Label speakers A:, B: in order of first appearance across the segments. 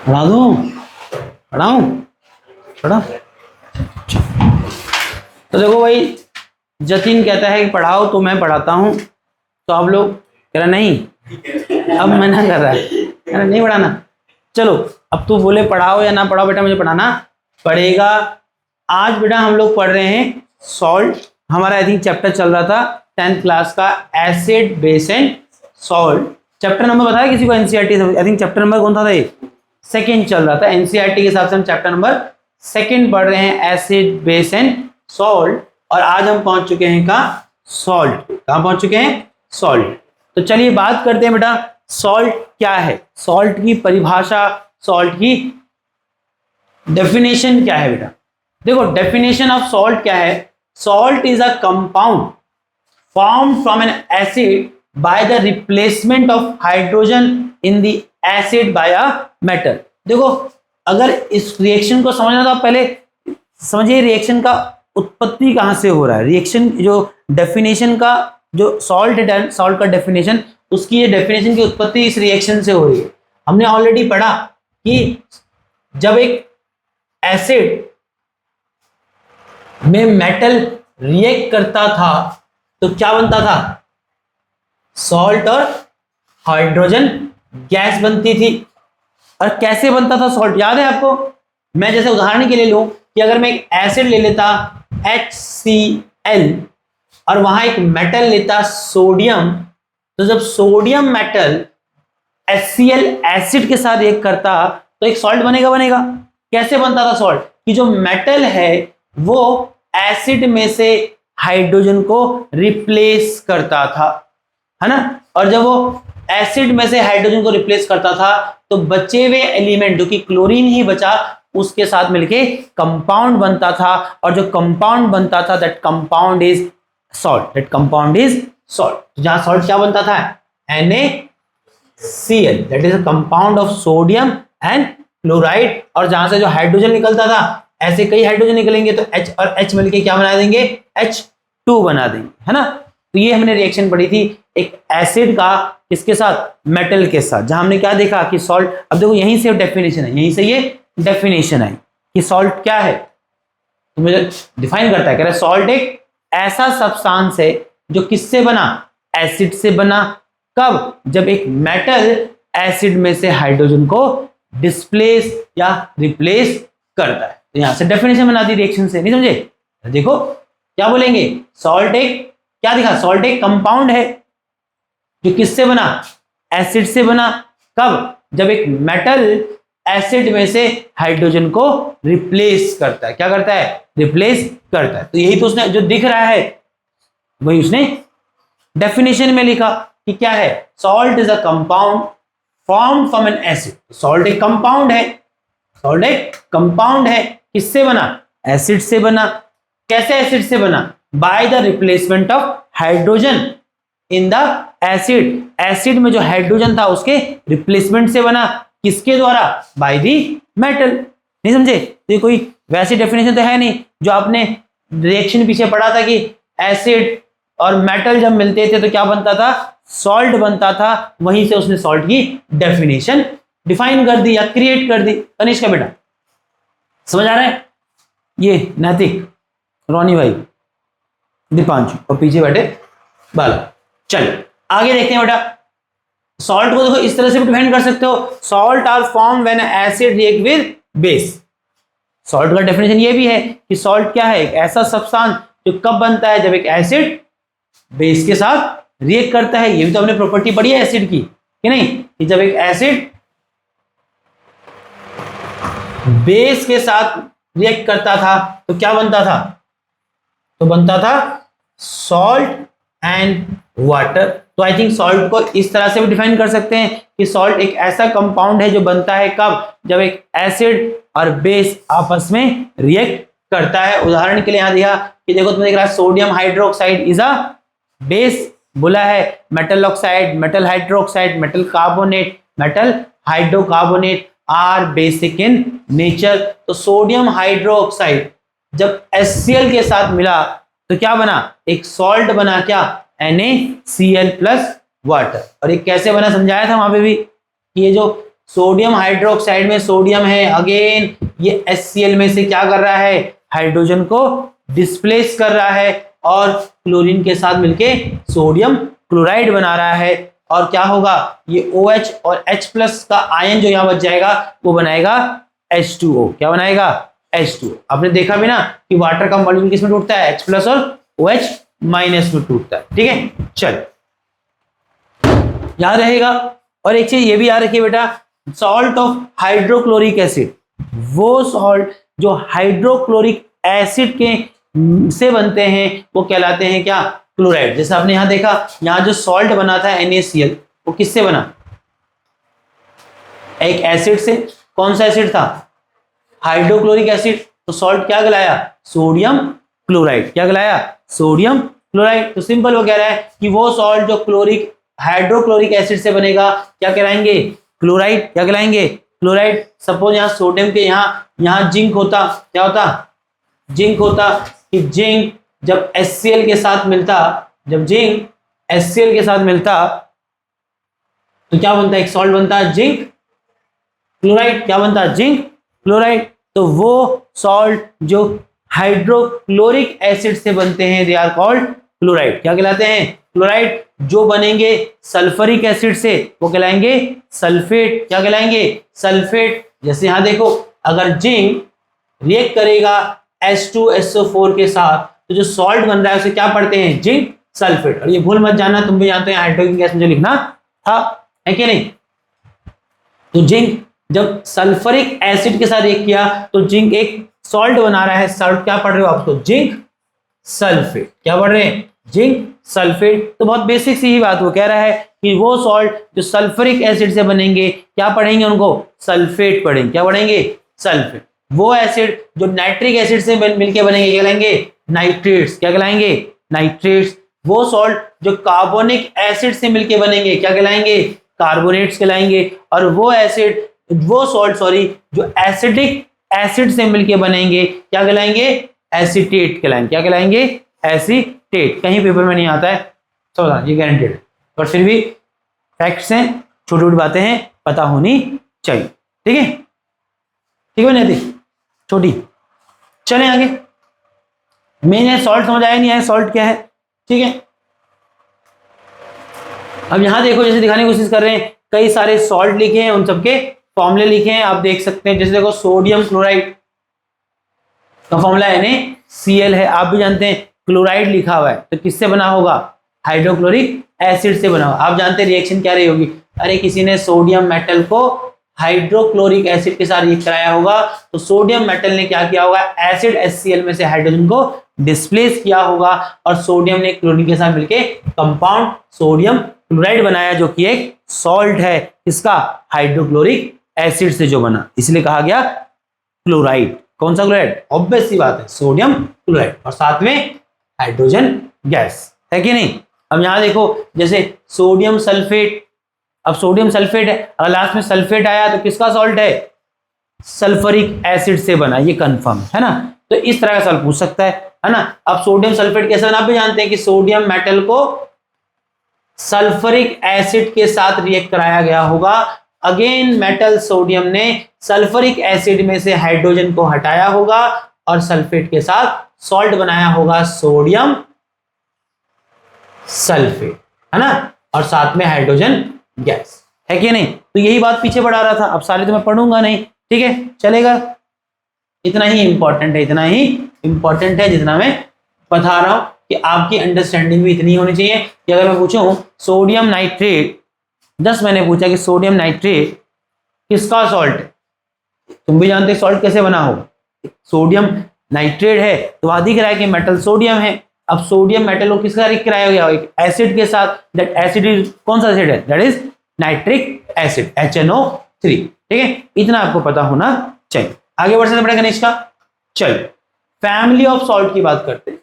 A: पढ़ा दूं? पढ़ाऊं? पढ़ा। तो देखो भाई, जतिन कहता है कि पढ़ाओ, तो मैं पढ़ाता हूं। तो आप लोग कह रहे नहीं, अब मना कर रहा है, कह रहा नहीं पढ़ाना। चलो, अब तू बोले पढ़ाओ या ना पढ़ाओ, बेटा मुझे पढ़ाना पड़ेगा। आज बेटा हम लोग पढ़ रहे हैं सॉल्ट। हमारा आई थिंक चैप्टर चल रहा था 10th क्लास का, acid base and salt. Chapter number बताया किसी को? NCERT I think chapter number कौन था ये? सेकंड चल रहा था। एनसीईआरटी के हिसाब से हम चैप्टर नंबर सेकंड पढ़ रहे हैं, एसिड बेस एंड सॉल्ट। और आज हम पहुंच चुके हैं कहाँ? सॉल्ट। कहाँ पहुंच चुके हैं? सॉल्ट। तो चलिए बात करते हैं बेटा, सॉल्ट क्या है, सॉल्ट की परिभाषा, सॉल्ट की डेफिनेशन क्या है बेटा। देखो, डेफिनेशन ऑफ सॉल्ट क्या है? Salt is a compound formed from an acid by the replacement of hydrogen in the acid by a metal। देखो, अगर इस रिएक्शन को समझना तो आप पहले समझिए रिएक्शन का उत्पत्ति कहां से हो रहा है। रिएक्शन जो डेफिनेशन का, जो सॉल्ट है, सॉल्ट का डेफिनेशन, उसकी ये डेफिनेशन की उत्पत्ति इस रिएक्शन से हो रही है। हमने ऑलरेडी पढ़ा कि जब एक एसिड में मेटल रिएक्ट करता था तो क्या बनता था? सॉल्ट और हाइड्रोजन गैस बनती थी। और कैसे बनता था सॉल्ट, याद है आपको? मैं जैसे उदाहरण के लिए लूं कि अगर मैं एक एसिड ले लेता HCl और वहां एक मेटल लेता सोडियम, तो जब सोडियम मेटल HCl एसिड के साथ रिएक्ट करता तो एक सॉल्ट बनेगा। कैसे बनता था सॉल्ट? कि जो मेटल है वो एसिड में से हाइड्रोजन को रिप्लेस करता था, है ना। और जब वो एसिड में से हाइड्रोजन को रिप्लेस करता था तो बचे हुए एलिमेंट, जो कि क्लोरीन ही बचा, उसके साथ मिलके कंपाउंड बनता था। और जो कंपाउंड बनता था, that compound is salt. That compound is salt. जहां सॉल्ट क्या बनता था? NaCl, that is a compound of sodium and chloride. और जहां से जो हाइड्रोजन निकलता था, ऐसे कई हाइड्रोजन निकलेंगे तो H और H मिलके क्या बना देंगे? H2 बना देंगे, है ना। तो ये हमने रिएक्शन पढ़ी थी एक एसिड का, किसके साथ? मेटल के साथ। जहां हमने क्या देखा कि सॉल्ट, अब देखो यहीं से डेफिनेशन है, यहीं से ये डेफिनेशन है कि सॉल्ट क्या है। तो मुझे डिफाइन करता है, कह रहा है सॉल्ट एक ऐसा सब्सटेंस है जो किससे बना? एसिड से बना। कब? जब एक मेटल एसिड में से हाइड्रोजन को डिस्प्लेस या रिप्लेस करता है। तो यहां से डेफिनेशन बना दी रिएक्शन से, नहीं समझे? देखो क्या बोलेंगे, सॉल्ट एक, क्या दिखा? सॉल्ट एक कंपाउंड है जो किससे बना? एसिड से बना। कब? जब एक मेटल एसिड में से हाइड्रोजन को रिप्लेस करता है। क्या करता है? रिप्लेस करता है। तो यही तो उसने जो दिख रहा है वही उसने डेफिनेशन में लिखा कि क्या है? Salt is a compound formed from N acid. Salt एक कंपाउंड है, सॉल्ट एक कंपाउंड है, किससे बना? एसिड से बना। कैसे एसिड से बना? By the replacement of hydrogen in the acid. Acid में जो हाइड्रोजन था उसके रिप्लेसमेंट से बना। किसके द्वारा? By the metal. नहीं समझे? तो ये कोई वैसी डेफिनेशन तो है नहीं जो आपने रिएक्शन पीछे पढ़ा था कि एसिड और मेटल जब मिलते थे तो क्या बनता था? सॉल्ट बनता था। वहीं से उसने सॉल्ट की डेफिनेशन डिफाइन कर दी या क्रिएट कर दी। तनिष्क का बेटा समझ आ रहा है? ये नैतिक, रोनी भाई, दीपांशु और पीछे बैठे बाला। चलिए आगे देखते हैं बेटा। सॉल्ट को देखो इस तरह से भी डिफाइन कर सकते हो, salt are form when acid react with base. Salt का डेफिनेशन ये भी है कि सॉल्ट क्या है? एक ऐसा सब्सटेंस जो कब बनता है? जब एक एसिड बेस के साथ रिएक्ट करता है। ये भी तो हमने प्रॉपर्टी पढ़ी है एसिड की, कि नहीं? कि जब एक एसिड बेस के साथ रिएक्ट करता था तो क्या बनता था? तो बनता था सॉल्ट एंड वाटर। तो आई थिंक सॉल्ट को इस तरह से भी डिफाइन कर सकते हैं कि सॉल्ट एक ऐसा कंपाउंड है जो बनता है कब? जब एक एसिड और बेस आपस में रिएक्ट करता है। उदाहरण के लिए यहां दिया कि देखो, तुम देख रहा है sodium hydroxide is a base बोला है, metal oxide, metal hydroxide, metal carbonate, metal hydrocarbonate are basic in nature. तो सोडियम हाइड्रोक्साइड जब HCl के साथ मिला तो क्या बना? एक सॉल्ट बना। क्या? NaCl plus water. और ये कैसे बना समझाया था वहां पे भी कि ये जो सोडियम हाइड्रोक्साइड में सोडियम है, अगेन ये HCl में से क्या कर रहा है, हाइड्रोजन को डिस्प्लेस कर रहा है और क्लोरीन के साथ मिलके सोडियम क्लोराइड बना रहा है। और क्या होगा, ये OH और H प्लस का आयन जो यहाँ बच जाएगा वो बनाएगा H2O। क्या बनाएगा, H2O। आपने देखा भी ना कि वाटर का मॉलिक्यूल किसमें टूटता है, H प्लस और OH माइनस में टूटता है। ठीक है, चल याद रहेगा। और एक चीज ये भी याद रखिए बेटा, सॉल्ट ऑफ हाइड्रोक्लोरिक एसिड, वो सॉल्ट जो हाइड्रोक्लोरिक एसिड के से बनते हैं वो कहलाते हैं क्या, क्लोराइड। जैसे आपने यहां देखा, यहां जो सॉल्ट बना था NaCl वो किससे बना, एक एसिड से। कौन सा एसिड था, हाइड्रोक्लोरिक एसिड। तो सॉल्ट क्या कहलाया, सोडियम क्लोराइड। क्या कहलाया, सोडियम क्लोराइड। तो सिंपल वो कह रहा है कि वो सॉल्ट जो क्लोरिक हाइड्रोक्लोरिक एसिड से बनेगा क्या कहलाएंगे, क्लोराइड। क्या कहलाएंगे, क्लोराइड। सपोज यहाँ सोडियम के यहाँ जिंक होता, क्या होता, जिंक होता। कि जिंक जब HCl के साथ मिलता, जब जिंक HCl के साथ मिलता तो क्या बनता है, एक सॉल्ट बनता है जिंक क्लोराइड। क्या बनता है, जिंक क्लोराइड। तो वो सॉल्ट जो हाइड्रोक्लोरिक एसिड से बनते हैं दे आर कॉल्ड क्लोराइड। क्या कहलाते हैं, क्लोराइड। जो बनेंगे सल्फरिक एसिड से वो कहलाएंगे सल्फेट। क्या कहलाएंगे, सल्फेट। जैसे यहां देखो, अगर जिंक रिएक्ट करेगा H2SO4 के साथ तो जो सॉल्ट बन रहा है उसे क्या पढ़ते हैं, जिंक सल्फेट। और ये भूल मत जाना, तुम भी जानते हैं हाइड्रोक्लोरिक गैस में जो लिखना था, है कि नहीं। तो जिंक जब सल्फरिक एसिड के साथ रिएक्ट किया तो जिंक एक सॉल्ट बना रहा है। सॉल्ट क्या पढ़ रहे हो आप, तो जिंक सल्फेट। क्या पढ़ रहे हैं, जिंक सल्फेट। तो बहुत बेसिक सी ही बात वो कह रहा है कि वो सॉल्ट जो सल्फरिक एसिड से बनेंगे क्या पढ़ेंगे, उनको सल्फेट पढ़ेंगे। क्या पढ़ेंगे, सल्फेट। वो एसिड जो नाइट्रिक एसिड से मिलके बनेंगे क्या कहलाएंगे, नाइट्रेट्स। क्या कहलाएंगे, नाइट्रेट्स। वो सॉल्ट जो कार्बोनिक एसिड से मिलके बनेंगे क्या कहलाएंगे, कार्बोनेट्स कहलाएंगे। और वो सॉल्ट जो एसिडिक एसिड से मिलके बनेंगे क्या कहलाएंगे, एसीटेट कहलाएंगे। क्या कहलाएंगे, एसीटेट। कहीं पेपर में नहीं आता है, समझा, ये गारंटेड। पर फिर भी फैक्ट्स हैं, छोटी छोटी बातें हैं, पता होनी चाहिए। ठीक है, ठीक है नैतिक, छोटी। चलें आगे। मेन है सॉल्ट, समझ आया नहीं आया सॉल्ट क्या है, ठीक है। अब यहां देखो, जैसे दिखाने की कोशिश कर रहे हैं, कई सारे सॉल्ट लिखे हैं, उन सबके फॉर्मूले लिखे हैं, आप देख सकते हैं। जैसे देखो, सोडियम क्लोराइड का फॉर्मूला NaCl है, आप भी जानते हैं। क्लोराइड लिखा हुआ है तो किससे बना होगा, हाइड्रोक्लोरिक एसिड से बना होगा। आप जानते हैं रिएक्शन क्या रही होगी, अरे किसी ने सोडियम मेटल को हाइड्रोक्लोरिक एसिड के साथ रिएक्ट कराया होगा तो सोडियम मेटल ने क्या किया होगा, एसिड HCl में से हाइड्रोजन को डिस्प्लेस किया होगा और सोडियम ने क्लोरीन के साथ मिलके कंपाउंड सोडियम क्लोराइड बनाया, जो कि एक सॉल्ट है, इसका हाइड्रोक्लोरिक एसिड से जो बना, इसलिए कहा गया क्लोराइड। कौन सा क्लोराइड, ऑब्वियस सी बात है, सोडियम क्लोराइड। और साथ में हाइड्रोजन गैस, है कि नहीं। अब यहां देखो, जैसे सोडियम सल्फेट, अब सोडियम सल्फेट है, अगर लास्ट में सल्फेट आया तो किसका सॉल्ट है, सल्फरिक एसिड से बना, ये कंफर्म है ना। तो इस तरह का सवाल पूछ सकता है ना। अब सोडियम सल्फेट कैसे बना, आप भी जानते हैं कि सोडियम मेटल को सल्फरिक एसिड के साथ रिएक्ट कराया गया होगा। अगेन मेटल सोडियम ने सल्फरिक एसिड में से हाइड्रोजन को हटाया होगा और सल्फेट के साथ सॉल्ट बनाया होगा, सोडियम सल्फेट, है ना। और साथ में हाइड्रोजन गैस, है कि नहीं। तो यही बात पीछे बढ़ा रहा था। अब सारे तो मैं पढ़ूंगा नहीं, ठीक है, चलेगा। इतना ही इंपॉर्टेंट है, इतना ही इंपॉर्टेंट है जितना मैं बता रहा हूं कि आपकी अंडरस्टैंडिंग भी इतनी होनी चाहिए कि अगर मैं पूछूं सोडियम नाइट्रेट, 10 मैंने पूछा कि सोडियम नाइट्रेट किसका सॉल्ट है, तुम भी जानते सॉल्ट कैसे बना हो, सोडियम नाइट्रेट है तो वहां दिख रहा है कि मेटल सोडियम है। अब सोडियम मेटल को किसका रिएक्ट कराया गया, एक एसिड के साथ। दैट एसिड इज कौन सा एसिड है, that is nitric acid, HNO3। ठीक है, इतना आपको पता होना चाहिए। आगे बढ़ सकते बड़े गणेश का। चल, फैमिली ऑफ सॉल्ट की बात करते हैं।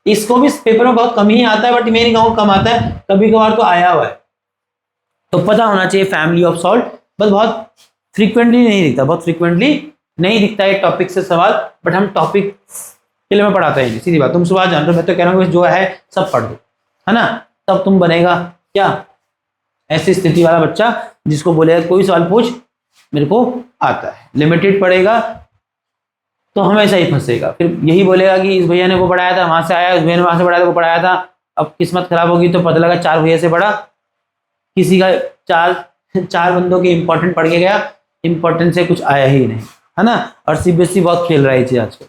A: इसको भी पेपर में बहुत कम ही आता है, बट मेरे गाँव कम आता है, कभी कभार तो आया हुआ है, तो पता होना चाहिए फैमिली ऑफ सॉल्ट। बस बहुत फ्रीक्वेंटली नहीं दिखता, बहुत फ्रीक्वेंटली नहीं दिखता है टॉपिक से सवाल, बट हम टॉपिक के लिए मैं पढ़ाता ही नहीं, सीधी बात। तुम सुबह जान रहे हो, मैं तो कह रहा हूँ जो है सब पढ़ दो, है ना, तब तुम बनेगा क्या, ऐसी स्थिति वाला बच्चा जिसको बोलेगा कोई सवाल पूछ मेरे को आता है। लिमिटेड पढ़ेगा तो हमेशा ही फंसेगा, फिर यही बोलेगा कि इस भैया ने वो पढ़ाया था वहां से आया, इस भैया ने वहां से पढ़ाया था वो पढ़ाया था। अब किस्मत खराब होगी तो पता लगा 4 भैया से पढ़ा, किसी का 4 बंदों के इंपॉर्टेंट पढ़ के गया, इंपॉर्टेंट से कुछ आया ही नहीं, है ना। और सीबीएसई बहुत खेल रहा है चीज आजकल।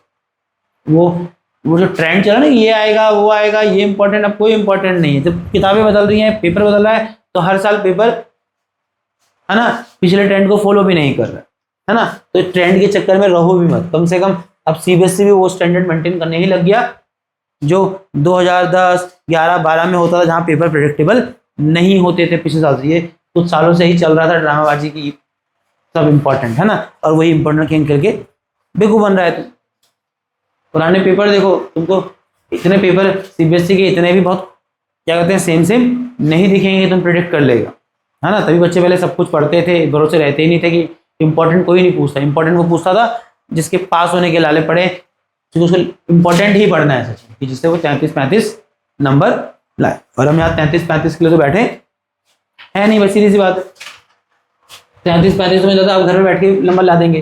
A: वो जो ट्रेंड चला ना, ये आएगा वो आएगा, ये इंपॉर्टेंट, अब कोई इंपॉर्टेंट नहीं है। जब किताबें बदल रही हैं, पेपर बदल रहा है, तो हर साल पेपर, है ना, पिछले ट्रेंड को फॉलो भी नहीं कर रहा है ना। तो ट्रेंड के चक्कर में रहो भी मत, कम से कम अब सीबीएसई भी वो स्टैंडर्ड मेंटेन करने ही लग गया जो 2010, 11, 12 में होता था, जहां पेपर प्रेडिक्टेबल नहीं होते थे पिछले साल से। ये कुछ सालों से ही चल रहा था ड्रामाबाजी की, सब इंपॉर्टेंट, है ना, और वही इंपॉर्टेंट खेल करके बेवकूफ बन रहा है। तुम पुराने पेपर देखो, तुमको इतने पेपर सीबीएसई के इतने भी बहुत क्या कहते हैं सेम नहीं दिखेंगे, तुम प्रिडिक्ट कर लेगा, है ना। तभी बच्चे पहले सब कुछ पढ़ते थे, भरोसे रहते ही नहीं थे कि इंपॉर्टेंट कोई नहीं पूछता। इंपॉर्टेंट वो पूछता था जिसके पास होने के लाले पड़े, क्योंकि उसको इंपॉर्टेंट ही पढ़ना है सच कि जिससे वो 33-35 नंबर लाए। और हम यहाँ 33-35 के लिए तो बैठे है नहीं, बस सीधी सी बात है। 33-35 में ज़्यादा आप घर में बैठ के नंबर ला देंगे।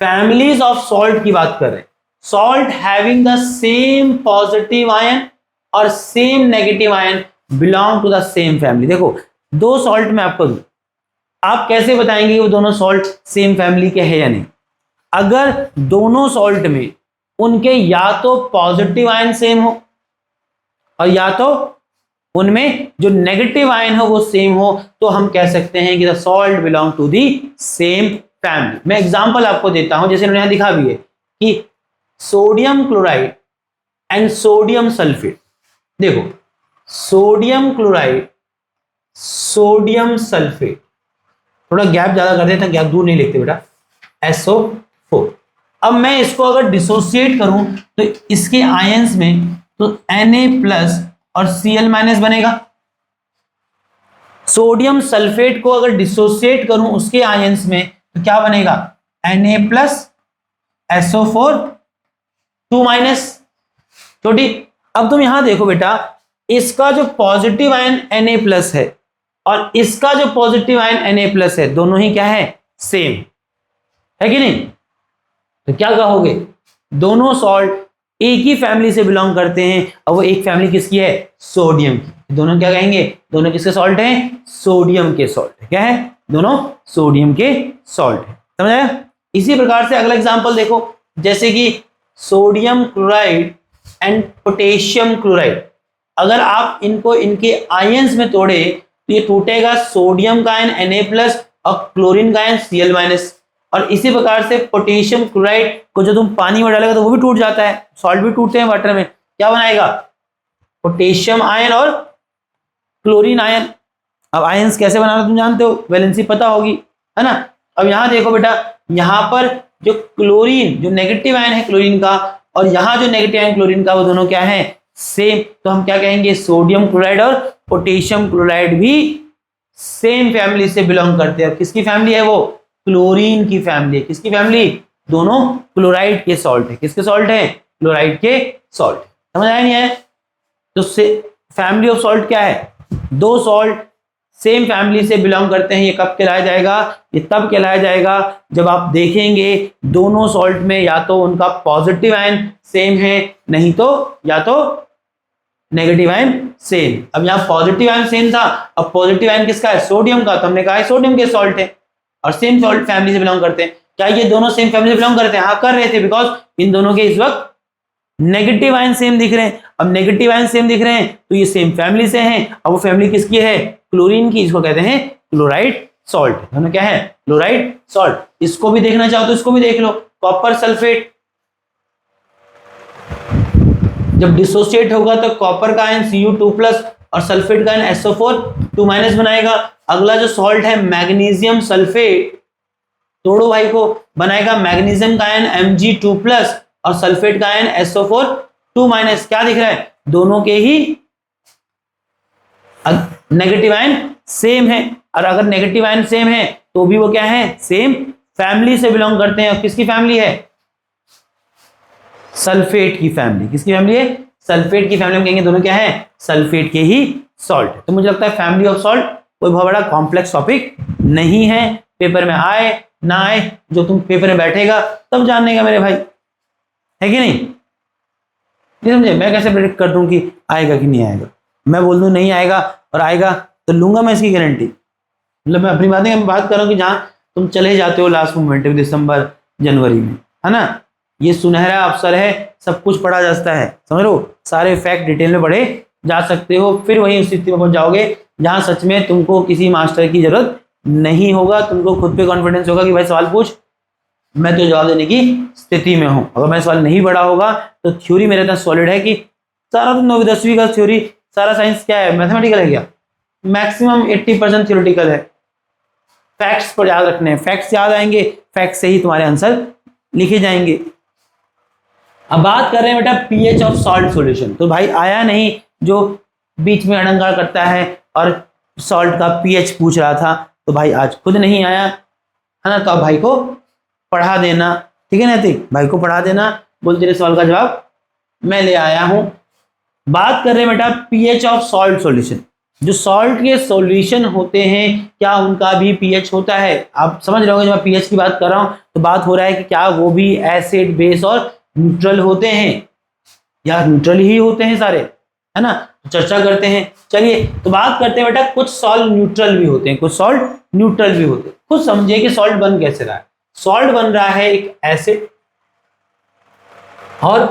A: फैमिलीज ऑफ सॉल्ट की बात कर रहे हैं। Salt having the same positive ion और same negative ion belong to the same family. देखो 2 सॉल्ट में आपको दूं, आप कैसे बताएंगे कि वो दोनों सॉल्ट सेम फैमिली के हैं या नहीं? अगर दोनों सॉल्ट में उनके या तो पॉजिटिव आयन सेम हो और या तो उनमें जो नेगेटिव आयन हो वो सेम हो, तो हम कह सकते हैं कि the salt belong to the same family. मैं एग्जांपल आपको देता हूं, जैसे इन्होंने यहां दिखा भी है कि sodium chloride and sodium sulphate. देखो सोडियम क्लोराइड, सोडियम सल्फेट, थोड़ा गैप ज्यादा कर देते हैं, गैप दूर नहीं लिखते बेटा, SO4। अब मैं इसको अगर डिसोसिएट करूं तो इसके आयंस में तो Na+ और Cl- बनेगा। सोडियम सल्फेट को अगर डिसोसिएट करूं उसके आयंस में तो क्या बनेगा? Na+ SO4 2-। छोटी, अब तुम यहां देखो बेटा, इसका जो पॉजिटिव आयन Na+ है और इसका जो पॉजिटिव आयन Na+ है, दोनों ही क्या है? सेम है कि नहीं? तो क्या कहोगे? दोनों सॉल्ट एक ही फैमिली से बिलोंग करते हैं और वो एक फैमिली किसकी है? सोडियम की। दोनों क्या कहेंगे? दोनों किसके सॉल्ट हैं? सोडियम के सॉल्ट है। क्या है? दोनों सोडियम के सॉल्ट है। समझ आया? इसी प्रकार से अगला एग्जांपल देखो, जैसे कि sodium chloride and potassium chloride. अगर आप इनको इनके आयंस में तोड़े तो ये टूटेगा सोडियम का आयन Na+ और क्लोरीन का आयन Cl-। और इसी प्रकार से पोटेशियम क्लोराइड को जो तुम पानी में डालेगा तो वो भी टूट जाता है, सॉल्ट भी टूटते हैं वाटर में। क्या बनाएगा? पोटेशियम आयन और क्लोरीन आयन। अब आयंस कैसे बनाना तुम जानते हो, वैलेंसी पता होगी, है ना। अब यहां देखो बेटा, यहां पर जो क्लोरीन, जो नेगेटिव आयन है क्लोरीन का, और यहां जो नेगेटिव आयन क्लोरीन का, वो दोनों क्या है? सेम। तो हम क्या कहेंगे? सोडियम क्लोराइड और पोटेशियम क्लोराइड भी सेम फैमिली से बिलोंग करते हैं। किसकी फैमिली है वो? क्लोरीन की फैमिली है। किसकी फैमिली? दोनों क्लोराइड के सॉल्ट है। किसके सॉल्ट है? क्लोराइड के सॉल्ट। समझ आया नहीं है? तो फैमिली ऑफ सॉल्ट क्या है? 2 सॉल्ट सेम फैमिली से बिलोंग करते हैं। ये कब कहलाया जाएगा? ये तब कहलाया जाएगा जब आप देखेंगे दोनों सॉल्ट में या तो उनका पॉजिटिव आयन सेम है, नहीं तो या तो नेगेटिव आयन सेम। अब यहाँ पॉजिटिव आयन सेम था, अब पॉजिटिव आयन किसका है? सोडियम का। तो हमने कहा है सोडियम के सॉल्ट है और सेम सॉल्ट फैमिली से बिलोंग करते हैं। क्या ये दोनों सेम फैमिली से बिलोंग करते हैं? हाँ, कर रहे थे, बिकॉज इन दोनों के इस वक्त नेगेटिव आयन सेम दिख रहे हैं। अब नेगेटिव आयन सेम दिख रहे हैं तो ये सेम फैमिली से हैं। अब वो फैमिली किसकी है? क्लोरीन की। इसको कहते हैं क्लोराइड सॉल्ट। दोनों क्या है? Chloride salt. इसको भी देखना चाहो तो इसको भी देख लो, कॉपर सल्फेट। जब डिसोसिएट होगा तो कॉपर का आयन Cu2+ और सल्फेट का आयन SO4 2- बनाएगा। अगला जो सॉल्ट है मैग्नीशियम सल्फेट, तोड़ो भाई को, बनाएगा मैग्नीशियम का आयन Mg2+ और सल्फेट का आयन SO4 2-। क्या दिख रहा है? दोनों के ही नेगेटिव आयन सेम है, और अगर नेगेटिव आयन सेम है तो भी वो क्या है? सेम फैमिली से बिलोंग करते हैं। और किसकी फैमिली है? सल्फेट की फैमिली। किसकी फैमिली है? सल्फेट की फैमिली में कहेंगे दोनों क्या है? सल्फेट के ही सॉल्ट है। तो मुझे लगता है फैमिली ऑफ सॉल्ट कोई बहुत बड़ा कॉम्प्लेक्स टॉपिक नहीं है, पेपर में आए ना आए, जो तुम पेपर में बैठेगा तब जानने का मेरे भाई, है कि नहीं? नहीं समझे? मैं कैसे प्रेडिक्ट कर दूं कि आएगा कि नहीं आएगा? मैं बोल दूं नहीं आएगा और आएगा तो लूंगा मैं इसकी गारंटी? मतलब मैं अपनी बात कर रहा हूँ कि जहां तुम चले जाते हो लास्ट मोमेंट में दिसंबर जनवरी में, है ना, ये सुनहरा अवसर है, सब कुछ पढ़ा जा सकता है, समझ लो, सारे फैक्ट डिटेल में पढ़े जा सकते हो, फिर वही स्थिति में पहुंच जाओगे जहां सच में तुमको किसी मास्टर की जरूरत नहीं होगा, तुमको खुद पे कॉन्फिडेंस होगा कि भाई सवाल पूछ, मैं तो जवाब देने की स्थिति में हूं। अगर मैं सवाल नहीं पढ़ा होगा तो थ्योरी मेरे इतना सॉलिड है कि सारा तो 9वीं 10वीं का थ्योरी, सारा साइंस क्या है, मैथमेटिकल है क्या? मैक्सिमम 80% थ्योरेटिकल है। फैक्ट्स पर याद रखने हैं, फैक्ट्स याद आएंगे, फैक्ट्स से ही तुम्हारे आंसर लिखे जाएंगे। अब बात कर रहे हैं बेटा पीएच ऑफ सॉल्ट सॉल्यूशन। तो भाई आया नहीं जो बीच में अड़ंगा करता है और सॉल्ट का पीएच पूछ रहा था, तो भाई आज खुद नहीं आया, है ना, तो अब भाई को पढ़ा देना, ठीक है नैतिक, भाई को पढ़ा देना, बोल तेरे सवाल का जवाब मैं ले आया हूं। बात कर रहे हैं बेटा पीएच ऑफ सॉल्ट सॉल्यूशन। जो सॉल्ट के सॉल्यूशन होते हैं क्या उनका भी पीएच होता है? आप समझ रहे होंगे जब मैं पीएच की बात कर रहा हूं तो बात हो रहा है कि क्या वो भी एसिड बेस और न्यूट्रल होते हैं या न्यूट्रल ही होते हैं सारे, है ना, तो चर्चा करते हैं। चलिए तो बात करते हैं बेटा कुछ सॉल्ट न्यूट्रल भी होते हैं, कुछ सॉल्ट न्यूट्रल भी होते हैं। कुछ समझिए कि सॉल्ट बन कैसे रहा है। सॉल्ट बन रहा है एक एसिड और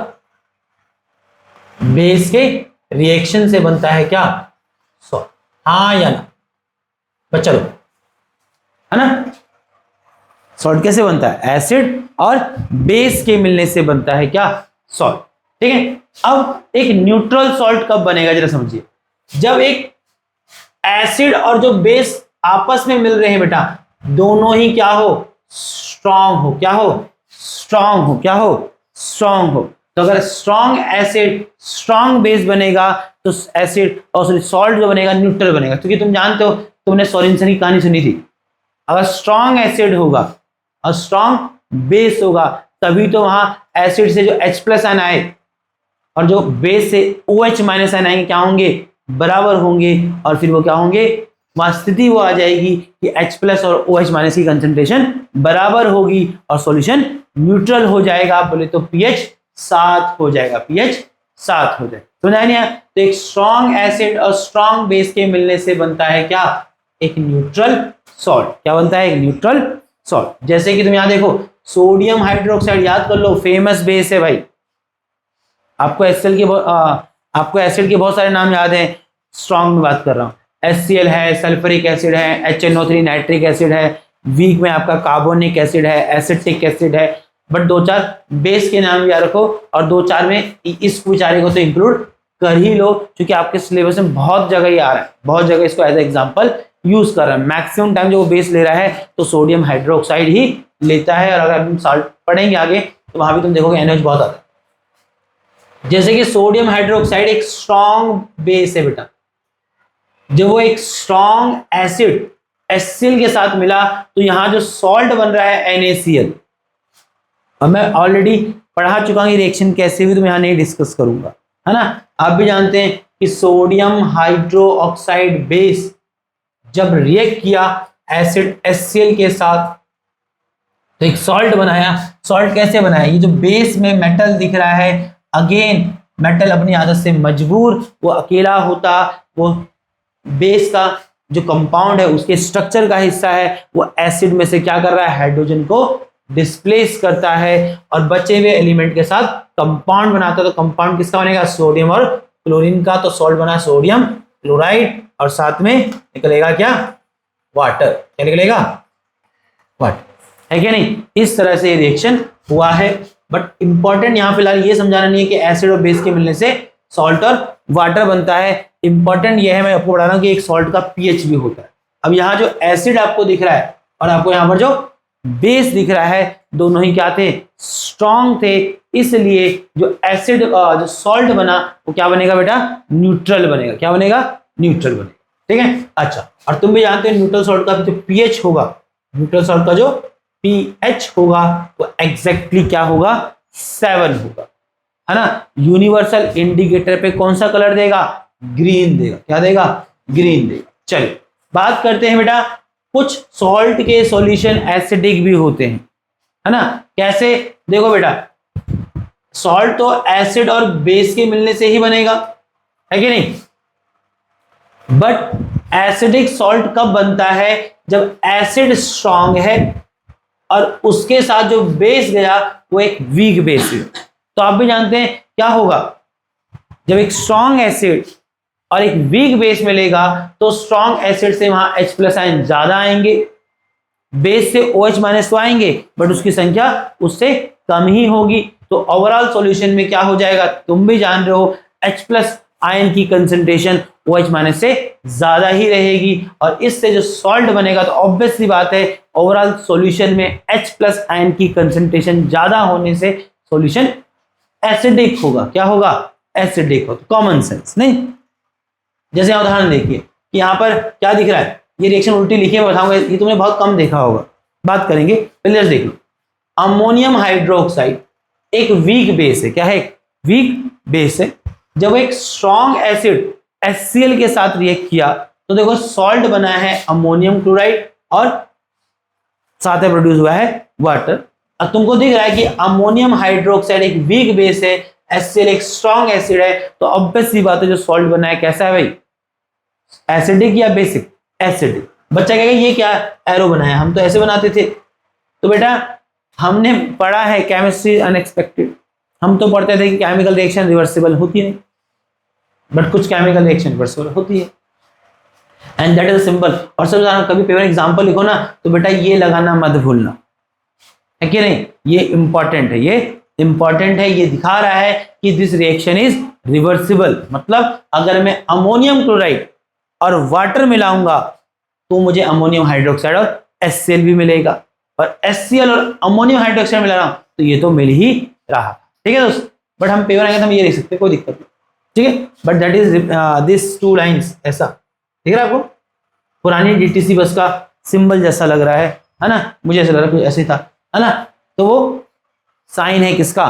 A: बेस के रिएक्शन से बनता है क्या? सॉल्ट, हाँ या ना? बस चलो, है ना, सॉल्ट कैसे बनता है? एसिड और बेस के मिलने से बनता है क्या? सॉल्ट, ठीक है। अब एक न्यूट्रल सॉल्ट कब बनेगा जरा समझिए, जब एक एसिड और जो बेस आपस में मिल रहे हैं बेटा, दोनों ही क्या हो? स्ट्रांग हो। क्या हो? स्ट्रांग हो। क्या हो? स्ट्रांग हो। तो अगर स्ट्रांग एसिड स्ट्रांग बेस बनेगा तो एसिड और सॉल्ट जो बनेगा न्यूट्रल बनेगा, क्योंकि तुम जानते हो, तुमने सोरेनसन की कहानी सुनी थी, अगर स्ट्रांग एसिड होगा और स्ट्रांग बेस होगा तभी तो वहां एसिड से जो H+ आयन आए और जो बेस से OH- आयन आएंगे क्या होंगे? बराबर होंगे, और फिर वो क्या होंगे? वहां स्थिति वो आ जाएगी कि H+ और OH- की कंसेंट्रेशन बराबर होगी और सॉल्यूशन न्यूट्रल हो जाएगा। आप बोले तो pH 7 हो जाएगा, pH 7 हो जाएगा। समझ आया? तो एक स्ट्रॉन्ग एसिड और स्ट्रॉन्ग बेस के मिलने से बनता है क्या? एक न्यूट्रल सॉल्ट। क्या बनता है? एक न्यूट्रल सॉल्ट। जैसे कि तुम यहां देखो सोडियम हाइड्रोक्साइड, याद कर लो, फेमस बेस है भाई। आपको एसिड के बहुत सारे नाम याद हैं, स्ट्रॉन्ग में बात कर रहा हूं। HCl है, सल्फ्यूरिक एसिड है, HNO3 नाइट्रिक एसिड है, वीक में आपका कार्बोनिक एसिड है, एसिटिक एसिड है, बट 2-4 बेस के नाम याद रखो और 2-4 में इस विचारे को तो इंक्लूड कर ही लो, क्योंकि आपके सिलेबस में बहुत जगह ही आ रहा है, बहुत जगह इसको एज एग्जांपल यूज कर रहा है। मैक्सिमम टाइम जो वो बेस ले रहा है तो सोडियम हाइड्रोक्साइड ही लेता है, और अगर हम सॉल्ट पढ़ेंगे आगे तो वहां भी तुम देखोगे NH बहुत आता है। जैसे कि सोडियम हाइड्रोक्साइड एक स्ट्रॉन्ग बेस है बेटा, जब वो एक स्ट्रॉन्ग एसिड HCl के साथ मिला तो यहां जो सॉल्ट बन रहा है NaCl, और मैं ऑलरेडी पढ़ा चुका हूं रिएक्शन कैसे हुई, तो मैं यहां नहीं डिस्कस करूंगा, है ना। आप भी जानते हैं कि सोडियम हाइड्रोक्साइड बेस जब रिएक्ट किया एसिड HCl के साथ तो एक सॉल्ट बनाया। सॉल्ट कैसे बनाया? ये जो बेस में मेटल दिख रहा है, अगेन मेटल अपनी आदत से मजबूर, वो अकेला होता, वो बेस का जो कंपाउंड है उसके स्ट्रक्चर का हिस्सा है, वो एसिड में से क्या कर रहा है? हाइड्रोजन को डिस्प्लेस करता है और बचे हुए एलिमेंट के साथ कंपाउंड बनाता है। तो कंपाउंड किसका बनेगा? सोडियम और क्लोरीन का। तो सॉल्ट बना सोडियम क्लोराइड और साथ में निकलेगा क्या? वाटर। क्या निकलेगा? वाटर, है क्या नहीं? इस तरह से रिएक्शन हुआ है, बट इंपॉर्टेंट यहां फिलहाल ये समझाना नहीं है कि एसिड और बेस के मिलने से सॉल्ट और वाटर बनता है। इंपॉर्टेंट ये है, मैं आपको बता रहा हूं कि एक सॉल्ट का पीएच भी होता है। अब यहाँ जो एसिड आपको दिख रहा है और आपको यहाँ पर जो बेस दिख रहा है, दोनों ही क्या थे? स्ट्रॉन्ग थे, इसलिए जो एसिड जो सॉल्ट बना वो क्या बनेगा बेटा? न्यूट्रल बनेगा। क्या बनेगा? न्यूट्रल बनेगा, ठीक है। अच्छा, और तुम भी जानते हो न्यूट्रल सॉल्ट का जो पीएच होगा, न्यूट्रल सॉल्ट का जो पीएच होगा वो एग्जैक्टली क्या होगा? 7 होगा, है ना। यूनिवर्सल इंडिकेटर पे कौन सा कलर देगा? ग्रीन देगा। क्या देगा? ग्रीन देगा। चलिए बात करते हैं बेटा कुछ सॉल्ट के सॉल्यूशन एसिडिक भी होते हैं, है ना। कैसे, देखो बेटा, सॉल्ट तो एसिड और बेस के मिलने से ही बनेगा, है कि नहीं। बट एसिडिक सॉल्ट कब बनता है, जब एसिड स्ट्रांग है और उसके साथ जो बेस गया वो एक वीक बेस है। तो आप भी जानते हैं क्या होगा, जब एक स्ट्रांग एसिड और एक वीक बेस मिलेगा तो स्ट्रांग एसिड से वहां H+ आयन ज्यादा आएंगे, बेस से OH- तो आएंगे, बट उसकी संख्या उससे कम ही होगी। तो ओवरऑल सॉल्यूशन में क्या हो जाएगा, तुम भी जान रहे हो, H+ आयन की कंसंट्रेशन OH- से ज्यादा ही रहेगी, और इससे जो सॉल्ट बनेगा, तो ऑब्वियस सी बात है ओवरऑल सॉल्यूशन में H+ आयन की कंसंट्रेशन ज्यादा होने से सॉल्यूशन एसिडिक होगा। क्या होगा, एसिडिक होगा। कॉमन सेंस नहीं। जैसे उदाहरण देखिए कि यहाँ पर क्या दिख रहा है, ये रिएक्शन उल्टी लिखी है, मैं बताऊंगा, ये तुमने बहुत कम देखा होगा, बात करेंगे। पहले देख लो, अमोनियम हाइड्रोक्साइड एक वीक बेस है। क्या है, वीक बेस है। जब एक स्ट्रॉन्ग एसिड HCl के साथ रिएक्ट किया तो देखो सॉल्ट बना है अमोनियम क्लोराइड और साथ में प्रोड्यूस हुआ है वाटर। अब तुमको दिख रहा है कि अमोनियम हाइड्रोक्साइड एक वीक बेस है, HCl एक स्ट्रॉन्ग एसिड है, तो ऑब्वियस सी बात है जो सॉल्ट बना है कैसा है भाई, एसिडिक या बेसिक, एसिडिक। बच्चा कहेगा ये क्या एरो बनाया, हम तो ऐसे बनाते थे। तो बेटा हमने पढ़ा है केमिस्ट्री अनएक्सपेक्टेड, हम तो पढ़ते थे कि केमिकल रिएक्शन रिवर्सिबल होती नहीं, बट कुछ केमिकल रिएक्शन रिवर्सिबल होती है, एंड दैट इज सिंपल। और सब कभी पेपर एग्जांपल लिखो ना तो बेटा ये लगाना मत भूलना, है कि नहीं, ये इंपॉर्टेंट है, ये इंपॉर्टेंट है। ये दिखा रहा है कि दिस रिएक्शन इज रिवर्सिबल, मतलब अगर मैं अमोनियम क्लोराइड और वाटर मिलाऊंगा तो मुझे अमोनियम हाइड्रोक्साइड और HCl भी मिलेगा, और HCl और अमोनियम हाइड्रोक्साइड मिला रहा हूं तो ये तो मिल ही रहा, ठीक है दोस्त। बट हम पेपर आएंगे तो हम ये लिख सकते, कोई दिक्कत नहीं, ठीक है। But that is this 2 lines, ऐसा दिख रहा है आपको, पुरानी DTC बस का सिंबल जैसा लग रहा है ना, मुझे ऐसा लग रहा है कुछ ऐसे था, है ना। तो वो साइन है किसका,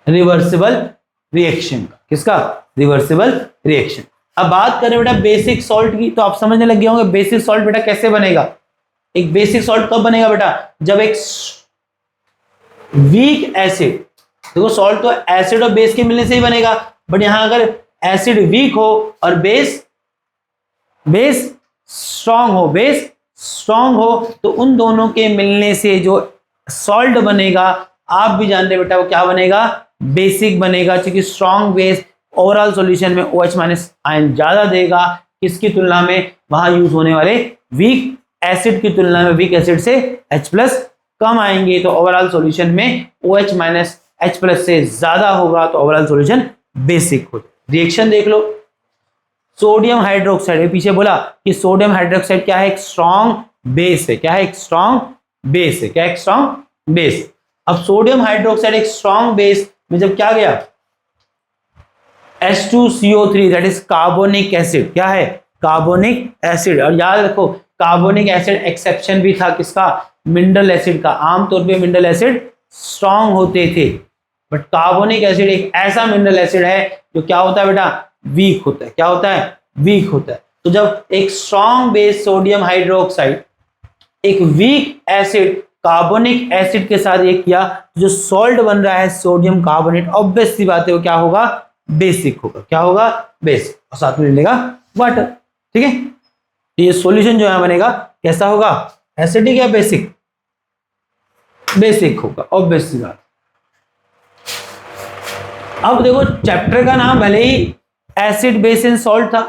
A: रिवर्सिबल रिएक्शन का, किसका, रिवर्सिबल रिएक्शन। अब बात करें बेटा बेसिक सॉल्ट की, तो आप समझने लग गए होंगे बेसिक सॉल्ट बेटा कैसे बनेगा। एक बेसिक सॉल्ट कब बनेगा बेटा, जब एक वीक एसिड, देखो सॉल्ट तो एसिड और बेस के मिलने से ही बनेगा, बट यहां अगर एसिड वीक हो और बेस स्ट्रांग हो तो उन दोनों के मिलने से जो सॉल्ट बनेगा, आप भी जानते बेटा वो क्या बनेगा, बेसिक बनेगा, क्योंकि स्ट्रांग बेस ओवरऑल सॉल्यूशन में OH- आयन ज्यादा देगा, किसकी तुलना में, वहां यूज होने वाले वीक एसिड की तुलना में। वीक एसिड से H+ कम आएंगे तो ओवरऑल सॉल्यूशन में OH- H+ से ज्यादा होगा, तो ओवरऑल सॉल्यूशन बेसिक हो। रिएक्शन देख लो, सोडियम हाइड्रोक्साइड, पीछे बोला कि सोडियम हाइड्रोक्साइड क्या है, एक स्ट्रॉन्ग बेस है। क्या है, एक स्ट्रॉन्ग बेस है। क्या है, एक स्ट्रॉन्ग बेस। अब सोडियम हाइड्रोक्साइड एक स्ट्रॉन्ग बेस में जब क्या गया, H2CO3 that is carbonic acid, क्या है, कार्बोनिक एसिड। और याद रखो कार्बोनिक एसिड एक्सेप्शन भी था किसका, मिनरल एसिड का। आमतौर पे मिनरल एसिड स्ट्रॉन्ग होते थे, बट कार्बोनिक एसिड एक ऐसा मिनरल एसिड है जो क्या होता है बेटा, वीक होता है। क्या होता है, वीक होता है। तो जब एक स्ट्रॉन्ग बेस सोडियम हाइड्रोक्साइड एक वीक एसिड कार्बोनिक एसिड के साथ ये किया, जो सॉल्ट बन रहा है सोडियम कार्बोनेट, ऑब्वियस सी बात है वो क्या होगा, बेसिक होगा। क्या होगा, बेसिक, और साथ में मिलेगा वाटर, ठीक है। तो ये सॉल्यूशन जो है बनेगा कैसा होगा, एसिडिक या बेसिक, बेसिक होगा, ऑब्वियस सी बात। अब देखो चैप्टर का नाम भले ही एसिड बेस एंड सॉल्ट था,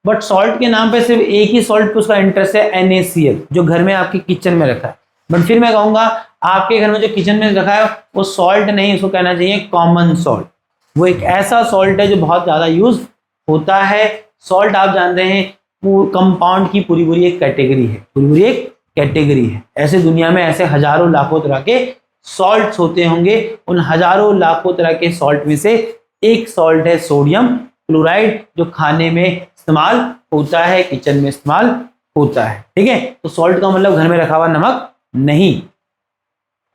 A: बट सॉल्ट के नाम पे सिर्फ एक ही सॉल्ट पे उसका इंटरेस्ट है, NaCl, जो घर में आपके किचन में रखा है। बट फिर मैं कहूंगा आपके घर में जो किचन में रखा है वो सॉल्ट नहीं, उसको कहना चाहिए कॉमन सॉल्ट। वो एक ऐसा सॉल्ट है जो बहुत ज्यादा यूज होता है। सॉल्ट आप जानते हैं कंपाउंड की पूरी एक कैटेगरी है, पूरी एक कैटेगरी है। ऐसे दुनिया में ऐसे हजारों लाखों तरह के सॉल्ट्स होते होंगे, उन हजारों लाखों तरह के सॉल्ट में से एक सॉल्ट है सोडियम क्लोराइड, जो खाने में इस्तेमाल होता है, किचन में इस्तेमाल होता है, ठीक है। तो सॉल्ट का मतलब घर में रखा हुआ नमक नहीं,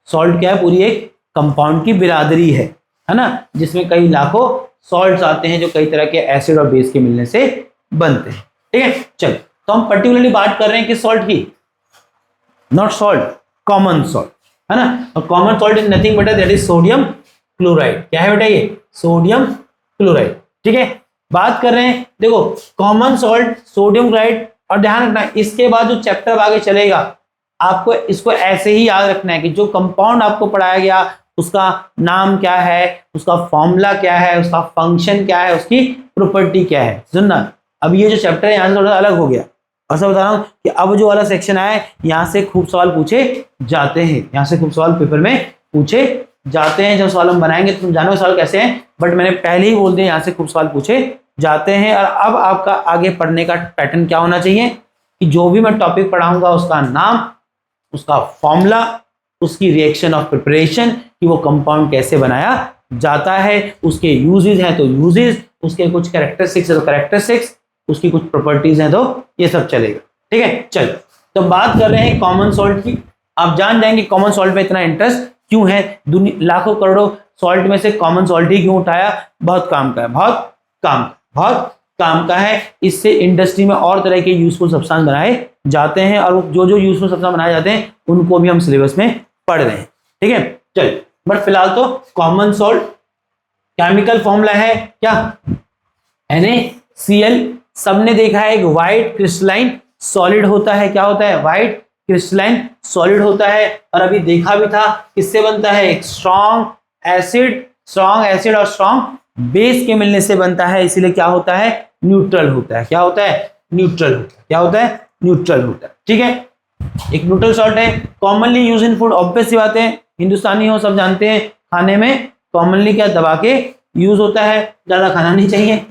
A: सॉल्ट क्या है, पूरी एक कंपाउंड की बिरादरी है ना, जिसमें कई लाखों सॉल्ट्स आते हैं जो कई तरह के एसिड और बेस के मिलने से बनते हैं, ठीक है। चलो तो हम पर्टिकुलरली बात कर रहे हैं किस सॉल्ट की, नॉट सॉल्ट, कॉमन सॉल्ट, है ना। और common salt is nothing but that is sodium chloride. क्या है बेटा ये, सोडियम क्लोराइड, ठीक है। बात कर रहे हैं, देखो कॉमन सॉल्ट सोडियम क्लोराइड, और ध्यान रखना इसके बाद जो चैप्टर आगे चलेगा आपको इसको ऐसे ही याद रखना है कि जो कंपाउंड आपको पढ़ाया गया उसका नाम क्या है, उसका फॉर्मूला क्या है, उसका फंक्शन क्या है, उसकी प्रॉपर्टी क्या है। सुनना, अब ये जो चैप्टर है यहाँ से थोड़ा अलग हो गया, और सब बता रहा हूँ कि अब जो वाला सेक्शन आया है यहाँ से खूब सवाल पूछे जाते हैं, यहाँ से खूब सवाल पेपर में पूछे जाते हैं। जब सवाल हम बनाएंगे तो तुम जानो सवाल कैसे हैं, बट मैंने पहले ही बोल दिया यहाँ से खूब सवाल पूछे जाते हैं। और अब आपका आगे पढ़ने का पैटर्न क्या होना चाहिए कि जो भी मैं टॉपिक पढ़ाऊंगा उसका नाम, उसका फॉर्मूला, उसकी रिएक्शन ऑफ प्रिपरेशन कि वो कंपाउंड कैसे बनाया जाता है, उसके यूजेस हैं तो यूजेस, उसके कुछ कैरेक्टरिस्टिक्स है तो कैरेक्टरिस्टिक्स, उसकी कुछ प्रॉपर्टीज हैं तो ये सब चलेगा, ठीक है। चल, तो बात कर रहे हैं कॉमन सॉल्ट की। आप जान जाएंगे कॉमन सॉल्ट में इतना इंटरेस्ट क्यों है, लाखों करोड़ों सॉल्ट में से कॉमन सॉल्ट ही क्यों उठाया, बहुत काम का है, बहुत काम का है। इससे इंडस्ट्री में और तरह के यूजफुल सब्सटेंस बनाए जाते हैं, और जो जो यूजफुल सब्सटेंस बनाए जाते हैं उनको भी हम सिलेबस में पढ़ रहे हैं, ठीक है। चल, बट फिलहाल तो कॉमन सॉल्ट केमिकल फॉर्मूला है क्या, NaCl। सबने देखा है एक व्हाइट क्रिस्टलाइन सॉलिड होता है, क्या होता है, व्हाइट क्रिस्टलाइन सॉलिड होता है। और अभी देखा भी था किससे बनता है, एक स्ट्रॉन्ग एसिड और स्ट्रॉन्ग बेस के मिलने से बनता है, इसीलिए क्या होता है, न्यूट्रल होता है। क्या होता है, न्यूट्रल होता है। क्या होता है, न्यूट्रल होता है, ठीक है। एक न्यूट्रल सॉल्ट है, commonly use in food, obvious सी बात है, हिंदुस्तानी हो सब जानते हैं खाने में कॉमनली क्या दबा के यूज होता है, ज्यादा खाना नहीं चाहिए,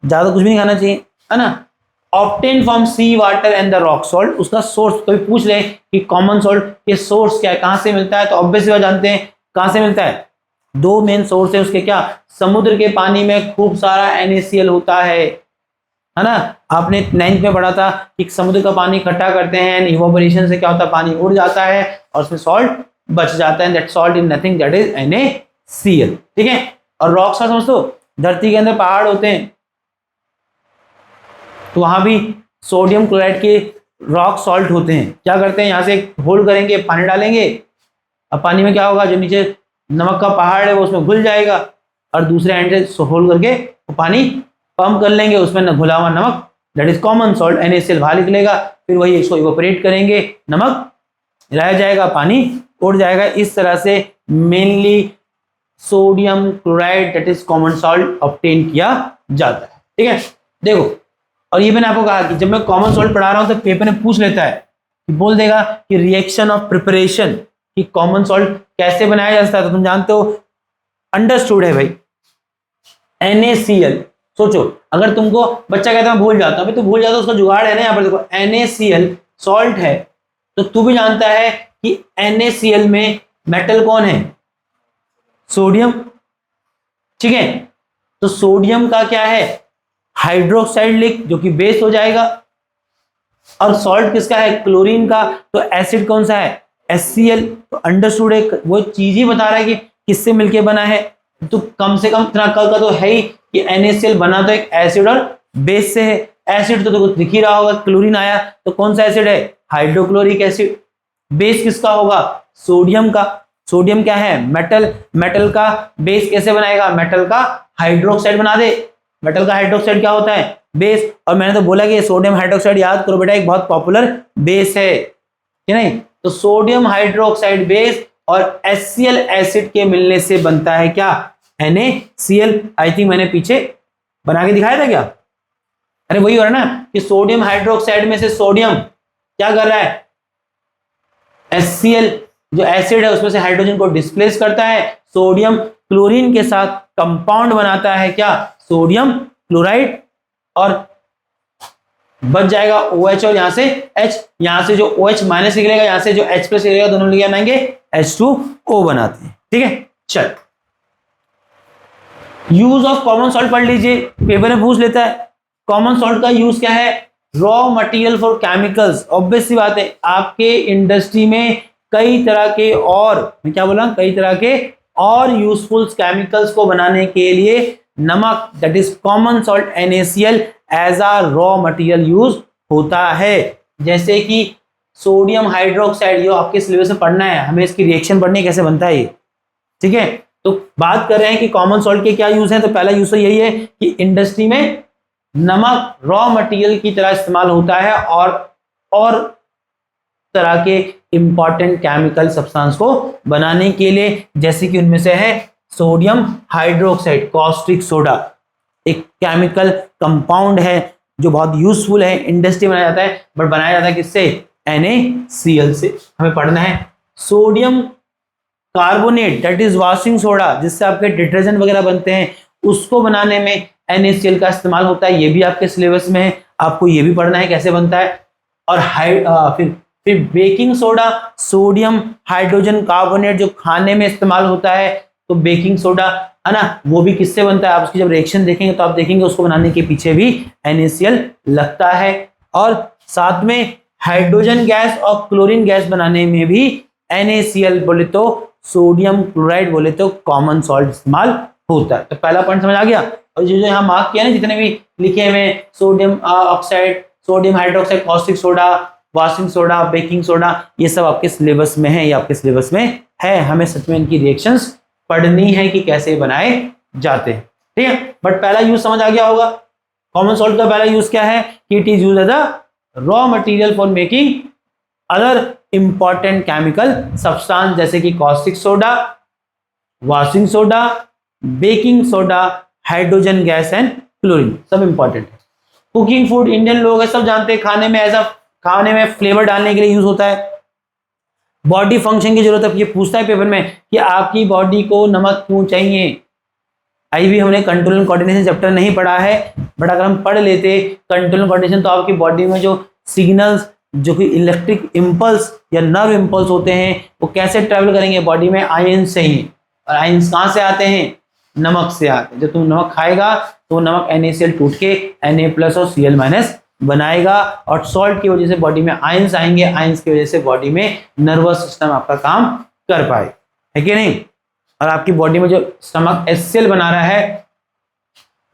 A: ज्यादा कुछ भी नहीं खाना चाहिए, है ना। Obtain from sea water and the rock salt, उसका सोर्स कभी पूछ ले कि कॉमन सॉल्ट के सोर्स क्या है, कहां से मिलता है, तो ऑब्वियस बात जानते हैं कहां से मिलता है, दो मेन सोर्स है उसके, क्या, समुद्र के पानी में खूब सारा NaCl होता है ना। आपने 9th में पढ़ा था कि समुद्र का पानी इकट्ठा करते हैं, इवोपोरेशन से क्या होता है, पानी उड़ जाता है और उसमें सॉल्ट बच जाता है, that salt is nothing that is NaCl, ठीक है। और रॉक सॉल्ट समझ लो, धरती के अंदर पहाड़ होते हैं तो वहां भी सोडियम क्लोराइड के रॉक सॉल्ट होते हैं। क्या करते हैं, यहां से होल्ड करेंगे, पानी डालेंगे, अब पानी में क्या होगा, जो नीचे नमक का पहाड़ है वो उसमें घुल जाएगा, और दूसरे एंड से होल्ड करके वो पानी पंप कर लेंगे, उसमें न घुला हुआ नमक that is common salt NaCl बाहर निकलेगा, फिर वही इसको इवोपरेट करेंगे, नमक रह जाएगा, पानी उड़ जाएगा। इस तरह से mainly sodium chloride that is common salt obtain किया जाता है, ठीक है। देखो, और ये मैंने आपको कहा कि जब मैं कॉमन सॉल्ट पढ़ा रहा हूं तो पेपर में पूछ लेता है कि बोल देगा कि रिएक्शन ऑफ प्रिपरेशन कि कॉमन सॉल्ट कैसे बनाया जाता है, तो तुम जानते हो, अंडरस्टूड है भाई, NaCl। सोचो, अगर तुमको बच्चा कहता है भूल जाता हूं, तो भूल जाता, उसका जुगाड़ है ना, यहाँ पर देखो NaCl सॉल्ट है, तो तू भी जानता है कि NaCl में मेटल कौन है, सोडियम, ठीक है। तो सोडियम का क्या है, हाइड्रोक्साइड लिंक, जो कि बेस हो जाएगा, और सॉल्ट किसका है, क्लोरीन का, तो एसिड कौन सा है, HCl। तो अंडरस्टूड है, वो चीज ही बता रहा है कि किससे मिलके बना है, तो कम से कम इतना कल का तो है ही कि NaCl बना तो एक एसिड और बेस से है। एसिड तो दिख ही रहा होगा, क्लोरीन आया तो कौन सा एसिड है, हाइड्रोक्लोरिक एसिड। बेस किसका होगा, सोडियम का। सोडियम क्या है, मेटल, मेटल का बेस कैसे बनाएगा, मेटल का हाइड्रोक्साइड बना दे, मेटल का हाइड्रोक्साइड क्या होता है, बेस। और मैंने तो बोला कि सोडियम हाइड्रोक्साइड याद करो बेटा, एक बहुत पॉपुलर बेस है कि नहीं। तो सोडियम हाइड्रोक्साइड बेस और HCl एसिड के मिलने से बनता है क्या, NaCl। आई थिंक मैंने पीछे बना के दिखाया था क्या, अरे वही हो रहा है ना कि सोडियम हाइड्रोक्साइड में से सोडियम क्या कर रहा है, HCl जो एसिड है उसमें से हाइड्रोजन को डिस्प्लेस करता है, सोडियम क्लोरीन के साथ कंपाउंड बनाता है क्या, सोडियम क्लोराइड, और बच जाएगा OH और यहां से H, यहां से जो OH माइनस निकलेगा, यहां से जो H प्लस निकलेगा, दोनों मिलकर बनाएंगे H2O बनाते हैं, ठीक है। चल, यूज ऑफ कॉमन सॉल्ट पढ़ लीजिए, पेपर में पूछ लेता है कॉमन सॉल्ट का यूज क्या है, raw material for chemicals. Obvious सी बात है, आपके इंडस्ट्री में कई तरह के, और मैं क्या बोला, कई तरह के और यूजफुल केमिकल्स को बनाने के लिए नमक that is common salt NaCl as a raw material use होता है। जैसे कि सोडियम हाइड्रोक्साइड, जो आपके सिलेबस में पढ़ना है, हमें इसकी रिएक्शन पढ़नी है कैसे बनता है ये, ठीक है। तो बात कर रहे हैं कि कॉमन सॉल्ट के क्या यूज हैं, तो पहला यूज तो यही है कि इंडस्ट्री में नमक रॉ मटेरियल की तरह इस्तेमाल होता है और तरह के इंपॉर्टेंट केमिकल सब्सटेंस को बनाने के लिए, जैसे कि उनमें से है सोडियम हाइड्रोक्साइड, कॉस्टिक सोडा, एक केमिकल कंपाउंड है जो बहुत यूजफुल है, इंडस्ट्री में बनाया जाता है, बट बनाया जाता है किससे, NaCl से। हमें पढ़ना है sodium carbonate, that is washing soda, जिससे आपके डिटर्जेंट वगैरह बनते हैं, उसको बनाने में NaCl का इस्तेमाल होता है। ये भी आपके सिलेबस में है, आपको ये भी पढ़ना है कैसे बनता है। और फिर baking soda, sodium hydrogen carbonate, जो खाने में इस्तेमाल होता है, तो बेकिंग सोडा है ना, वो भी किससे बनता है, आप उसकी जब रिएक्शन देखेंगे तो आप देखेंगे उसको बनाने के पीछे भी NaCl लगता है। और साथ में हाइड्रोजन गैस और क्लोरीन गैस बनाने में भी NaCl बोले तो सोडियम क्लोराइड बोले तो कॉमन सॉल्ट इस्तेमाल होता है। तो पहला पॉइंट समझ आ गया। और जो यहाँ मार्क किया ना, जितने भी लिखे हुए sodium oxide, sodium hydroxide, caustic soda, washing soda, baking soda, ये सब आपके सिलेबस में है, ये आपके सिलेबस में है। हमें सच में इनकी रिएक्शंस पढ़नी है कि कैसे बनाए जाते हैं, ठीक है। बट पहला यूज समझ आ गया होगा। कॉमन सॉल्ट का पहला यूज क्या है कि it is used as a raw material for making other important chemical substance, जैसे कि caustic soda, washing soda, baking soda, hydrogen gas and chlorine, सब इंपॉर्टेंट है। कुकिंग फूड, इंडियन लोग है सब जानते हैं, खाने में फ्लेवर डालने के लिए यूज होता है। बॉडी फंक्शन की जरूरत है, ये पूछता है पेपर में कि आपकी बॉडी को नमक क्यों चाहिए। आई भी हमने कंट्रोल एंड कोऑर्डिनेशन चैप्टर नहीं पढ़ा है, बट अगर हम पढ़ लेते कंट्रोल एंड कोऑर्डिनेशन, तो आपकी बॉडी में जो सिग्नल्स, जो कि इलेक्ट्रिक इम्पल्स या नर्व इम्पल्स होते हैं, वो कैसे ट्रेवल करेंगे बॉडी में, आयंस से ही। और आयंस कहाँ से आते हैं, नमक से आते हैं। जब तुम नमक खाएगा तो नमक NaCl टूट के Na+ और Cl- बनाएगा, और सॉल्ट की वजह से बॉडी में आयंस आएंगे, आयंस की वजह से बॉडी में नर्वस सिस्टम आपका काम कर पाए, है कि नहीं। और आपकी बॉडी में जो स्टमक HCl बना रहा है,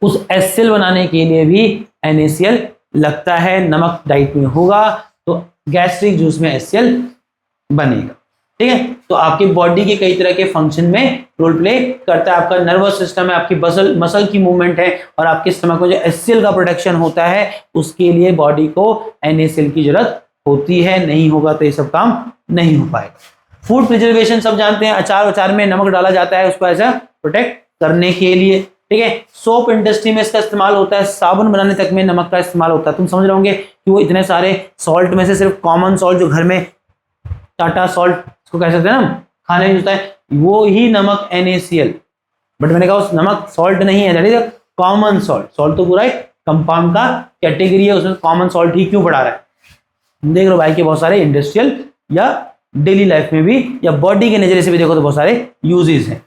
A: उस HCl बनाने के लिए भी NaCl लगता है। नमक डाइट में होगा तो गैस्ट्रिक जूस में HCl बनेगा, ठीक है। तो आपकी बॉडी के कई तरह के फंक्शन में रोल प्ले करता है। आपका नर्वस सिस्टम है, आपकी मसल की मूवमेंट है, और आपके स्टमक में जो HCl का प्रोडक्शन होता है, उसके लिए बॉडी को NaCl की जरूरत होती है। नहीं होगा तो ये सब काम नहीं हो पाएगा। फूड प्रिजर्वेशन सब जानते हैं, अचार में नमक डाला जाता है उसको ऐसा प्रोटेक्ट करने के लिए, ठीक है। सोप इंडस्ट्री में इसका इस्तेमाल होता है, साबुन बनाने तक में नमक का इस्तेमाल होता है। तुम समझ रहे होंगे कि वो इतने सारे सॉल्ट में से सिर्फ कॉमन सॉल्ट जो घर में टाटा सॉल्ट इसको कह सकते हैं ना, खाने में होता है, वो ही नमक NaCl। बट मैंने कहा उस नमक सॉल्ट नहीं है, that is common salt. Salt तो पूरा एक कंपाउंड का कैटेगरी है, उसमें कॉमन सॉल्ट ही क्यों पढ़ा रहा है। देख लो भाई के बहुत सारे इंडस्ट्रियल या डेली लाइफ में भी, या बॉडी के नजरिए से भी देखो तो बहुत सारे यूजेस हैं।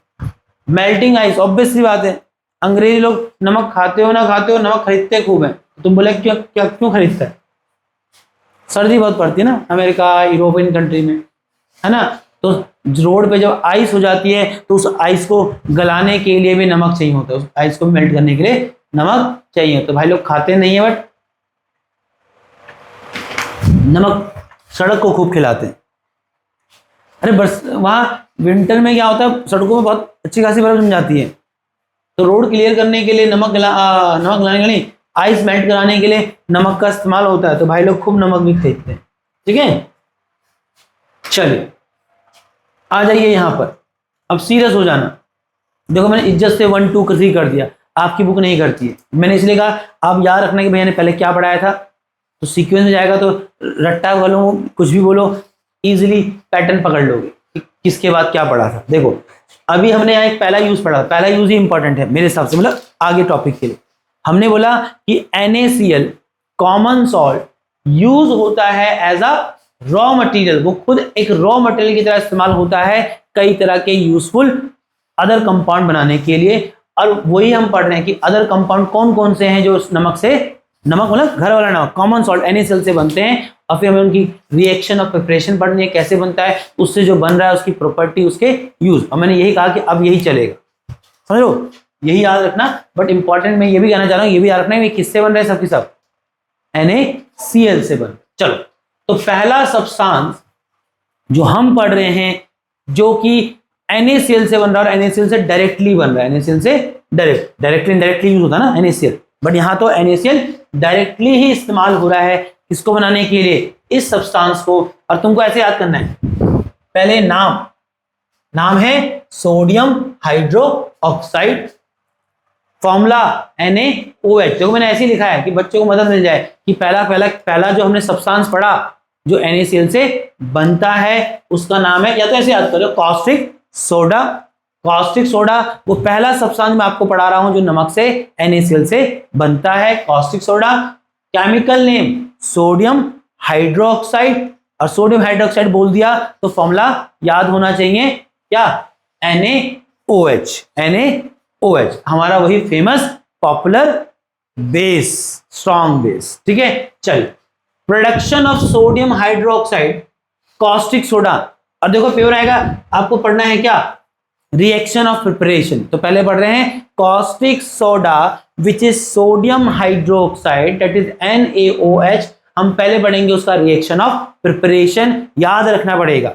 A: मेल्टिंग आइस, ऑब्वियस सी बात है, अंग्रेजी लोग नमक खाते हो ना खाते हो, नमक खरीदते खूब है। तुम बोले क्यों खरीदता है, सर्दी बहुत पड़ती है ना अमेरिका, यूरोपियन कंट्री में, है ना। तो रोड पे जब आइस हो जाती है तो उस आइस को गलाने के लिए भी नमक चाहिए होता है, उस आइस को मेल्ट करने के लिए नमक चाहिए। तो भाई लोग खाते नहीं है, बट नमक सड़क को खूब खिलाते हैं। अरे बस वहां विंटर में क्या होता है, सड़कों में बहुत अच्छी खासी बर्फ जम जाती है, तो रोड क्लियर करने के लिए नमक गलाने के लिए, आइस मेल्ट कराने के लिए नमक का इस्तेमाल होता है। तो भाई लोग खूब नमक भी खरीदते हैं, ठीक है। चलिए आ जाइए यहाँ पर, अब सीरियस हो जाना। देखो मैंने इज्जत से 1 2 3 कर दिया, आपकी बुक नहीं करती है। मैंने इसलिए कहा आप याद रखना कि भैया ने पहले क्या पढ़ाया था, तो सीक्वेंस में जाएगा तो रट्टा बोलो कुछ भी बोलो, इजीली पैटर्न पकड़ लोगे कि किसके बाद क्या पढ़ा था। देखो अभी हमने यहाँ एक पहला यूज पढ़ा, पहला यूज ही इंपॉर्टेंट है मेरे हिसाब से, मतलब आगे टॉपिक के लिए। हमने बोला कि NaCl कॉमन सॉल्ट यूज होता है एज अ रॉ मटेरियल, वो खुद एक रॉ मटेरियल की तरह इस्तेमाल होता है कई तरह के यूजफुल अदर कंपाउंड बनाने के लिए। और वही हम पढ़ रहे हैं कि अदर कंपाउंड कौन कौन से हैं जो नमक से, नमक मतलब घर वाला नमक, कॉमन सॉल्ट NaCl से बनते हैं। और फिर हमें उनकी रिएक्शन और प्रिपरेशन पढ़नी है, कैसे बनता है, उससे जो बन रहा है उसकी प्रॉपर्टी, उसके यूज। और मैंने यही कहा कि अब यही चलेगा, समझो, यही याद रखना। बट इंपॉर्टेंट मैं ये भी कहना चाह रहा हूँ, ये भी याद रखना है किससे बन रहे हैं सब के सब, NaCl से बन। चलो, तो पहला सब्सटेंस जो हम पढ़ रहे हैं जो कि NaCl से बन रहा है और NaCl से डायरेक्टली बन रहा है, NaCl से डायरेक्टली इनडायरेक्टली यूज होता है ना NaCl, बट यहां तो NaCl डायरेक्टली ही इस्तेमाल हो रहा है इसको बनाने के लिए, इस सब्सटेंस को। और तुमको ऐसे याद करना है, पहले नाम है sodium hydro oxide, formula NaOH। देखो मैंने ऐसे ही लिखा है कि बच्चों को मदद मिल जाए कि पहला जो हमने सब्सटेंस पढ़ा जो NaCl से बनता है उसका नाम है, या तो ऐसे याद करो, कॉस्टिक सोडा। कॉस्टिक सोडा वो पहला सब्सटेंस मैं आपको पढ़ा रहा हूं जो नमक से NaCl से बनता है, caustic soda. Chemical name sodium hydroxide, और सोडियम हाइड्रोक्साइड बोल दिया तो फॉर्मूला याद होना चाहिए क्या, NaOH, हमारा वही famous popular base, strong base. ठीक है, चलिए, production of sodium hydroxide caustic soda. और देखो पेपर आएगा, आपको पढ़ना है क्या, रिएक्शन ऑफ प्रिपरेशन। तो पहले पढ़ रहे हैं caustic soda which is sodium hydroxide that is NaOH। हम पहले पढ़ेंगे उसका रिएक्शन ऑफ प्रिपरेशन, याद रखना पड़ेगा,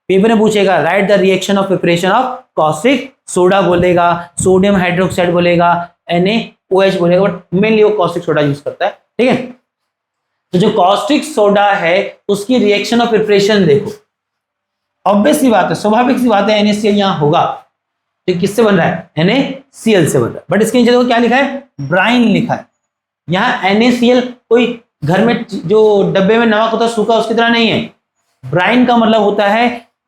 A: पेपर में पूछेगा right the reaction of preparation of caustic soda बोलेगा, सोडियम हाइड्रोक्साइड बोलेगा, NaOH बोलेगा, बट मेनली वो कॉस्टिक सोडा यूज करता है। ठीक है, तो जो कॉस्टिक सोडा है उसकी रिएक्शन ऑफ प्रिपरेशन देखो, ऑब्वियस सी बात है, स्वाभाविक सी बात है, NaCl यहाँ होगा, तो किससे बन रहा है, NaCl से बन रहा है, बट इसके नीचे देखो क्या लिखा है, ब्राइन लिखा है। यहाँ NaCl कोई घर में जो डब्बे में नमक होता है सूखा उसकी तरह नहीं है, ब्राइन का मतलब होता है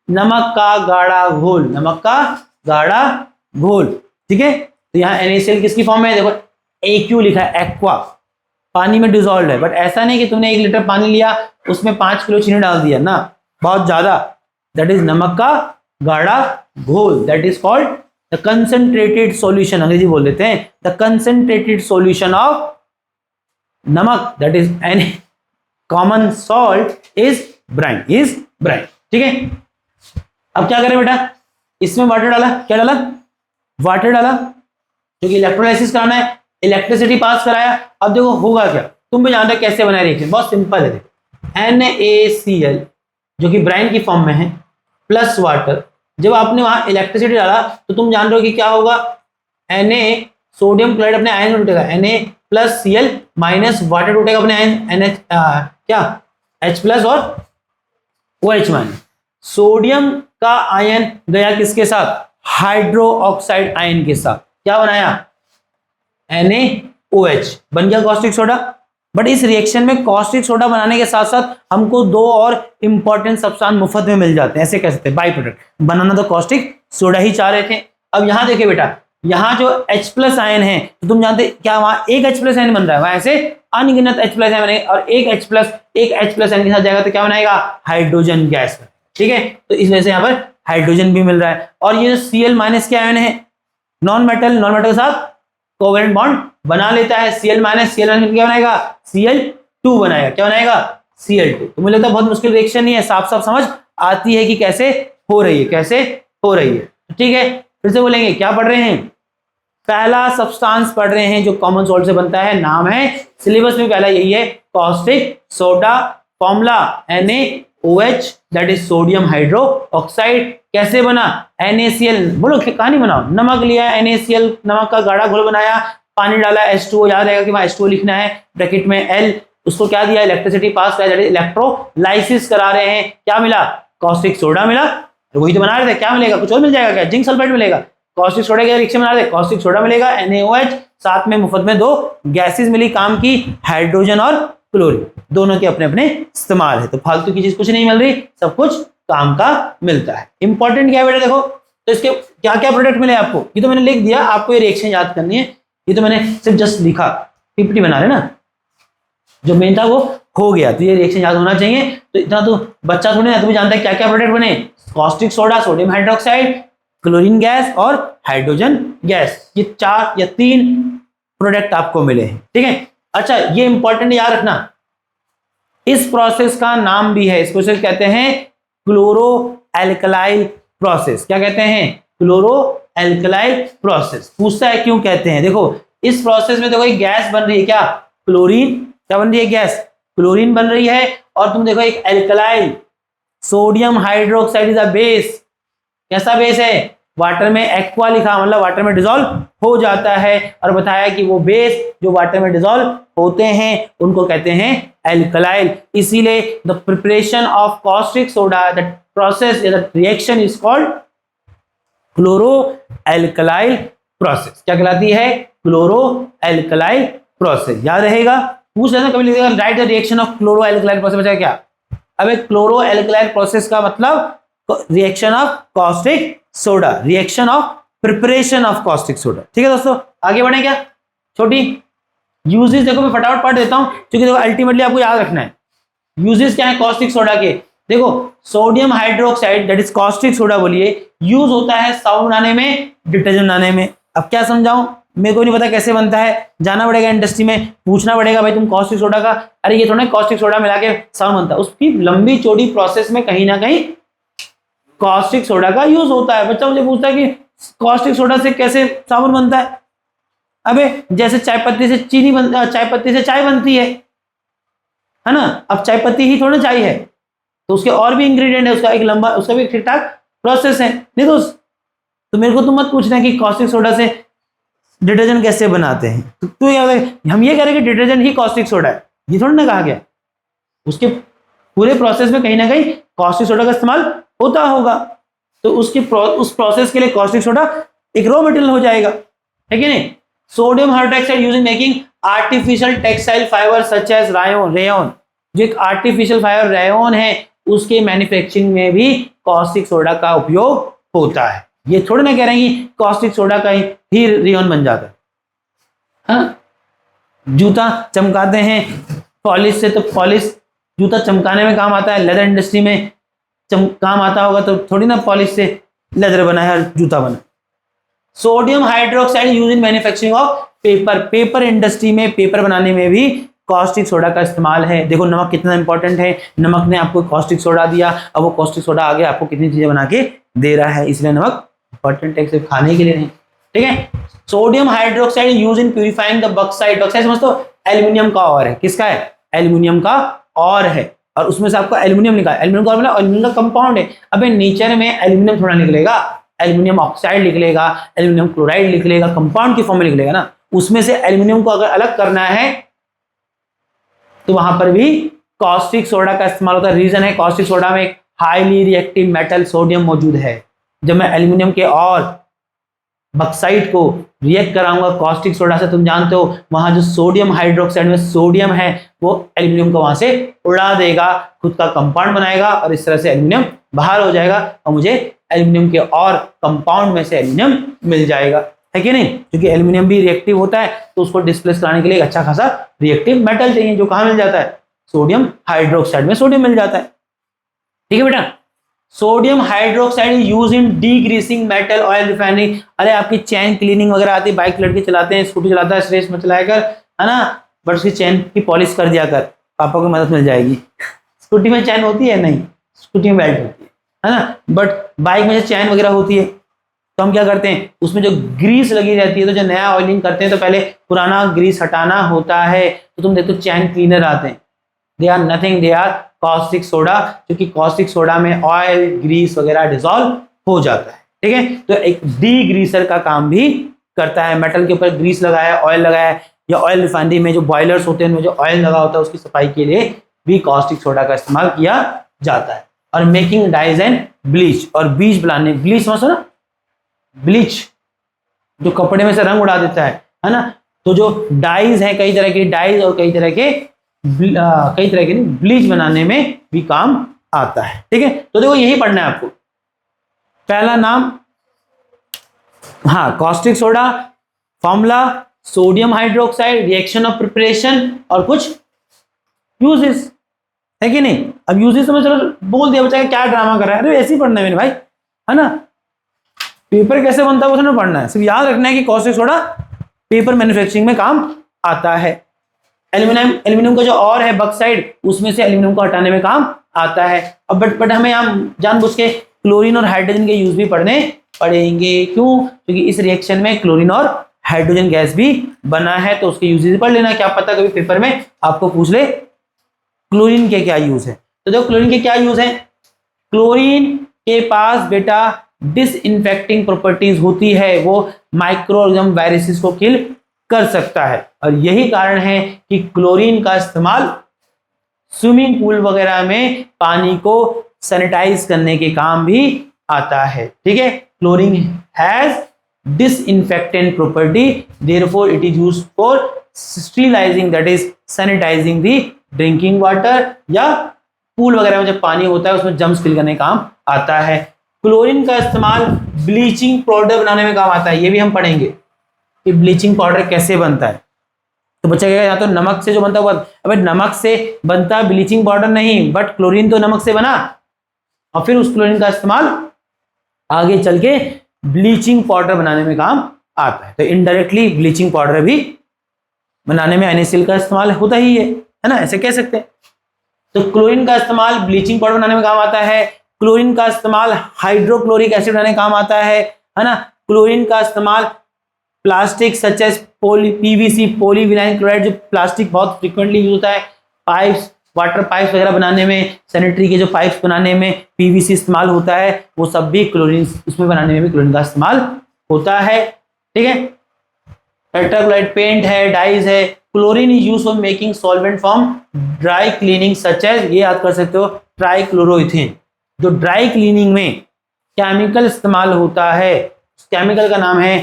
A: नमक का गाढ़ा घोल, नमक का गाढ़ा घोल। ठीक है, तो यहाँ NaCl किसकी फॉर्म में है, देखो AQ लिखा है, एक्वा, पानी में डिजोल्व है, बट ऐसा नहीं कि तुमने 1 लीटर पानी लिया उसमें 5 किलो चीनी डाल दिया ना, बहुत ज्यादा, दैट इज नमक का गाढ़ा घोल, that is called the concentrated solution, अंग्रेजी बोल देते हैं, the concentrated solution of namak, that is an common salt is brine, ठीक है। अब क्या करें बेटा, इसमें वाटर डाला, क्या डाला, वाटर डाला, क्योंकि इलेक्ट्रोलाइसिस कराना है, इलेक्ट्रिसिटी पास कराया। अब देखो होगा क्या, तुम भी जानते हो कैसे बनाए रिएक्शन, बहुत सिंपल है। देखो NaCl जो कि ब्राइन की फॉर्म में है प्लस वाटर, जब आपने वहां इलेक्ट्रिसिटी डाला तो तुम जान रहे हो कि क्या होगा, Na सोडियम क्लोराइड अपने आयन में टूटेगा, Na plus Cl minus water टूटेगा अपने आयन NH क्या H प्लस और OH माइनस। सोडियम का आयन गया किसके साथ, हाइड्रो ऑक्साइड आयन के साथ, क्या बनाया NaOH, बन गया कॉस्टिक सोडा। बट इस रिएक्शन में कॉस्टिक सोडा बनाने के साथ साथ हमको 2 और इंपॉर्टेंट सब्सटेंस मुफ्त में मिल जाते हैं, ऐसे कह सकते हैं बाई प्रोडक्ट, बनाना तो कॉस्टिक सोडा ही चाह रहे थे। अब यहां देखिए बेटा, यहाँ जो H प्लस आयन है तो तुम जानते क्या वहां एक H प्लस आयन बन रहा है, वहां ऐसे अनगिनत H प्लस आयन बने, और एक H प्लस आयन के साथ जाएगा तो क्या बनाएगा, हाइड्रोजन गैस। ठीक है, तो इस वजह से यहाँ पर हाइड्रोजन भी मिल रहा है। और ये जो Cl माइनस के आयन है, नॉन मेटल के साथ कोवेलेंट बॉन्ड बना लेता है, Cl माइनस क्या बनाएगा, Cl2 बनाएगा, क्या बनाएगा, Cl2। तो मुझे लगता है बहुत मुश्किल रिएक्शन नहीं है, साफ साफ समझ आती है कि कैसे हो रही है, ठीक है। फिर से बोलेंगे, क्या पढ़ रहे हैं, पहला सब्सटेंस पढ़ रहे हैं जो कॉमन सॉल्ट से बनता है, नाम है, सिलेबस में पहला यही है, caustic soda, formula NaOH that is sodium hydro oxide. कैसे बना, NaCl, बोलो कहानी बनाओ, नमक लिया NaCl, नमक का गाढ़ा घोल बनाया, पानी डाला H2O, याद रहेगा कि वहां H2O लिखना है, ब्रैकेट में L, उसको क्या दिया, इलेक्ट्रिसिटी पास किया, इलेक्ट्रोलाइसिस करा रहे हैं, क्या मिला, कॉस्टिक सोडा मिला। तो वही तो बना रहे थे, क्या मिलेगा, कुछ और मिल जाएगा क्या, जिंक सल्फेट मिलेगा, कॉस्टिक सोडा के रिएक्शन बना रहे थे, कॉस्टिक सोडा मिलेगा, NaOH, साथ में मुफ्त में 2 गैसेस मिली काम की, हाइड्रोजन और क्लोरीन, दोनों के अपने अपने इस्तेमाल है। तो फालतू की चीज कुछ नहीं मिल रही, सब कुछ काम का मिलता है। इंपॉर्टेंट क्या है बेटा, देखो तो इसके क्या क्या प्रोडक्ट मिले आपको, ये तो मैंने लिख दिया, आपको ये रिएक्शन याद करनी है, ये तो मैंने सिर्फ जस्ट लिखा, PPT बना रहे ना, जो मेन था वो हो गया, तो ये रिएक्शन याद होना चाहिए। तो इतना तो बच्चा थोड़ी ना, तुम्हें जानता है क्या क्या प्रोडक्ट बने, caustic soda, sodium hydroxide, chlorine gas और हाइड्रोजन गैस, ये 4 या 3 प्रोडक्ट आपको मिले हैं। ठीक है, अच्छा ये इंपॉर्टेंट याद रखना, इस प्रोसेस का नाम भी है, इस प्रोसेस कहते हैं क्लोरो एल्कलाइल प्रोसेस। क्या कहते हैं, क्लोरो एल्कलाइल प्रोसेस। पूछता है क्यों कहते हैं, देखो इस प्रोसेस में देखो एक गैस बन रही है, क्या, क्लोरीन क्या बन रही है गैस, क्लोरीन बन रही है। और तुम देखो एक एल्कलाइल sodium hydroxide is a base, कैसा बेस है, वाटर में एक्वा लिखा मतलब वाटर में डिसॉल्व हो जाता है, और बताया कि वो बेस जो वाटर में डिसॉल्व होते हैं उनको कहते हैं एल्कलाइल। इसीलिए the preparation of caustic soda, the process या the reaction is called chloro एल्कलाइल प्रोसेस। क्या कहलाती है, क्लोरो एल्कलाइल प्रोसेस। याद रहेगा, पूछ लेना कभी लिखेगा write the reaction of chloro एल्कलाइल प्रोसेस, बचा क्या। अब एक क्लोरो एल्कलाइल प्रोसेस का मतलब reaction of caustic soda, reaction of preparation of caustic soda. ठीक है दोस्तों, आगे बढ़े क्या। छोटी यूजेस देखो मैं फटाफट पढ़ देता हूं क्योंकि देखो अल्टीमेटली आपको याद रखना है यूजेस क्या है कॉस्टिक सोडा के। देखो sodium hydroxide that is caustic soda बोलिए, यूज होता है साबुन बनाने में, डिटर्जेंट बनाने में। अब क्या समझाऊं, मेरे को नहीं पता कैसे बनता है, जाना पड़ेगा इंडस्ट्री में, पूछना पड़ेगा भाई तुम कॉस्टिक सोडा का, अरे ये थोड़ा कॉस्टिक सोडा मिला के साबुन बनता है। उसकी लंबी चौड़ी प्रोसेस में कहीं ना कहीं कॉस्टिक सोडा का यूज होता है। बच्चा मुझे पूछता है कि कॉस्टिक सोडा से कैसे साबुन बनता है, अबे जैसे चाय पत्ती से चीनी बनता, चाय पत्ती से चाय बनती है ना। अब चाय पत्ती ही थोड़ा चाय है, तो उसके और भी इंग्रेडिएंट है, उसका एक लंबा, उसका भी ठीक ठाक प्रोसेस है। नहीं दोस्त, तो मेरे को तुम मत पूछना कि कॉस्टिक सोडा से डिटर्जेंट कैसे बनाते हैं, तो याद है हम ये कह रहे हैं कि डिटर्जेंट ही कॉस्टिक सोडा है, ये थोड़ा ना कहा गया। उसके पूरे प्रोसेस में कहीं ना कहीं कॉस्टिक सोडा का इस्तेमाल होता होगा, तो उस प्रोसेस के लिए कॉस्टिक सोडा एक रॉ मटेरियल हो जाएगा, है कि नहीं। Sodium hydroxide use in making artificial textile fibre such as rayon, जो एक आर्टिफिशियल फाइबर रेयन है उसके मैन्युफैक्चरिंग में भी कॉस्टिक सोडा का उपयोग होता है। ये थोड़ा ना कह रहे हैं कि कॉस्टिक सोडा का ही रेयन बन जाता है। हाँ, जूता चमकाते हैं पॉलिश से, तो पॉलिश जूता चमकाने में काम आता है, लेदर इंडस्ट्री में काम आता होगा, तो थोड़ी ना पॉलिश से लेदर बना है जूता बना। Sodium hydroxide use in manufacturing of paper, paper industry में पेपर बनाने में भी कॉस्टिक सोडा का इस्तेमाल है। देखो नमक कितना इंपॉर्टेंट है, नमक ने आपको कॉस्टिक सोडा दिया, अब वो कॉस्टिक सोडा आगे आपको कितनी चीजें बना के दे रहा है, इसलिए नमक इंपॉर्टेंट है, सिर्फ खाने के लिए नहीं। ठीक है, sodium hydroxide use in purifying the bauxite, bauxite समझ तो एल्यूमिनियम का और है, किसका है, एल्यूमिनियम का और है, और उसमें से आपको एल्यूमिनियम निकाल, एल्यूमिनियम का मतलब एल्यूमिनियम का कंपाउंड है। अबे नेचर में एल्यूमिनियम थोड़ा निकलेगा, एल्यूमिनियम ऑक्साइड निकलेगा, एल्यूमिनियम क्लोराइड निकलेगा, कंपाउंड की फॉर्म में निकलेगा ना। उसमें से एल्यूमिनियम को अगर अलग करना है तो वहां पर भी कॉस्टिक सोडा का इस्तेमाल होता है। रीजन है कॉस्टिक सोडा में एक हाईली रिएक्टिव मेटल सोडियम मौजूद है। जब मैं एल्यूमिनियम के और बॉक्साइट को रिएक्ट कराऊंगा कॉस्टिक सोडा से, तुम जानते हो वहां जो सोडियम हाइड्रोक्साइड में सोडियम है वो एल्यूमिनियम को वहां से उड़ा देगा, खुद का कंपाउंड बनाएगा, और इस तरह से एल्यूमिनियम बाहर हो जाएगा और मुझे एल्यूमिनियम के और कंपाउंड में से एल्यूमिनियम मिल जाएगा, है कि नहीं। क्योंकि एल्यूमिनियम भी रिएक्टिव होता है, तो उसको डिस्प्लेस कराने के लिए अच्छा खासा रिएक्टिव मेटल चाहिए, जो कहाँ मिल जाता है, सोडियम हाइड्रोक्साइड में सोडियम मिल जाता है। ठीक है बेटा, sodium hydroxide use in degreasing metal oil refinery. अरे आपकी चैन क्लीनिंग वगैरह आती है, बाइक लड़के चलाते हैं, स्कूटी चलाता है, रेस में चलाया कर, है ना, बट उसकी चैन की पॉलिश कर दिया कर, पापा को मदद मिल जाएगी। स्कूटी में चैन होती है नहीं, स्कूटी में बेल्ट होती है ना, बट बाइक में जो चैन वगैरह होती है तो हम क्या करते हैं, उसमें जो ग्रीस लगी रहती है, तो जो नया ऑयलिंग करते हैं तो पहले पुराना ग्रीस हटाना होता है। तो तुम देखो चैन क्लीनर आते हैं, they are nothing, they are caustic soda, क्योंकि कॉस्टिक सोडा में ऑयल ग्रीस वगैरह डिसॉल्व हो जाता है। ठीक है, तो एक डीग्रीसर का काम भी करता है। मेटल के ऊपर ग्रीस लगाया, ऑयल लगाया, या ऑयल रिफाइनरी में जो बॉयलर्स होते हैं उनमें जो ऑयल लगा होता है उसकी सफाई के लिए भी कॉस्टिक सोडा का इस्तेमाल किया जाता है। और मेकिंग डाइज एंड ब्लीच, और बीज बनाने, ब्लीच समझो ना, ब्लीच जो कपड़े में से रंग उड़ा देता है ना, तो जो डाइज है कई तरह के डाइज और कई तरह के ब्लीच बनाने में भी काम आता है। ठीक है, तो देखो यही पढ़ना है आपको। पहला नाम, हाँ, caustic soda, formula, sodium hydroxide, reaction of preparation, और कुछ यूजेस, है कि नहीं। अब यूजेस तो मैं चलो बोल दिया, बच्चा क्या ड्रामा कर रहा है, अरे ऐसे ही पढ़ना है मेरे भाई, है ना। पेपर कैसे बनता है वो तुम्हें पढ़ना है, सिर्फ याद रखना है कि कॉस्टिक सोडा पेपर मैन्युफैक्चरिंग में काम आता है। एल्यूमिनियम का जो और है बॉक्साइड, उसमें से एल्यूमिनियम को हटाने में काम आता है। अब बट हमें यहाँ जानबूझ के क्लोरीन और हाइड्रोजन के यूज भी पढ़ने पड़ेंगे। क्यों? क्योंकि इस रिएक्शन में क्लोरीन और हाइड्रोजन गैस भी बना है। तो उसके यूजेस पढ़ लेना, क्या पता कभी पेपर में आपको पूछ ले क्लोरीन के क्या यूज है। तो देखो क्लोरीन के क्या यूज है। क्लोरीन के पास बेटा डिसइंफेक्टिंग प्रॉपर्टीज होती है, वो माइक्रो ऑर्गेनिज्म वायरसेस को किल कर सकता है। और यही कारण है कि क्लोरीन का इस्तेमाल स्विमिंग पूल वगैरह में पानी को सैनिटाइज करने के काम भी आता है। ठीक है, chlorine has disinfectant property, therefore it is used for sterilising, that is sanitising the drinking water, या पूल वगैरह में जब पानी होता है उसमें जम्स फिल करने का काम आता है। क्लोरीन का इस्तेमाल ब्लीचिंग पाउडर बनाने में काम आता है, ये भी हम पढ़ेंगे कि ब्लीचिंग पाउडर कैसे बनता है। तो बच्चा कहेगा यहाँ तो नमक से जो बनता है, अबे नमक से बनता ब्लीचिंग पाउडर नहीं, बट क्लोरीन तो नमक से बना, और फिर उस क्लोरीन का इस्तेमाल आगे चल के ब्लीचिंग पाउडर बनाने में काम आता है। तो इनडायरेक्टली ब्लीचिंग पाउडर भी बनाने में NaCl का इस्तेमाल होता ही है ना, ऐसे कह सकते हैं। तो क्लोरीन का इस्तेमाल ब्लीचिंग पाउडर बनाने में काम आता है। क्लोरीन का इस्तेमाल हाइड्रोक्लोरिक एसिड बनाने में काम आता है ना। क्लोरीन का इस्तेमाल plastic such as PVC polyvinyl chloride, जो प्लास्टिक बहुत फ्रीक्वेंटली यूज होता है, पाइप्स, वाटर पाइप्स वगैरह बनाने में, सैनिटरी के जो पाइप्स बनाने में PVC इस्तेमाल होता है, वो सब भी क्लोरीन, उसमें बनाने में भी क्लोरीन का इस्तेमाल होता है। ठीक है, टेट्राक्लोराइड पेंट है, डाइज है। Chlorine is used for making solvent from dry cleaning such as, ये याद कर सकते हो, ट्राइक्लोरोइथेन। जो ड्राई क्लीनिंग में केमिकल इस्तेमाल होता है, उस केमिकल का नाम है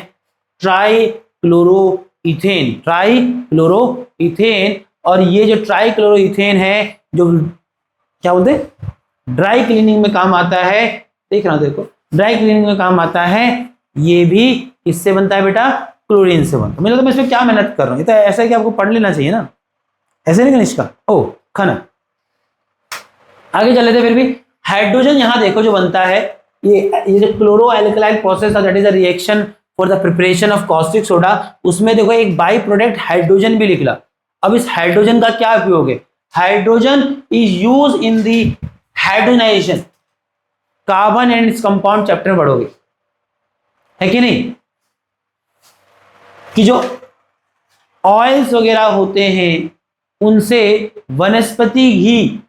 A: ट्राइक्लोरोइथेन, ट्राइक्लोरोइथेन। और ये जो ट्राइक्लोरोइथेन है, जो क्या बोलते हैं, ड्राई क्लीनिंग में काम आता है। देख रहा हूं, देखो ड्राई क्लीनिंग में काम आता है, ये भी किससे बनता है बेटा, क्लोरीन से बनता है। मतलब मैं इसमें क्या मेहनत कर रहा हूँ, ये तो ऐसा है कि आपको पढ़ लेना चाहिए ना, ऐसे नहीं कनिष्का, ओ खाना। आगे चल लेते फिर भी। हाइड्रोजन यहाँ देखो जो बनता है, ये जो क्लोरो एल्कलाइल प्रोसेस था, that is a reaction for the preparation of caustic soda, उसमें देखो एक बाई प्रोडक्ट हाइड्रोजन भी निकला। अब इस हाइड्रोजन का क्या उपयोग है, hydrogen is use in the hydrogenation, carbon and its compound chapter में पढ़ोगे, है कि नहीं, कि जो ऑयल्स वगैरह होते हैं उनसे वनस्पति घी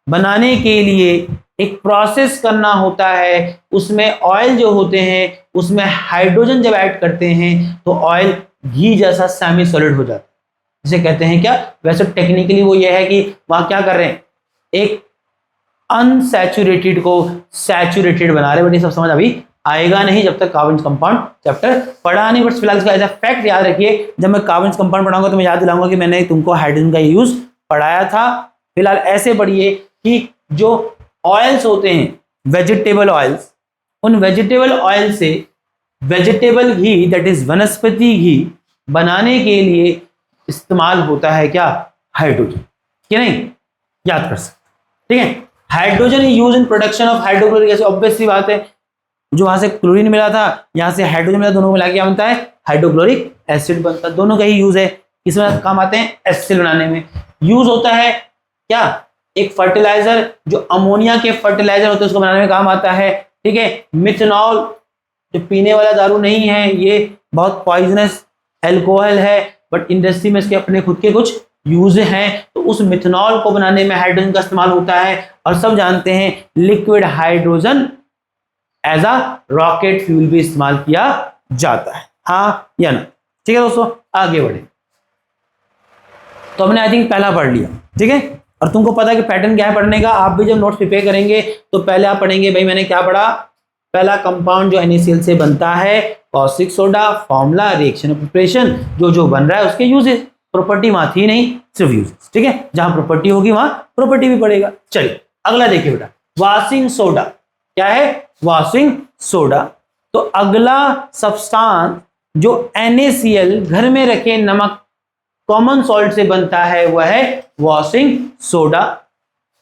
A: बनाने के लिए एक प्रोसेस करना होता है, उसमें ऑयल जो होते हैं उसमें हाइड्रोजन जब ऐड करते हैं तो ऑयल घी जैसा सेमी सॉलिड हो जाता है, जिसे कहते हैं क्या, वैसे टेक्निकली वो ये है कि वहां क्या कर रहे हैं, एक अनसैचुरेटेड को सैचुरेटेड बना रहे हैं। बट ये सब समझ अभी आएगा नहीं जब तक कार्बन कंपाउंड चैप्टर पढ़ा नहीं। बट फिलहाल इसका ऐसा फैक्ट याद रखिए, जब मैं कार्बन कंपाउंड पढ़ाऊंगा तो मैं याद दिलाऊंगा कि मैंने तुमको हाइड्रोजन का यूज पढ़ाया था। फिलहाल ऐसे पढ़िए कि जो ऑयल्स होते हैं, वेजिटेबल ऑयल्स, उन वेजिटेबल ऑयल से वेजिटेबल घी, दैट इज वनस्पति घी बनाने के लिए इस्तेमाल होता है क्या, हाइड्रोजन, कि नहीं, याद कर सकते। ठीक है, hydrogen is use in production of hydrochloric acid, obvious सी बात है, जो वहां से क्लोरीन मिला था, यहां से हाइड्रोजन मिला, दोनों मिला क्या बनता है, हाइड्रोक्लोरिक एसिड बनता है। दोनों का ही यूज है, इसमें काम आते हैं एसिड बनाने में। यूज होता है क्या, एक फर्टिलाइजर, जो अमोनिया के फर्टिलाइजर होते हैं उसको बनाने में काम आता है। ठीक है, मिथनॉल जो पीने वाला दारू नहीं है, ये बहुत पॉइजनस एल्कोहल है, बट इंडस्ट्री में इसके अपने खुद के कुछ यूज हैं, तो उस मिथनॉल को बनाने में हाइड्रोजन का इस्तेमाल होता है। और सब जानते हैं liquid hydrogen as a rocket fuel भी इस्तेमाल किया जाता है, हाँ या ना। ठीक है दोस्तों, आगे बढ़े। तो हमने आई थिंक पहला पढ़ लिया, ठीक है, और तुमको पता है कि पैटर्न क्या है पढ़ने का। आप भी जब नोट्स प्रिपेयर करेंगे तो पहले आप पढ़ेंगे, भाई मैंने क्या पढ़ा, पहला कंपाउंड जो NaCl से बनता है, caustic soda, formula, reaction of preparation, जो जो बन रहा है उसके यूजेस, प्रॉपर्टी वहां थी नहीं, सिर्फ यूजेस। ठीक है, जहां प्रॉपर्टी होगी वहां प्रॉपर्टी भी पड़ेगा। चलिए अगला देखिए बेटा, वॉशिंग सोडा। क्या है, वॉशिंग सोडा। तो अगला सब्सटेंस जो NaCl घर में रखे नमक कॉमन सॉल्ट से बनता है वह है वॉशिंग सोडा।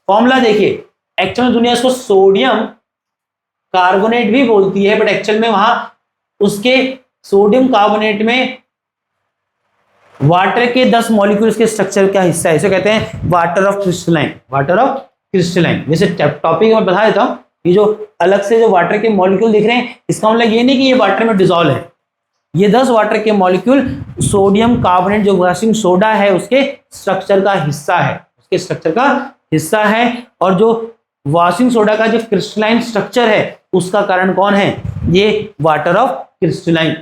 A: फॉर्मूला देखिए, एक्चुअल में दुनिया इसको सोडियम कार्बोनेट भी बोलती है, बट एक्चुअल में वहां उसके सोडियम कार्बोनेट में वाटर के 10 मॉलिक्यूल्स के स्ट्रक्चर का हिस्सा है, इसे कहते हैं water of crystalline, water of crystalline. जैसे टॉपिक में बता देता हूं, ये जो अलग से जो वाटर के मॉलिक्यूल दिख रहे हैं, इसका मतलब ये नहीं कि ये वाटर में डिसॉल्व है, ये 10 वाटर के मॉलिक्यूल सोडियम कार्बोनेट जो वॉशिंग सोडा है उसके स्ट्रक्चर का हिस्सा है, उसके स्ट्रक्चर का हिस्सा है। और जो वॉशिंग सोडा का जो क्रिस्टलाइन स्ट्रक्चर है उसका कारण कौन है? ये वाटर ऑफ क्रिस्टलाइन।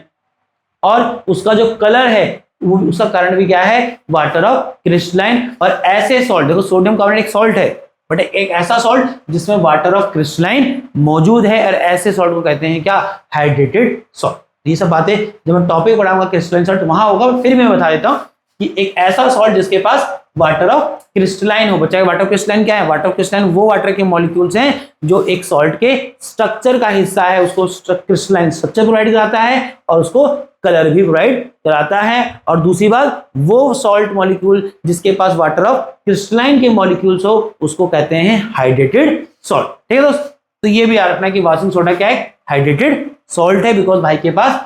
A: और उसका जो कलर है वो उसका कारण भी क्या है? Water of crystalline. और ऐसे सॉल्ट, देखो सोडियम कार्बोनेट एक सॉल्ट है, बट एक ऐसा सॉल्ट जिसमें वाटर ऑफ क्रिस्टलाइन मौजूद है, और ऐसे सॉल्ट को कहते हैं क्या? Hydrated salt. ये सब बातें जब मैं टॉपिक पढ़ाऊंगा क्रिस्टलाइन सॉल्ट वहां होगा, फिर मैं बता देता हूं कि एक ऐसा सॉल्ट जिसके पास वाटर ऑफ क्रिस्टलाइन हो। बच्चा वाटर ऑफ क्रिस्टलाइन क्या है? वाटर ऑफ क्रिस्टलाइन वो वाटर के मॉलिक्यूल्स हैं जो एक सॉल्ट के स्ट्रक्चर का हिस्सा है, उसको क्रिस्टलाइन स्ट्रक्चर प्रोवाइड कराता है और उसको कलर भी प्रोवाइड कराता है। और दूसरी बात, वो सॉल्ट मॉलिक्यूल जिसके पास वाटर ऑफ क्रिस्टलाइन के मॉलिक्यूल्स हो उसको कहते हैं हाइड्रेटेड सॉल्ट। ठीक है दोस्त, तो ये भी याद रखना कि वॉशिंग सोडा क्या है? हाइड्रेटेड सॉल्ट है, बिकॉज भाई के पास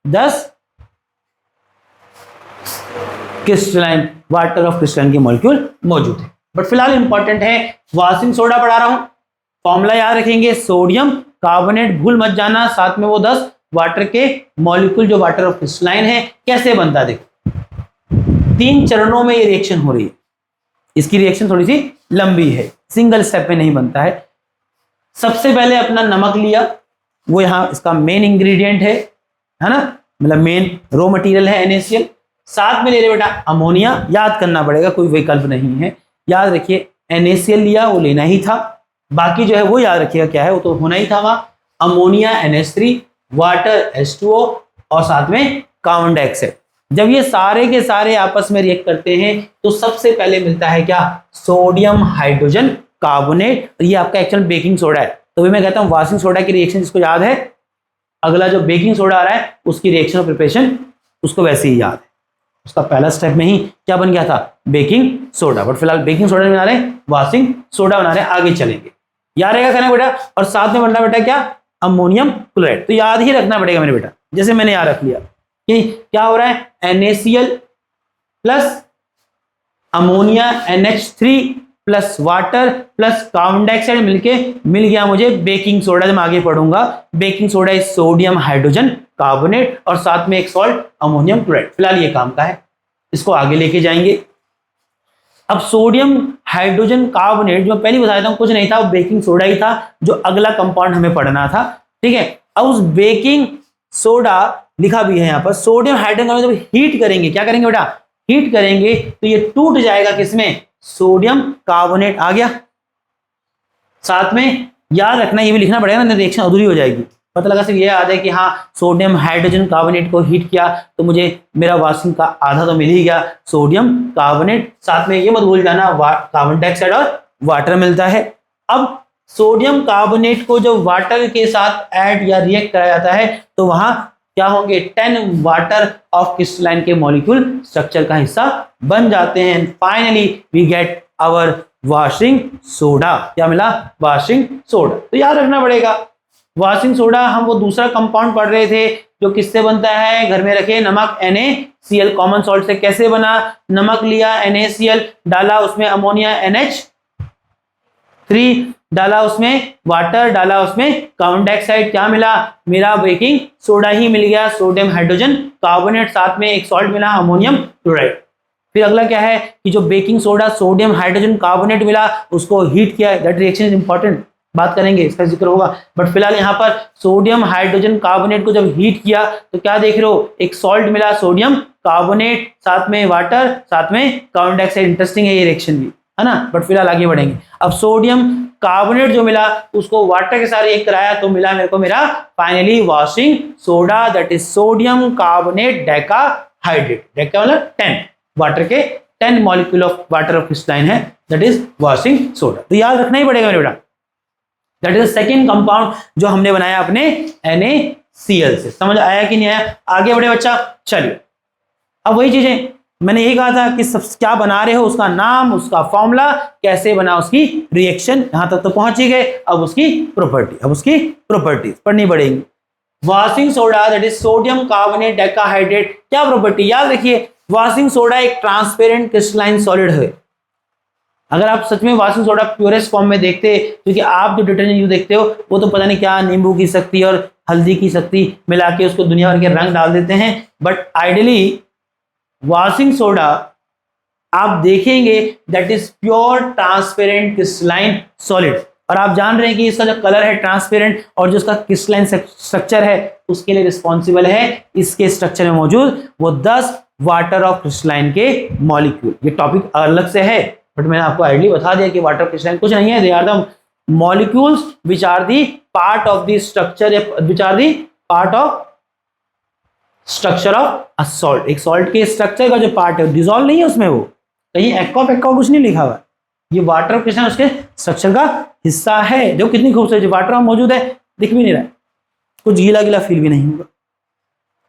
A: 10 क्रिस्टलाइन वाटर ऑफ क्रिस्टलाइन के मॉलिक्यूल मौजूद है। बट फिलहाल इंपॉर्टेंट है, वॉशिंग सोडा पढ़ा रहा हूं, फॉर्मूला याद रखेंगे, सोडियम कार्बोनेट भूल मत जाना, साथ में वो 10 वाटर के मॉलिक्यूल जो वाटर ऑफ क्रिस्टलाइन है। कैसे बनता? देखो 3 चरणों में ये रिएक्शन हो रही है, इसकी रिएक्शन थोड़ी सी लंबी है, सिंगल स्टेप में नहीं बनता है। सबसे पहले अपना नमक लिया, वो यहाँ इसका मेन इंग्रेडिएंट है ना, मतलब मेन रॉ मटेरियल है NaCl। साथ में ले रहे बेटा अमोनिया, याद करना पड़ेगा, कोई विकल्प नहीं है, याद रखिए NaCl लिया, वो लेना ही था, बाकी जो है वो याद रखिएगा क्या है, वो तो होना ही था वहां। अमोनिया NH3, वाटर H2O और साथ में कार्बन डाइऑक्साइड। जब ये सारे के सारे आपस में रिएक्ट करते हैं तो सबसे पहले मिलता है क्या? Sodium hydrogen carbonate. ये आपका एक्चुअल बेकिंग सोडा है, तो मैं कहता हूं वॉशिंग सोडा की रिएक्शन जिसको याद है, अगला जो बेकिंग सोडा आ रहा है उसकी रिएक्शन ऑफ प्रिपरेशन उसको वैसे ही याद है। उसका पहला स्टेप में ही क्या बन गया था? Baking soda. बट फिलहाल बेकिंग सोडा बना रहे हैं, वॉशिंग सोडा बना रहे हैं, आगे चलेंगे। याद रहेगा कहना बेटा, और साथ में बनना बेटा क्या? Ammonium chloride. तो याद ही रखना पड़ेगा मेरे बेटा, जैसे मैंने याद रख लिया कि क्या हो रहा है, NaCl plus ammonia NH3 plus water plus carbon dioxide मिलके मिल गया मुझे बेकिंग सोडा। जब मैं आगे पढ़ूंगा, baking soda is sodium hydrogen carbonate और साथ में एक सॉल्ट अमोनियम क्लोराइड। फिलहाल ये काम का है, इसको आगे लेके जाएंगे। अब सोडियम हाइड्रोजन कार्बोनेट जो पहले बता देता हूं, कुछ नहीं था, वो बेकिंग सोडा ही था, जो अगला कंपाउंड हमें पढ़ना था। ठीक है, अब उस बेकिंग सोडा लिखा भी है यहाँ पर, सोडियम हाइड्रोजन कार्बोनेट जब हीट करेंगे, क्या करेंगे बेटा? हीट करेंगे तो ये टूट जाएगा किसमें? सोडियम कार्बोनेट आ गया। साथ में याद रखना, ये भी लिखना पड़ेगा ना, रिएक्शन अधूरी हो जाएगी। पता लगा सिर्फ ये याद है कि हाँ सोडियम हाइड्रोजन कार्बोनेट को हीट किया तो मुझे मेरा वॉशिंग का आधा तो मिल ही गया, सोडियम कार्बोनेट। साथ में ये मत भूल जाना कार्बन डाइऑक्साइड और वाटर मिलता है। अब सोडियम कार्बोनेट को जब वाटर के साथ ऐड या रिएक्ट कराया जाता है तो वहां क्या होंगे? 10 वाटर ऑफ क्रिस्टलाइन के मॉलिक्यूल स्ट्रक्चर का हिस्सा बन जाते हैं। Finally we get our washing soda. क्या मिला? Washing soda. तो याद रखना पड़ेगा, वॉशिंग सोडा हम वो दूसरा कंपाउंड पढ़ रहे थे जो किससे बनता है? घर में रखे नमक NaCl, कॉमन सॉल्ट से। कैसे बना? नमक लिया, NaCl डाला, उसमें अमोनिया NH3 डाला, उसमें वाटर डाला, उसमें कार्बन डाइऑक्साइड। क्या मिला? मेरा बेकिंग सोडा ही मिल गया, सोडियम हाइड्रोजन कार्बोनेट, साथ में एक सॉल्ट मिला अमोनियम क्लोराइड। फिर अगला क्या है कि जो baking soda sodium hydrogen carbonate मिला उसको हीट किया, दैट रिएक्शन इज इंपॉर्टेंट, बात करेंगे, इसका जिक्र होगा। बट फिलहाल यहाँ पर सोडियम हाइड्रोजन कार्बोनेट को जब हीट किया तो क्या देख रहे हो? एक सॉल्ट मिला सोडियम कार्बोनेट, साथ में वाटर, साथ में कार्बन डाइऑक्साइड। इंटरेस्टिंग है ये रिएक्शन भी, है ना। बट फिलहाल आगे बढ़ेंगे। अब सोडियम कार्बोनेट जो मिला उसको वाटर के साथ रिएक्ट कराया तो मिला मेरे को मेरा finally washing soda, that is sodium carbonate decahydrate. Deka मतलब 10, वाटर के 10 molecule of water of crystalline है, दैट इज वॉशिंग सोडा। तो याद रखना ही पड़ेगा मेरे बेटा, दैट इज सेकेंड कंपाउंड जो हमने बनाया अपने NaCl से। समझ आया कि नहीं आया? आगे बढ़े बच्चा, चलिए। अब वही चीजें मैंने यही कहा था कि सब क्या बना रहे हो, उसका नाम, उसका फॉर्मूला, कैसे बना, उसकी रिएक्शन, यहां तक तो पहुंच ही गए। अब उसकी प्रॉपर्टी, अब उसकी प्रॉपर्टीज पढ़नी पड़ेगी। Washing soda that is sodium carbonate decahydrate, क्या प्रॉपर्टी? याद रखिए, वॉशिंग सोडा एक ट्रांसपेरेंट क्रिस्टलाइन सॉलिड है, अगर आप सच में वॉशिंग सोडा प्योरेस्ट फॉर्म में देखते, क्योंकि आप जो डिटर्जेंट यूज देखते हो वो तो पता नहीं क्या नींबू की शक्ति और हल्दी की शक्ति मिला के उसको दुनिया भर के रंग डाल देते हैं, बट आइडियली वॉशिंग सोडा आप देखेंगे that is pure transparent crystalline solid, और आप जान रहे हैं कि इसका जो कलर है ट्रांसपेरेंट और जो इसका क्रिस्टलाइन स्ट्रक्चर है उसके लिए रिस्पॉन्सिबल है इसके स्ट्रक्चर में मौजूद वो 10 वाटर ऑफ क्रिस्टलाइन के मॉलिक्यूल। ये टॉपिक अलग से है, बट मैंने आपको आइडियली बता दिया कि वाटर क्रिस्टलाइन कुछ नहीं है, they are the molecules which are the part of the structure, which are the part of structure of a salt. एक सॉल्ट के स्ट्रक्चर का जो पार्ट है डिजोल्व नहीं है उसमें, वो कहीं एक्वा कुछ नहीं लिखा हुआ, ये वाटर क्रिस्टलाइन उसके स्ट्रक्चर का हिस्सा है। जो कितनी खूबसूरत वाटर में मौजूद है, दिख भी नहीं रहा है, कुछ गीला गीला फील भी नहीं होगा,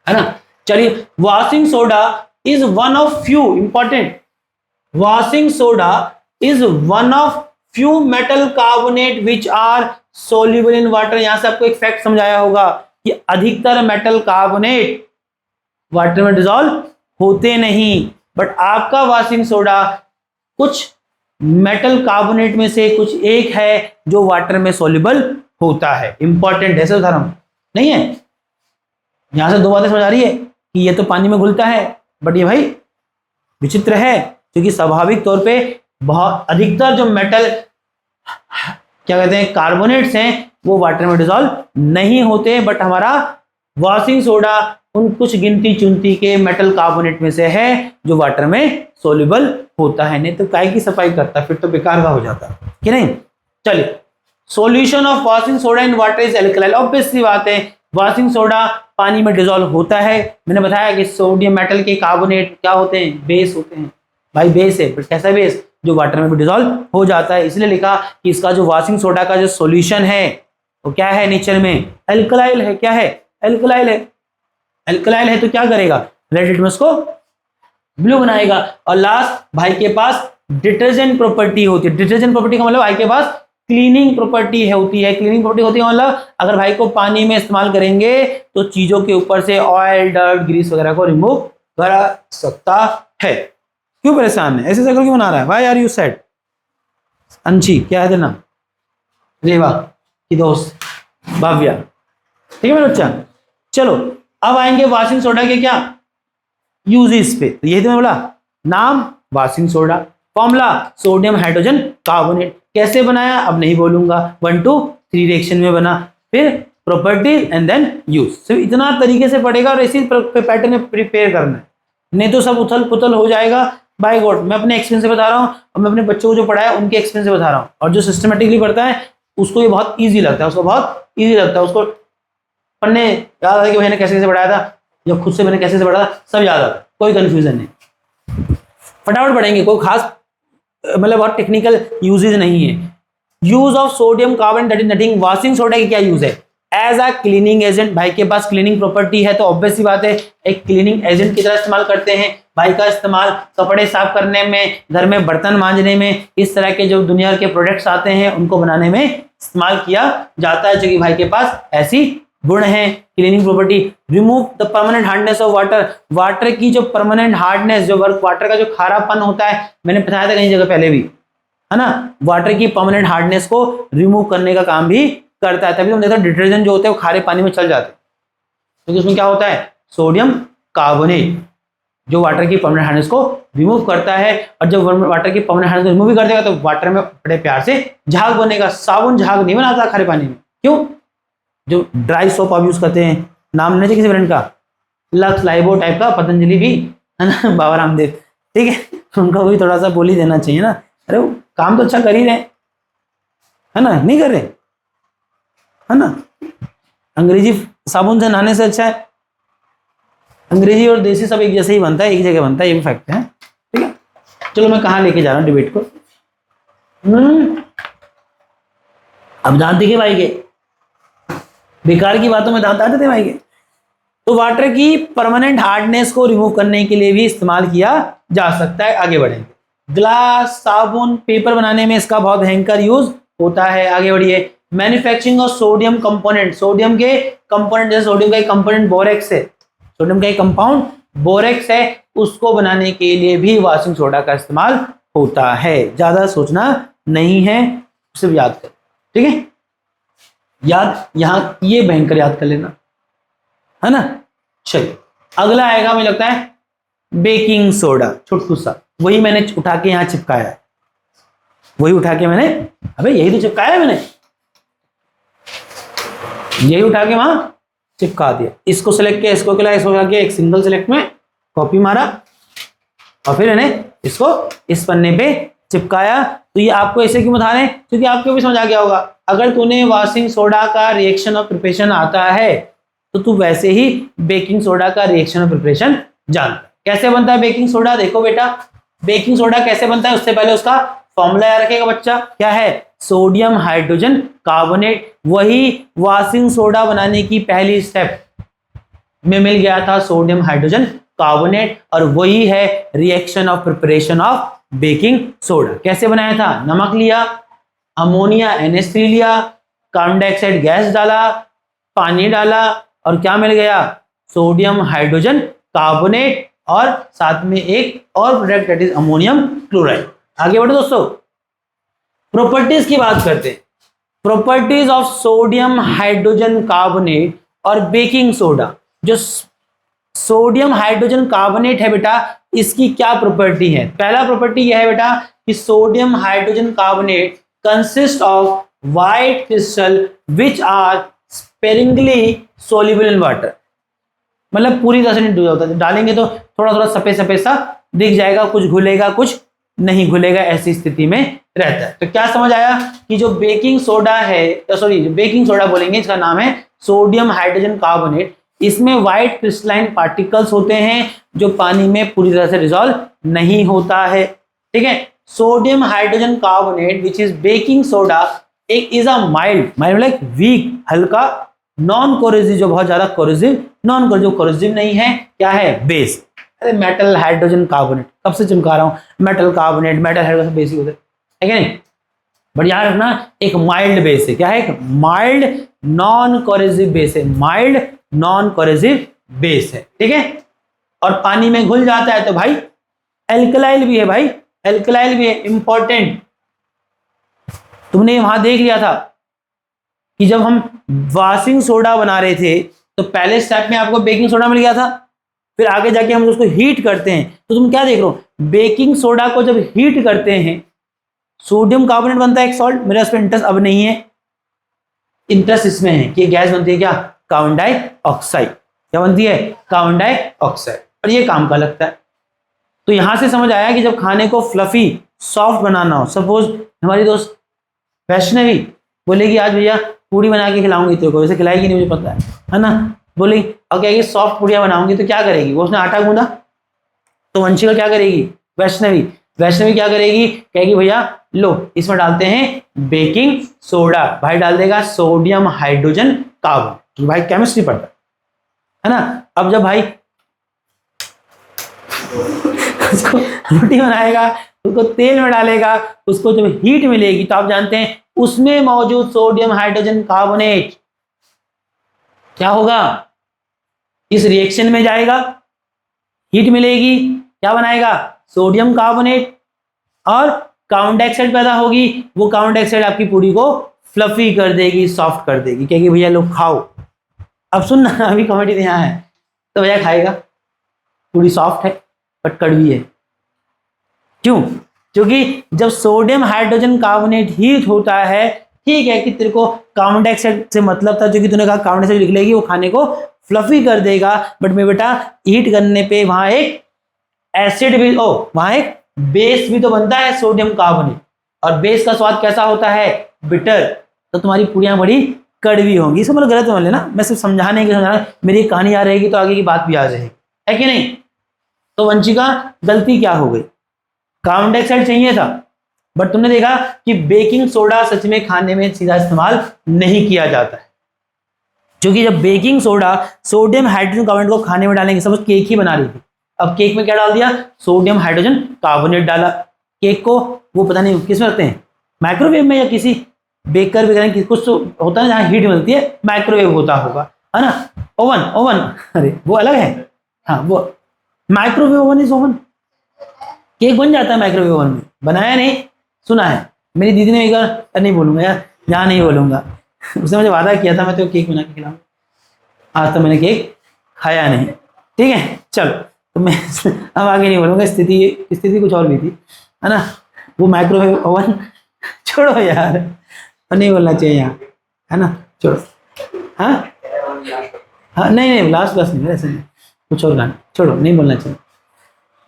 A: है ना। चलिए, washing soda is one of few important, washing soda is one of few metal carbonate which are soluble in water. यहां से आपको एक फैक्ट समझाया होगा कि अधिकतर मेटल कार्बोनेट वाटर में डिजोल्व होते नहीं, बट आपका वॉशिंग सोडा कुछ मेटल कार्बोनेट में से कुछ एक है जो वाटर में सोल्यूबल होता है। इंपॉर्टेंट है, उदाहरण नहीं है। यहां से दो बातें समझ आ रही है कि ये तो पानी में घुलता है, बट ये भाई विचित्र है, क्योंकि स्वाभाविक तौर पे बहुत अधिकतर जो मेटल क्या कहते हैं कार्बोनेट्स हैं वो वाटर में डिजोल्व नहीं होते, बट हमारा वॉशिंग सोडा उन कुछ गिनती चुनती के मेटल कार्बोनेट में से है जो वाटर में सोल्यूबल होता है। नहीं तो काय की सफाई करता, फिर तो बेकार का हो जाता कि नहीं। चलिए, solution of washing soda in water is एल्कलाइल। ऑब्वियस सी बात है, वॉशिंग सोडा पानी में डिजोल्व होता है। मैंने बताया कि सोडियम मेटल के कार्बोनेट क्या होते हैं, बेस होते हैं। भाई बेस है, बट कैसा बेस, जो वाटर में भी डिजोल्व हो जाता है। इसलिए लिखा कि इसका जो वॉशिंग सोडा का जो सॉल्यूशन है वो क्या है, नेचर में एल्कलाइल है। क्या है, एल्कलाइल है। एल्कलाइल है तो क्या करेगा, रेड लिटमस को ब्लू बनाएगा। और लास्ट, भाई के पास डिटर्जेंट प्रॉपर्टी होती है। डिटर्जेंट प्रॉपर्टी का मतलब भाई के पास क्लीनिंग प्रॉपर्टी होती है। क्लीनिंग प्रॉपर्टी होती है मतलब अगर भाई को पानी में इस्तेमाल करेंगे तो चीजों के ऊपर से ऑयल, डर्ट, ग्रीस वगैरह को रिमूव कर सकता है। क्यों परेशान है, ऐसे शक्ल क्यों बना रहा है, व्हाई आर यू सैड। अंशी, क्या है तेरा नाम, रेवा की दोस्त भाव्या, ठीक है मेरे बच्चा। चलो अब आएंगे वॉशिंग सोडा के क्या यूजेस पे। तो यही तो मैं बोला, नाम washing soda, formula sodium hydrogen carbonate. कैसे बनाया अब नहीं बोलूंगा, 1 to 3 रिएक्शन में बना, फिर प्रॉपर्टीज एंड देन यूज। सिर्फ इतना तरीके से पढ़ेगा और इसी पैटर्न में प्रिपेयर करना है, नहीं तो सब उथल पुथल हो जाएगा। बाय गॉड, मैं अपने एक्सपीरियंस से बता रहा हूँ और मैं अपने बच्चों को जो पढ़ाया उनके एक्सपीरियंस से बता रहा हूँ। और जो सिस्टमेटिकली पढ़ता है उसको ये बहुत ईजी लगता है, उसको बहुत ईजी लगता है, उसको पढ़ने याद आता है कि मैंने कैसे कैसे पढ़ाया था, या खुद से मैंने कैसे कैसे पढ़ा था, सब याद आता है, कोई कंफ्यूजन नहीं, फटाफट पढ़ेंगे, कोई खास मतलब बहुत टेक्निकल यूजेज नहीं है। Use of sodium carbonate that is nothing. Washing soda की क्या यूज है, एज अ क्लीनिंग एजेंट। भाई के पास क्लीनिंग प्रॉपर्टी है तो ऑब्वियस सी बात है एक क्लीनिंग एजेंट की तरह इस्तेमाल करते हैं। भाई का इस्तेमाल कपड़े साफ करने में, घर में बर्तन मांजने में, इस तरह के जो दुनिया के प्रोडक्ट्स आते हैं उनको बनाने में इस्तेमाल किया जाता है, जो कि भाई के पास ऐसी गुण है। Cleaning property, remove the permanent hardness of water. Water की जो परमानेंट हार्डनेस, जो वाटर का जो खारापन होता है, मैंने बताया था कहीं जगह पहले भी, है ना, वाटर की परमानेंट हार्डनेस को रिमूव करने का काम भी करता है। तभी हम देखते हैं डिटर्जेंट जो होते हैं वो खारे पानी में चल जाते हैं, क्योंकि उसमें क्या होता है, सोडियम कार्बोनेट, जो वाटर की परमानेंट हार्डनेस को रिमूव करता है। और जब वाटर की परमानेंट हार्डनेस को रिमूव भी कर देगा तो वाटर में बड़े प्यार से झाग बनेगा। साबुन झाग नहीं बनाता खारे पानी में, क्यों, जो ड्राई सोप आप यूज करते हैं, नाम लेने किसी ब्रांड का, लक्स, लाइबो टाइप का, पतंजलि भी, है ना, बाबा रामदेव, ठीक है, उनको भी थोड़ा सा बोल ही देना चाहिए ना। अरे वो काम तो अच्छा कर ही रहे, है ना, नहीं कर रहे, है ना। अंग्रेजी साबुन से नहाने से अच्छा है, अंग्रेजी और देसी सब एक जैसे ही बनता है, एक जगह बनता है, ये भी फैक्ट है, ठीक है। चलो मैं कहाँ लेके जा रहा हूँ डिबेट को, अब दांत दिखे भाई के, बेकार की बातों में दांत आते थे भाई के। तो वाटर की परमानेंट हार्डनेस को रिमूव करने के लिए भी इस्तेमाल किया जा सकता है। आगे बढ़ेंगे, ग्लास, साबुन, पेपर बनाने में इसका बहुत भयंकर यूज होता है। आगे बढ़िए, manufacturing of sodium component. Sodium के कंपोनेंट, जैसे सोडियम का एक कंपोनेंट बोरेक्स है, सोडियम का एक कंपाउंड बोरेक्स है, उसको बनाने के लिए भी वॉशिंग सोडा का इस्तेमाल होता है। ज्यादा सोचना नहीं है, सिर्फ याद कर, ठीक है। याद यहां ये भयंकर याद कर लेना, है ना। चलिए अगला आएगा, मुझे लगता है बेकिंग सोडा, छोटू सा, वही मैंने उठा के यहां चिपकाया है, वही उठा के मैंने, अबे यही तो चिपकाया है मैंने, यही उठा के वहां चिपका दिया। इसको सिलेक्ट किया, इसको किया, इसको किया, एक सिंगल सिलेक्ट में कॉपी मारा और फिर मैंने इसको इस पन्ने पे चिपकाया। तो ये आपको ऐसे क्यों बता रहे हैं, क्योंकि आपको भी समझ आ गया होगा, अगर तूने वॉशिंग सोडा का रिएक्शन ऑफ प्रिपरेशन आता है तो तू वैसे ही बेकिंग सोडा का रिएक्शन ऑफ प्रिपरेशन जानता है। कैसे बनता है बेकिंग सोडा, देखो बेटा, बेकिंग सोडा कैसे बनता है, उससे पहले उसका फॉर्मूला याद रखेगा बच्चा, क्या है, सोडियम हाइड्रोजन कार्बोनेट। वही वॉशिंग सोडा बनाने की पहली स्टेप में मिल गया था सोडियम हाइड्रोजन कार्बोनेट, और वही है reaction of preparation of baking soda. कैसे बनाया था, नमक लिया, अमोनिया NH3 लिया, कार्बन डाइऑक्साइड गैस डाला, पानी डाला, और क्या मिल गया, सोडियम हाइड्रोजन कार्बोनेट, और साथ में एक और product that is ammonium chloride. आगे बढ़ो दोस्तों, प्रॉपर्टीज की बात करते हैं। Properties of sodium hydrogen carbonate और बेकिंग सोडा। जो सोडियम हाइड्रोजन कार्बोनेट है बेटा, इसकी क्या प्रॉपर्टी है, पहला प्रॉपर्टी यह है बेटा कि sodium hydrogen carbonate consist of white crystal which are sparingly soluble in water. मतलब पूरी तरह से नहीं डूबा होता, डालेंगे तो थोड़ा थोड़ा सफेद सफेद सा दिख जाएगा, कुछ घुलेगा कुछ नहीं घुलेगा, ऐसी स्थिति में रहता है। तो क्या समझ आया कि जो बेकिंग सोडा है, सॉरी बेकिंग सोडा बोलेंगे, इसका नाम है सोडियम हाइड्रोजन कार्बोनेट। इसमें व्हाइट क्रिस्टलाइन पार्टिकल्स होते हैं जो पानी में पूरी तरह से डिसॉल्व नहीं होता है, ठीक है। Sodium hydrogen carbonate which is baking soda एक is a mild like weak, हल्का, नॉन कोरोसिव, जो बहुत ज्यादा कोरोसिव, नॉन कोरोसिव, कोरोसिव नहीं है, क्या है, बेस। अरे मेटल हाइड्रोजन कार्बोनेट, कब से चमका रहा हूं, metal carbonate, metal hydrogen base ही होते है क्या नहीं, बट याद रखना एक माइल्ड बेस है, क्या है, एक माइल्ड नॉन कोरोसिव बेस है, माइल्ड नॉन कोरोसिव बेस है, ठीक है। और पानी में घुल जाता है तो भाई एल्कलाइल भी है, भाई एल्कलाइल भी है, इंपॉर्टेंट। तुमने वहां देख लिया था कि जब हम वॉशिंग सोडा बना रहे थे तो पहले स्टेप में आपको बेकिंग सोडा मिल गया था, फिर आगे जाके हम उसको हीट करते हैं तो तुम क्या देख रहे हो, बेकिंग सोडा को जब हीट करते हैं सोडियम कार्बोनेट बनता है एक सॉल्ट। मेरा इस पर इंटरेस्ट अब नहीं है, इंटरेस्ट इसमें है कि गैस बनती है क्या, कार्बन डाइऑक्साइड। क्या बनती है, कार्बन डाइऑक्साइड, और ये काम का लगता है। तो यहां से समझ आया कि जब खाने को फ्लफी सॉफ्ट बनाना हो, सपोज हमारी दोस्त वैष्णवी बोलेगी आज भैया पूड़ी बना के खिलाऊंगी तेरे को, वैसे खिलाएगी नहीं मुझे पता है ना, बोलेगी और कहेगी सॉफ्ट पूड़ियां बनाऊंगी, तो क्या करेगी, वो उसने आटा गूंदा, तो वंशिका क्या करेगी, वैष्णवी क्या करेगी, कहेगी भैया लो इसमें डालते हैं बेकिंग सोडा, भाई डाल देगा सोडियम हाइड्रोजन कार्बन, भाई केमिस्ट्री पढ़ता है ना। अब जब भाई उसको रोटी बनाएगा, उसको तेल में डालेगा, उसको जब हीट मिलेगी तो आप जानते हैं उसमें मौजूद सोडियम हाइड्रोजन कार्बोनेट क्या होगा, इस रिएक्शन में जाएगा, हीट मिलेगी, क्या बनाएगा, सोडियम कार्बोनेट, और कार्बन डाइऑक्साइड पैदा होगी। वो कार्बन डाइऑक्साइड आपकी पूरी को फ्लफी कर देगी, सॉफ्ट कर देगी, कहेगी भैया लोग खाओ। अब सुनना, अभी कमेटी यहाँ है तो भैया खाएगा, पूरी सॉफ्ट है बट कड़वी है, क्यों, क्योंकि जब सोडियम हाइड्रोजन कार्बोनेट हीट होता है, ठीक है कि तेरे को कार्बन डाइऑक्साइड से मतलब था, जो कि तूने कहा कार्बन डाइऑक्साइड लिख लेगी, वो खाने को फ्लफी कर देगा, बट मैं बेटा हीट करने पे वहां एक एसिड भी, वहां एक बेस भी तो बनता है सोडियम कार्बोनेट, और बेस का स्वाद कैसा होता है, बिटर, तो तुम्हारी पूड़ियां बड़ी कड़वी होंगी। इसको मतलब गलत मान लेना, मैं सिर्फ समझाने के समझाना, मेरी कहानी आ रहेगी तो आगे की बात भी आ जाएगी, है कि नहीं। तो वंशिका गलती क्या हो गई, कार्बन डाइऑक्साइड चाहिए था, बट तुमने देखा कि बेकिंग सोडा सच में खाने में सीधा इस्तेमाल नहीं किया जाता है, क्योंकि जब baking soda sodium hydrogen carbonate को खाने में डालेंगे, सपोज केक ही बना रही थी, अब केक में क्या डाल दिया, सोडियम हाइड्रोजन कार्बोनेट डाला, केक को वो पता नहीं किस में रखते हैं, माइक्रोवेव में या किसी बेकर वगैरह की कुछ तो होता है जहाँ हीट मिलती है, माइक्रोवेव होता होगा, है ना, ओवन, अरे वो अलग है, हाँ वो microwave oven is oven, cake बन जाता है माइक्रोवेव ओवन में, बनाया नहीं, सुना है। मेरी दीदी ने एक बार, नहीं बोलूंगा यार, यहाँ नहीं बोलूंगा उसने मुझे वादा किया था मैं तो केक बना के खिलाऊंगा, आज तो मैंने केक खाया नहीं। ठीक है चलो, तो मैं अब आगे नहीं बोलूंगा। स्थिति कुछ और भी थी, है ना, वो माइक्रोवेव ओवन छोड़ो यार, नहीं बोलना चाहिए यहाँ, है ना, छोड़ो। हाँ हाँ, नहीं लास्ट नहीं, ऐसे नहीं, कुछ और गाना छोड़ो, नहीं बोलना चाहिए।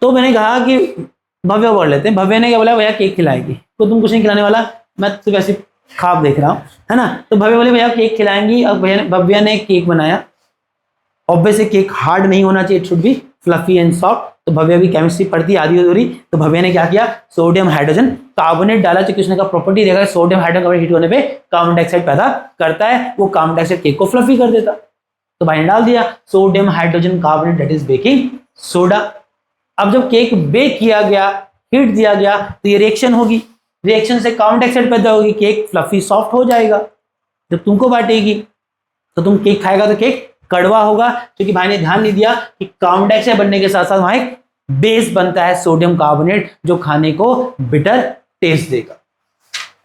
A: तो मैंने कहा कि भव्य बोल लेते हैं। भव्य ने क्या बोला, भैया केक खिलाएगी, तो तुम कुछ नहीं खिलाने वाला, मैं तो वैसे ख्वाब देख रहा हूँ, है ना। तो भव्य बोले भैया केक खिलाएंगी, और भव्य ने केक बनाया। ऑब्वियसली केक हार्ड नहीं होना चाहिए, it should be fluffy and soft. तो भव्य भी केमिस्ट्री पढ़ती आधी अधूरी, तो भव्य ने क्या किया, सोडियम हाइड्रोजन कार्बोनेट डाला, क्योंकि उसने का प्रॉपर्टी देखा सोडियम हाइड्रोजन कार्बोनेट हीट होने पे कार्बन डाइऑक्साइड पैदा करता है, वो कार्बन डाइऑक्साइड केक को फ्लफी कर देता। तो भाई ने डाल दिया sodium hydrogen carbonate, that is baking soda. अब जब केक बेक किया गया, हीट दिया गया, तो ये रिएक्शन होगी, रिएक्शन से कार्बन डाइऑक्साइड पैदा होगी, केक फ्लफी सॉफ्ट हो जाएगा। जब तुमको बांटेगी तो तुम केक खाएगा तो केक कड़वा होगा, क्योंकि भाई ने ध्यान नहीं दिया कि कार्बन डाइऑक्साइड बनने के साथ साथ वहां एक बेस बनता है सोडियम कार्बोनेट, जो खाने को बिटर टेस्ट देगा।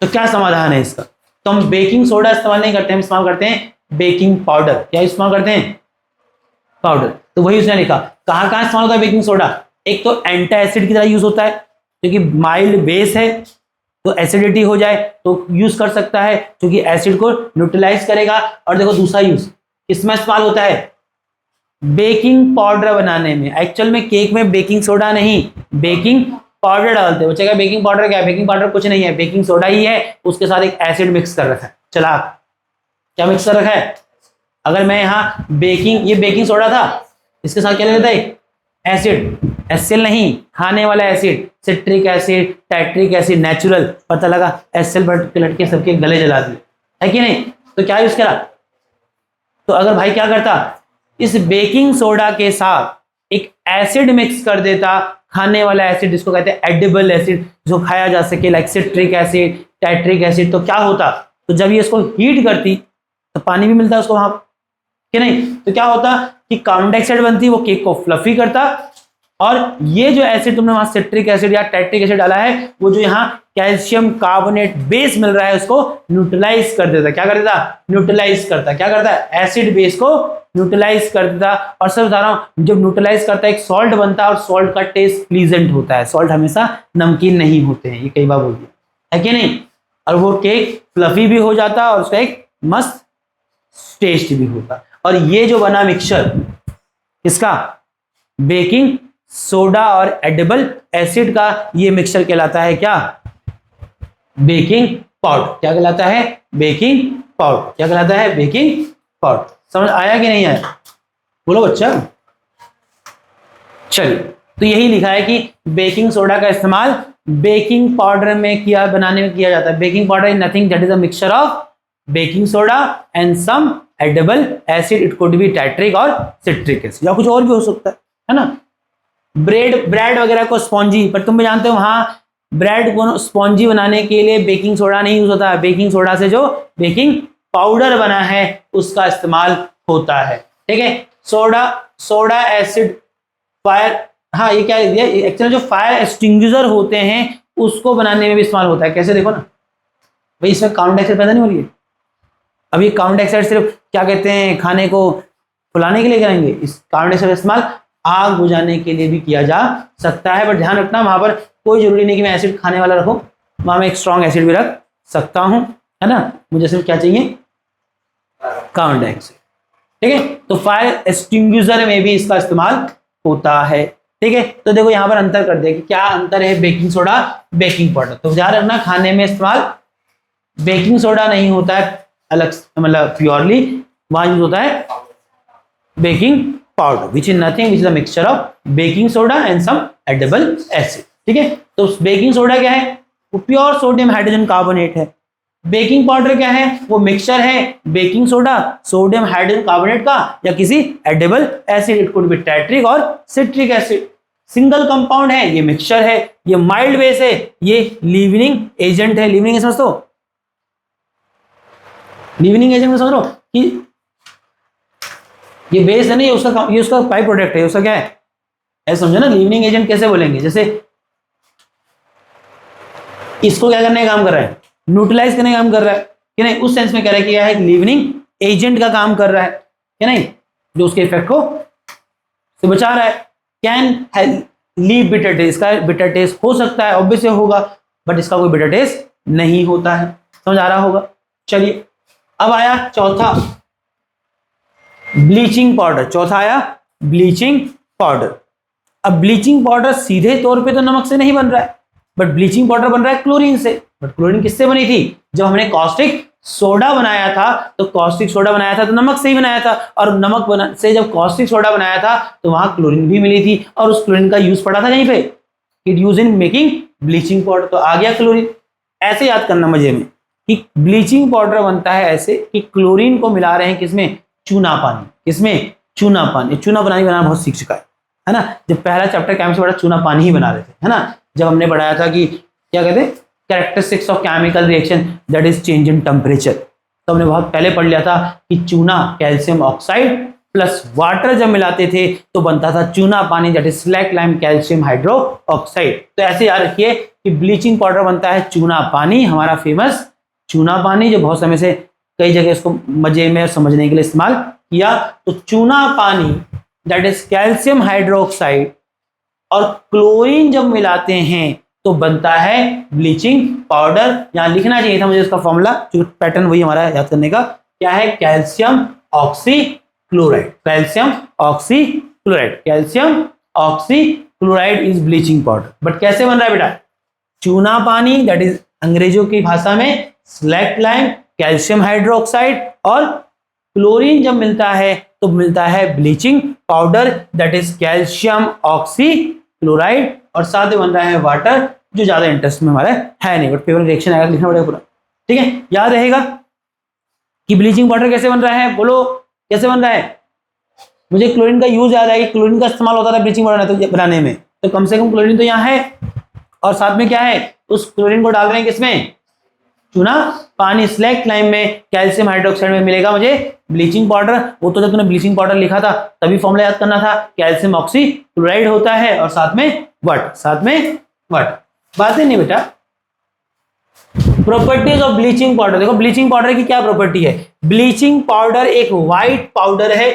A: तो क्या समाधान है इसका, तो हम बेकिंग सोडा इस्तेमाल नहीं करते, हम इस्तेमाल करते हैं बेकिंग पाउडर। क्या इस्तेमाल करते हैं, पाउडर। तो वही उसने लिखा, कहां कहां इस्तेमाल होता है बेकिंग सोडा। एक तो एंटी एसिड की तरह यूज होता है, क्योंकि माइल्ड बेस है, तो एसिडिटी हो जाए तो यूज कर सकता है, क्योंकि एसिड को न्यूट्रलाइज करेगा। और देखो दूसरा यूज इसमें इस्तेमाल होता है बेकिंग पाउडर बनाने में। एक्चुअल में केक में बेकिंग सोडा नहीं, बेकिंग पाउडर डालते हैं। बच्चे बेकिंग पाउडर क्या है, बेकिंग पाउडर कुछ नहीं है, बेकिंग सोडा ही है, उसके साथ एक एसिड मिक्स कर रखा है। चला क्या मिक्स कर रखा है, अगर मैं यहाँ ये बेकिंग सोडा था, इसके साथ क्या लेता है एसिड, एसएल नहीं, खाने वाला acid, citric acid, tartaric acid, natural, पता लगा एसएल पर लटके सबके गले जला दिए, है कि नहीं। तो क्या यूज करा, तो अगर भाई क्या करता, इस बेकिंग सोडा के साथ एक एसिड मिक्स कर देता, खाने वाला एसिड जिसको कहते हैं एडिबल एसिड, जो खाया जा सके, like citric acid, tartaric acid. तो क्या होता, तो जब ये इसको हीट करती तो पानी भी मिलता है उसको वहां, कि नहीं। तो क्या होता कि कार्बन डाइऑक्साइड बनती, वो केक को फ्लफी करता, और ये जो एसिड तुमने वहां सिट्रिक एसिड या टाइट्रिक एसिड डाला है, वो जो यहाँ कैल्शियम कार्बोनेट बेस मिल रहा है उसको न्यूट्रलाइज कर देता। क्या कर देता, न्यूट्रलाइज करता। क्या करता है, एसिड बेस को न्यूट्रलाइज कर देता। और सब बता रहा हूं, जब न्यूट्रलाइज करता है एक सॉल्ट बनता है, और सॉल्ट का टेस्ट प्लीजेंट होता है। सॉल्ट हमेशा नमकीन नहीं होते हैं, ये कई बार बोल दिया है कि नहीं। और वो केक फ्लफी भी हो जाता और उसका एक मस्त टेस्ट भी होता। और ये जो बना मिक्सचर इसका बेकिंग सोडा और एडिबल एसिड का, ये मिक्सचर कहलाता है क्या, बेकिंग पाउडर। क्या कहलाता है, बेकिंग पाउडर। क्या कहलाता है, बेकिंग पाउडर। समझ आया कि नहीं आया, बोलो बच्चा। चलिए, तो यही लिखा है कि बेकिंग सोडा का इस्तेमाल बेकिंग पाउडर में बनाने में किया जाता है। Baking powder is nothing that is a mixture of baking soda and some edible acid, it could be tartaric और सिट्रिक एसिड, या कुछ और भी हो सकता है ना। ब्रेड वगैरह को स्पॉन्जी, पर तुम भी जानते हो वहां ब्रेड को स्पॉन्जी बनाने के लिए बेकिंग सोडा नहीं यूज होता है, बेकिंग सोडा से जो बेकिंग पाउडर बना है उसका इस्तेमाल होता है। ठीक है, सोडा एसिड फायर, हाँ ये क्या दिया, एक्चुअली जो फायर एक्सटिंग्विशर होते हैं उसको बनाने में भी इस्तेमाल होता है। कैसे देखो ना भाई, इसमें कार्बन डाइऑक्साइड पैदा नहीं हो रही है। अब ये कार्बन डाइऑक्साइड सिर्फ क्या कहते हैं, खाने को फुलाने के लिए करेंगे, इस कार्बन डाइऑक्साइड का इस्तेमाल आग बुझाने के लिए भी किया जा सकता है। बट ध्यान रखना, वहां पर कोई जरूरी नहीं कि मैं एसिड खाने वाला रखूं, वहां मैं एक स्ट्रॉन्ग एसिड भी रख सकता हूं, है ना। मुझे सिर्फ क्या चाहिए, कार्बन डाइऑक्साइड। ठीक है, तो फायर एक्सटिंग्विशर में भी इसका इस्तेमाल होता है। ठीक है, तो देखो यहां पर अंतर कर दिया कि क्या अंतर है बेकिंग सोडा बेकिंग पाउडर। तो ध्यान रखना, खाने में इस्तेमाल बेकिंग सोडा नहीं होता है अलग, मतलब प्योरली, वहां यूज होता है baking powder which is nothing, which is a mixture of baking soda and some edible acid. ठीक है, तो बेकिंग सोडा क्या है, वो प्योर सोडियम हाइड्रोजन कार्बोनेट है। बेकिंग पाउडर क्या है, वो मिक्सचर है baking soda, sodium hydrogen carbonate का, या किसी edible acid, it could be tartaric और सिट्रिक एसिड। सिंगल कंपाउंड है, ये मिक्सचर है, ये माइल्ड बेस है, ये लीवनिंग एजेंट है। लीवनिंग समझ दो, लीवनिंग एजेंट में समझ लो कि ये बेस है ना, ये उसका बाई प्रोडक्ट है, उसका क्या है, ऐसा समझो ना। लीवनिंग एजेंट कैसे बोलेंगे, जैसे इसको क्या करने का काम कर रहा है, न्यूट्रलाइज करने का काम कर रहा है कि नहीं, उस सेंस में कह रहा है कि यह एक लिविंग एजेंट का काम कर रहा है कि नहीं, जो उसके इफेक्ट को से बचा रहा है। कैन लीव बिटर टेस्ट, इसका बिटर टेस्ट हो सकता है, ऑब्वियस होगा, बट इसका कोई बिटर टेस्ट नहीं होता है, समझ आ रहा होगा। चलिए अब आया चौथा, ब्लीचिंग पाउडर। चौथा आया ब्लीचिंग पाउडर। अब ब्लीचिंग पाउडर सीधे तौर पे तो नमक से नहीं बन रहा है, बट ब्लीचिंग पाउडर बन रहा है क्लोरीन से। बट क्लोरीन किससे बनी थी, जब हमने कॉस्टिक सोडा बनाया था, तो कॉस्टिक सोडा बनाया था तो नमक से ही बनाया था, और नमक से जब कॉस्टिक सोडा बनाया था तो वहां क्लोरीन भी मिली थी, और उस क्लोरीन का यूज पड़ा था कहीं पे, it use in making bleaching powder, तो आ गया क्लोरीन। ऐसे याद करना मजे में कि ब्लीचिंग पाउडर बनता है ऐसे कि क्लोरीन को मिला रहे हैं किसमें, चूना पानी। किसमें, चूना पानी। चूना पानी बनाना बहुत सीख चुका है ना, जब पहला चैप्टर केमिस्ट्री पढ़ा चूना पानी ही बना रहे थे, है ना, जब हमने पढ़ाया था कि क्या कहते हैं, characteristics of chemical reaction that is change in temperature, तो हमने बहुत पहले पढ़ लिया था कि चूना कैल्शियम ऑक्साइड प्लस वाटर जब मिलाते थे तो बनता था चूना पानी, that is slack lime calcium hydro oxide. तो ऐसे याद रखिए कि ब्लीचिंग पाउडर बनता है चूना पानी, हमारा फेमस चूना पानी, जो बहुत समय से कई जगह इसको मजे में समझने के लिए इस्तेमाल किया। तो चूना पानी दैट इज कैल्शियम हाइड्रोक्साइड और क्लोरीन जब मिलाते हैं तो बनता है ब्लीचिंग पाउडर। यहां लिखना चाहिए था मुझे इसका फॉर्मूला, क्योंकि पैटर्न वही हमारा याद करने का, क्या है, calcium oxy chloride. Calcium oxy chloride, calcium oxy chloride is bleaching powder. But कैसे बन रहा है बेटा, चूना पानी दैट इज अंग्रेजों की भाषा में स्लैक लाइम कैल्शियम हाइड्रोक्साइड, और क्लोरीन जब मिलता है तो मिलता है bleaching powder that is calcium oxy chloride, और साथ में बन रहा है वाटर, जो ज्यादा इंटरेस्ट में हमारा है नहीं, बट पेपर रिएक्शन आएगा लिखना पड़ेगा पूरा, ठीक है। याद रहेगा कि ब्लीचिंग पाउडर कैसे बन रहा है, बोलो कैसे बन रहा है। मुझे क्लोरीन का यूज याद है कि क्लोरीन का इस्तेमाल होता था ब्लीचिंग पाउडर बनाने में, तो कम से कम क्लोरीन तो यहाँ है, और साथ में क्या है, उस क्लोरीन को डाल रहे हैं किसमें, चूना पानी, स्लैक लाइम में कैल्शियम हाइड्रोक्साइड में मिलेगा मुझे ब्लीचिंग पाउडर। वो तो जब तूने ब्लीचिंग पाउडर लिखा था तभी फॉर्मूला याद करना था, कैल्शियम ऑक्सी क्लोराइड होता है और साथ में वट, साथ में वट। बात है नहीं बेटा। प्रॉपर्टीज ऑफ ब्लीचिंग पाउडर, देखो ब्लीचिंग पाउडर की क्या प्रॉपर्टी है, ब्लीचिंग पाउडर एक व्हाइट पाउडर है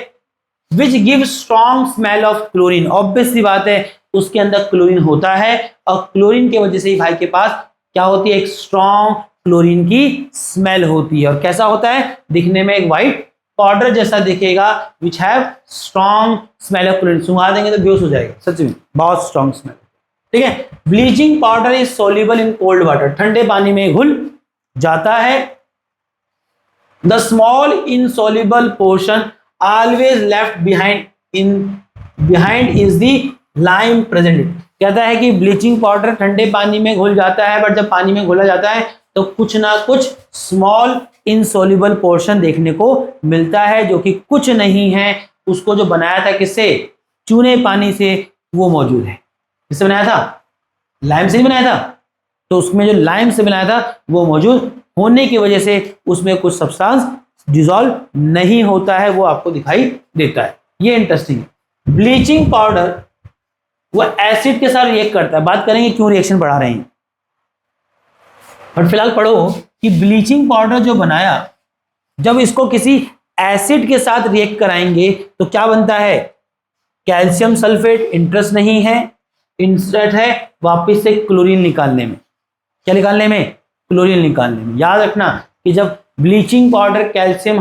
A: which give strong smell of chlorine. Obvious सी बात है उसके अंदर क्लोरीन होता है, और क्लोरीन की वजह से ही भाई के पास क्या होती है, एक स्ट्रॉन्ग क्लोरीन की स्मेल होती है। और कैसा होता है, दिखने में एक व्हाइट पाउडर जैसा दिखेगा, which have strong smell of chlorine. सुंघा देंगे तो बेहोश हो जाएगा, सच में बहुत स्ट्रॉन्ग स्मेल, ठीक है। Bleaching powder is soluble in cold water, ठंडे पानी में घुल जाता है। The small insoluble portion always left behind is the lime present. कहता है कि ब्लीचिंग पाउडर ठंडे पानी में घुल जाता है, बट जब पानी में घुला जाता है तो कुछ ना कुछ स्मॉल इनसॉल्युबल पोर्शन देखने को मिलता है, जो कि कुछ नहीं है, उसको जो बनाया था किससे, चूने पानी से, वो मौजूद है। किससे बनाया था, लाइम से नहीं बनाया था, तो उसमें जो लाइम से बनाया था वो मौजूद होने की वजह से उसमें कुछ सब्सटेंस डिसॉल्व नहीं होता है, वो आपको दिखाई देता है। ये इंटरेस्टिंग है। ब्लीचिंग पाउडर वो एसिड के साथ रिएक्ट करता है, बात करेंगे क्यों रिएक्शन बढ़ा रहे हैं, बट फिलहाल पढ़ो कि ब्लीचिंग पाउडर जो बनाया, जब इसको किसी एसिड के साथ रिएक्ट कराएंगे तो क्या बनता है, कैल्शियम सल्फेट। इंटरेस्ट नहीं है, इंटरेस्ट है वापस से क्लोरीन निकालने में। क्या निकालने में, क्लोरीन निकालने में। याद रखना कि जब bleaching powder calcium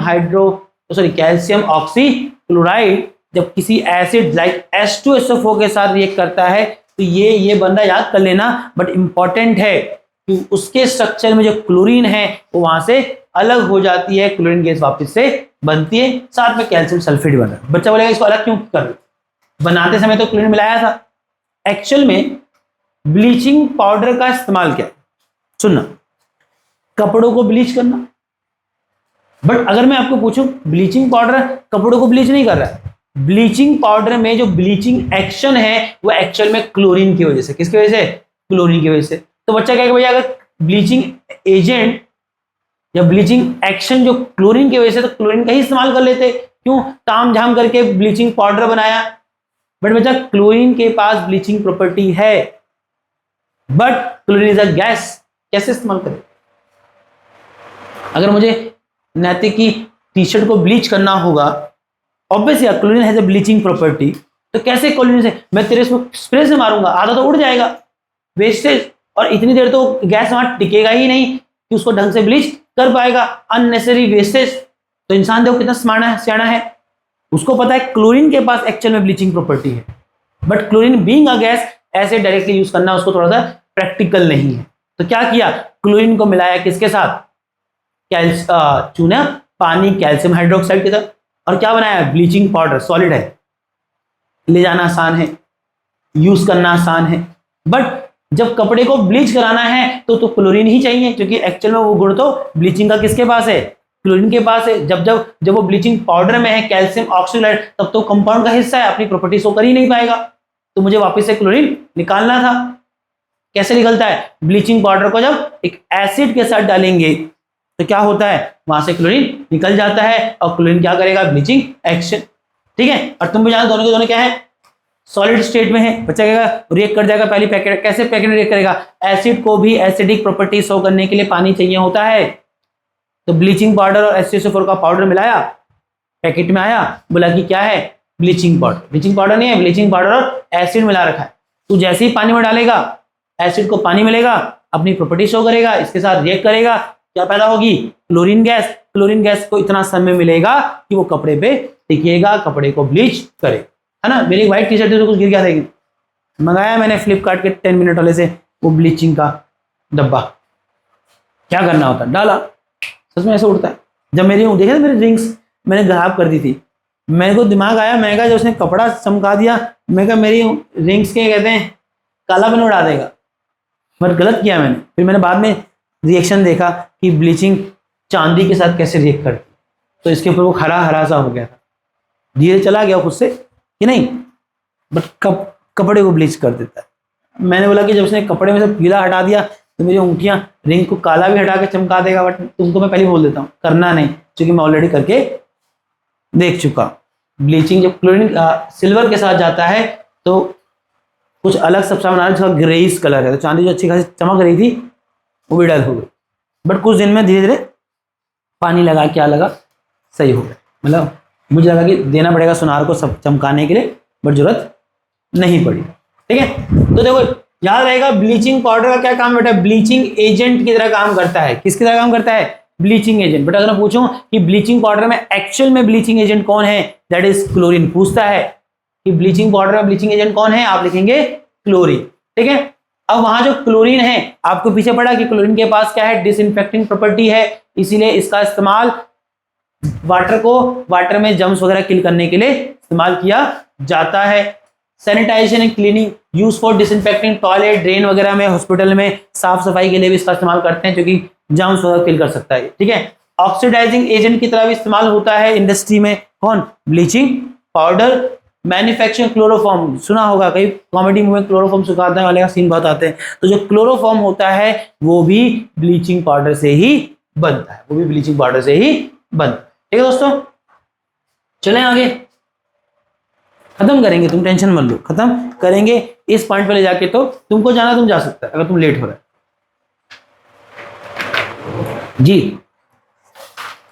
A: oxy chloride जब किसी एसिड लाइक H2SO4 के साथ रिएक्ट करता है तो ये बंदा याद कर लेना, बट इंपॉर्टेंट है कि उसके स्ट्रक्चर में जो क्लोरीन है वो वहां से अलग हो जाती है, क्लोरीन गैस वापस से बनती है, साथ में कैल्शियम सल्फेट बना। बच्चा बोलेगा इसको अलग क्यों कर, बनाते समय तो क्लोरीन मिलाया था। एक्चुअल में ब्लीचिंग पाउडर का इस्तेमाल क्या है, सुनना, कपड़ों को ब्लीच करना। बट अगर मैं आपको पूछूं, ब्लीचिंग पाउडर कपड़ों को ब्लीच नहीं कर रहा है, ब्लीचिंग पाउडर में जो ब्लीचिंग एक्शन है वो एक्चुअल में क्लोरीन की वजह से, किसकी वजह से, क्लोरीन की वजह से। तो बच्चा कहेगा भैया अगर ब्लीचिंग एजेंट या ब्लीचिंग एक्शन जो क्लोरीन की वजह से, तो क्लोरीन का ही इस्तेमाल कर लेते, क्यों ताम झाम करके ब्लीचिंग पाउडर बनाया। बट बच्चा क्लोरीन के पास ब्लीचिंग प्रॉपर्टी है, but chlorine is a gas. कैसे इस्तेमाल करें? अगर मुझे नैतिक की टी शर्ट को ब्लीच करना होगा, obviously chlorine has a bleaching property, तो कैसे क्लोरीन से मैं तेरे स्प्रे से मारूंगा, आधा तो उड़ जाएगा, वेस्टेज, और इतनी देर तो गैस वहां टिकेगा ही नहीं कि उसको ढंग से ब्लीच कर पाएगा, अननेसेसरी वेस्टेज। तो इंसान देखो कितना सियाना है, उसको पता है क्लोरीन के पास एक्चुअल में ब्लीचिंग प्रॉपर्टी है, but chlorine being a gas ऐसे डायरेक्टली यूज करना उसको थोड़ा सा प्रैक्टिकल नहीं है। तो क्या किया, क्लोरीन को मिलाया किसके साथ, चूना पानी कैल्शियम हाइड्रोक्साइड के साथ, और क्या बनाया, ब्लीचिंग पाउडर। सॉलिड है, ले जाना आसान है, यूज करना आसान है, बट जब कपड़े को ब्लीच कराना है तो क्लोरीन ही चाहिए, क्योंकि एक्चुअल में वो गुण तो ब्लीचिंग का किसके पास है, क्लोरीन के पास है। जब वो ब्लीचिंग पाउडर में है कैल्शियम ऑक्सीलाइड, तब तो कंपाउंड का हिस्सा है, अपनी प्रॉपर्टी शो कर ही नहीं पाएगा, तो मुझे वापस से क्लोरीन निकालना था। कैसे निकलता है, ब्लीचिंग पाउडर को जब एक एसिड के साथ डालेंगे तो क्या होता है, वहां से क्लोरीन निकल जाता है, और क्लोरीन क्या करेगा, ब्लीचिंग एक्शन। ठीक है, और तुम भी जानो दोनों के दोनों क्या है, सॉलिड स्टेट में है, बच्चा कहेगा रिएक्ट कर जाएगा पहली पैकेट, कैसे पैकेट रिएक्ट करेगा, एसिड को भी एसिडिक प्रॉपर्टी शो करने के लिए पानी चाहिए होता है, तो ब्लीचिंग पाउडर और HCl का पाउडर मिलाया, पैकेट में आया, बोला कि क्या है, ब्लीचिंग पाउडर। ब्लीचिंग पाउडर नहीं है, ब्लीचिंग पाउडर और एसिड मिला रखा है। तू जैसे ही पानी में डालेगा, एसिड को पानी मिलेगा, अपनी प्रॉपर्टी शो करेगा, इसके साथ रिएक्ट करेगा, क्या पैदा होगी, क्लोरीन गैस। क्लोरीन गैस को इतना समय मिलेगा कि वो कपड़े पे टिकेगा, कपड़े को ब्लीच करे, है ना। मेरी व्हाइट टी शर्ट तो कुछ गिर गया था, मंगाया मैंने फ्लिपकार्ट के 10 मिनट वाले से वो ब्लीचिंग का डब्बा, क्या करना होता, डाला, सच में ऐसे उड़ता है। जब मेरी देखे मेरी रिंग्स मैंने खराब कर दी थी, मेरे को दिमाग आया, मैं कहा जब उसने कपड़ा चमका दिया, मैं कहा मेरी रिंग्स के कहते हैं कालापन उड़ा देगा, पर गलत किया मैंने। फिर मैंने बाद में रिएक्शन देखा कि ब्लीचिंग चांदी के साथ कैसे रिएक्ट करती, तो इसके ऊपर वो हरा हरा सा हो गया था, धीरे चला गया खुद से कि नहीं, बट कपड़े को ब्लीच कर देता है। मैंने बोला कि जब उसने कपड़े में से पीला हटा दिया तो मेरी उंगलियां रिंग को काला भी हटा के चमका देगा, बट तुमको मैं पहले बोल देता हूँ करना नहीं, क्योंकि मैं ऑलरेडी करके देख चुका। ब्लीचिंग जब क्लोरीन सिल्वर के साथ जाता है तो कुछ अलग सब्सटेंस बना, जिसका ग्रेइश कलर है, तो चांदी जो अच्छी खासी चमक रही थी वो भी डल हो गई, बट कुछ दिन में धीरे धीरे पानी लगा, क्या लगा, सही हो गया। मतलब मुझे लगा कि देना पड़ेगा सुनार को सब चमकाने के लिए, बट जरूरत नहीं पड़ी। ठीक है, तो देखो याद रहेगा ब्लीचिंग पाउडर का क्या काम बेटा, ब्लीचिंग एजेंट की तरह काम करता है। किसकी तरह काम करता है, ब्लीचिंग एजेंट। बट अगर मैं पूछूं कि ब्लीचिंग पाउडर में एक्चुअल में ब्लीचिंग एजेंट कौन है, दैट इज क्लोरीन। पूछता है कि ब्लीचिंग पाउडर में ब्लीचिंग एजेंट कौन है, आप लिखेंगे क्लोरीन। ठीक है, अब वहां जो क्लोरीन है, आपको पीछे पड़ा कि क्लोरीन के पास क्या है, डिसइंफेक्टिंग प्रॉपर्टी है, इसीलिए इसका इस्तेमाल वाटर में जम्स वगैरह किल करने के लिए इस्तेमाल किया जाता है। Sanitisation and cleaning, use for disinfecting toilet, drain वगैरह में, हॉस्पिटल में साफ सफाई के लिए भी इसका इस्तेमाल करते हैं, क्योंकि जम्स वगैरह किल कर सकता है। ठीक है, ऑक्सीडाइजिंग एजेंट की तरह भी इस्तेमाल होता है इंडस्ट्री में, कौन, ब्लीचिंग पाउडर। मैन्युफैक्चरिंग क्लोरोफॉर्म, सुना होगा कई कॉमेडी मूवी में क्लोरोफॉर्म सुखाने वाले का सीन बहुत आते हैं, तो जो क्लोरोफॉर्म होता है वो भी ब्लीचिंग पाउडर से ही बनता है, वो भी ब्लीचिंग पाउडर से ही बनता है। ठीक है दोस्तों, चलें आगे, खत्म करेंगे, तुम टेंशन मत लो, खत्म करेंगे इस पॉइंट पे ले जाके, तो तुमको जाना तुम जा सकता है अगर तुम लेट हो रहे जी।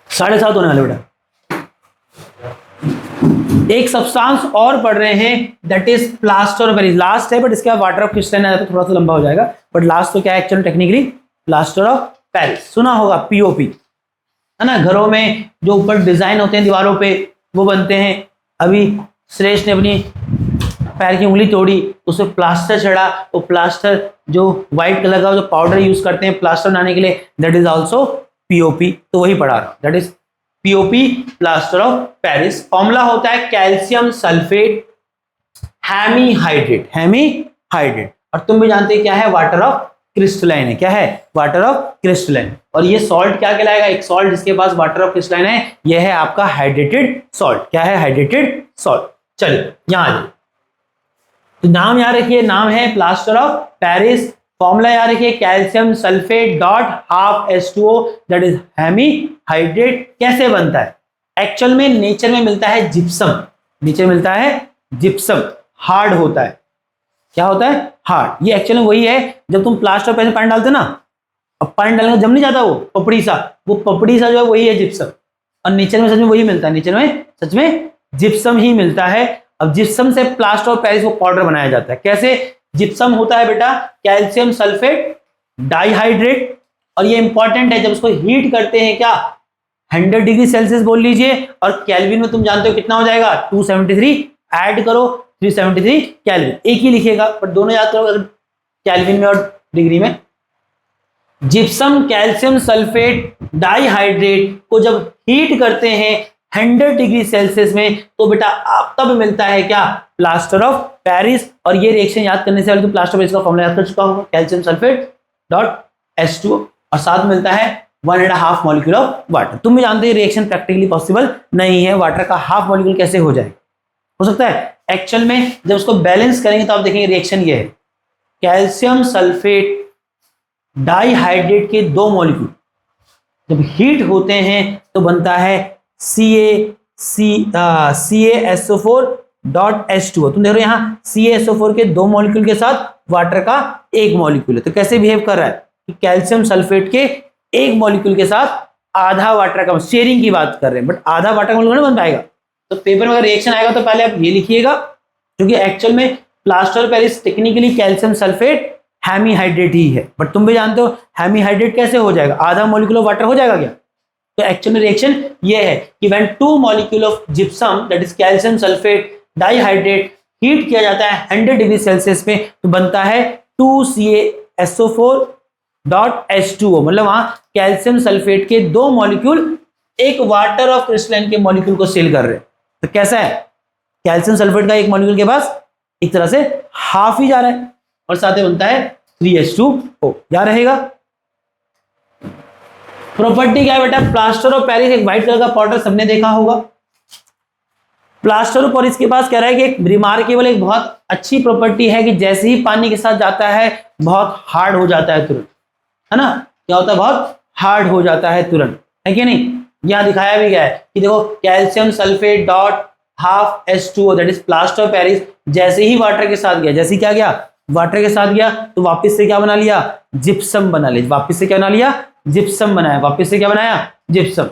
A: 7:30 होने वाले बेटा। एक सब्सटेंस और पढ़ रहे हैं, that is plaster of Paris. Last है, बट इसके बाद वाटर ऑफ क्रिस्टलाइन आ जाता है, थोड़ा सा लंबा हो जाएगा, बट लास्ट तो क्या है actually technically, plaster of Paris. सुना होगा पीओपी, है ना, घरों में जो ऊपर डिजाइन होते हैं दीवारों पे वो बनते हैं। अभी श्रेष्ठ ने अपनी पैर की उंगली तोड़ी, उसे प्लास्टर चढ़ा, तो प्लास्टर जो व्हाइट कलर का जो पाउडर यूज करते हैं प्लास्टर बनाने के लिए, दैट इज ऑल्सो पीओपी। तो वही पढ़ा रहा हूं, that is POP, plaster of Paris. Formula होता है कैल्शियम सल्फेट हेमीहाइड्रेट, और तुम भी जानते हैं क्या है, वाटर ऑफ क्रिस्टलाइन है। क्या है, वाटर ऑफ क्रिस्टलाइन। और ये सॉल्ट क्या कहलाएगा, एक सॉल्ट जिसके पास वाटर ऑफ क्रिस्टलाइन है, यह है आपका हाइड्रेटेड सॉल्ट। क्या है, हाइड्रेटेड सॉल्ट। चलिए यहां आ जाइए, तो नाम याद रखिए, नाम है प्लास्टर ऑफ पेरिस। फॉर्मूला याद रखिए, calcium sulphate dot half H2O, that is hemihydrate. कैसे बनता है, एक्चुअल में नेचर में मिलता है जिप्सम, नीचे मिलता है जिप्सम, हार्ड होता है। क्या होता है, हार्ड। ये एक्चुअली वही है, जब तुम प्लास्टर पे पानी डालते ना, अब पानी डालने जम नहीं जाता, वो पपड़ी सा जो है वही है जिप्सम, और नेचर में सच में वही मिलता है, नेचर में सच में जिप्सम ही मिलता है। अब जिप्सम से प्लास्टर ऑफ पेरिस को पाउडर बनाया जाता है। कैसे? जिप्सम होता है बेटा कैल्शियम सल्फेट डाइहाइड्रेट, और ये इंपॉर्टेंट है, जब उसको हीट करते हैं क्या 100 डिग्री सेल्सियस बोल लीजिए, और केल्विन में तुम जानते हो कितना हो जाएगा 273, ऐड करो 373 केल्विन, एक ही लिखेगा पर दोनों याद करो केल्विन में और डिग्री में। जिप्सम कैल्शियम सल्फेट डाइहाइड्रेट को जब हीट करते हैं 100 डिग्री सेल्सियस में, तो बेटा आप तब मिलता है क्या प्लास्टर ऑफ पेरिस। और ये रिएक्शन याद करने से पहले तो प्लास्टर ऑफ पेरिस का फॉर्मूला याद कर चुका होगा, कैल्शियम सल्फेट डॉट H2O, और साथ मिलता है 1.5 मॉलिक्यूल ऑफ वाटर। तुम भी जानते हैं रिएक्शन प्रैक्टिकली पॉसिबल नहीं है, वाटर का हाफ मॉलिक्यूल कैसे हो जाएगा, हो सकता है एक्चुअल में जब उसको बैलेंस करेंगे तो आप देखेंगे रिएक्शन ये है, कैल्शियम सल्फेट डाइहाइड्रेट के 2 मॉलिक्यूल जब हीट होते हैं तो बनता है CaSO4.H2O। तुम देख रहे हो यहाँ CaSO4 के 2 मॉलिक्यूल के साथ वाटर का 1 मॉलिक्यूल है, तो कैसे बिहेव कर रहा है कि कैल्शियम सल्फेट के 1 मॉलिक्यूल के साथ आधा वाटर का, शेयरिंग की बात कर रहे हैं, बट आधा वाटर का मॉलिक्यूल नहीं बन पाएगा। तो पेपर में अगर रिएक्शन आएगा तो पहले आप ये लिखिएगा, क्योंकि एक्चुअल में plaster of Paris technically calcium sulphate hemihydrate ही है, बट तुम भी जानते हो हेमीहाइड्रेट कैसे हो जाएगा, आधा मॉलिक्यूल ऑफ वाटर हो जाएगा क्या। तो एक्चुअल में रिएक्शन ये है कि when 2 molecule of gypsum that is calcium sulphate dihydrate heat किया जाता है 100 डिग्री सेल्सियस में, तो बनता है 2CaSO4.H2O, मतलब वहां कैल्शियम सल्फेट के 2 मॉलिक्यूल एक वाटर ऑफ क्रिस्टलाइन के मॉलिक्यूल को सेल कर रहे हैं। तो कैसा है, कैल्शियम सल्फेट का 1 मॉलिक्यूल के पास एक तरह से हाफ ही जा रहा है, और साथ ही बनता है 3H2O, क्या रहेगा। प्रॉपर्टी क्या है बेटा, प्लास्टर ऑफ पेरिस एक व्हाइट कलर का पाउडर सबने देखा होगा। प्लास्टर ऑफ पेरिस के पास कह रहा है कि एक रिमार्केबल, एक बहुत अच्छी प्रॉपर्टी है कि जैसे ही पानी के साथ जाता है बहुत हार्ड हो जाता है तुरंत, है ना। क्या होता है, बहुत हार्ड हो जाता है तुरंत, है कि नहीं। यहां दिखाया भी गया है कि देखो calcium sulphate dot half H2O that is plaster of Paris, जैसे ही वाटर के साथ गया, जैसे क्या गया वाटर के साथ गया तो वापस से क्या बना लिया, जिप्सम बना लिया, वापस से क्या बना लिया, जिप्सम बनाया, वापस से क्या बनाया, जिप्सम।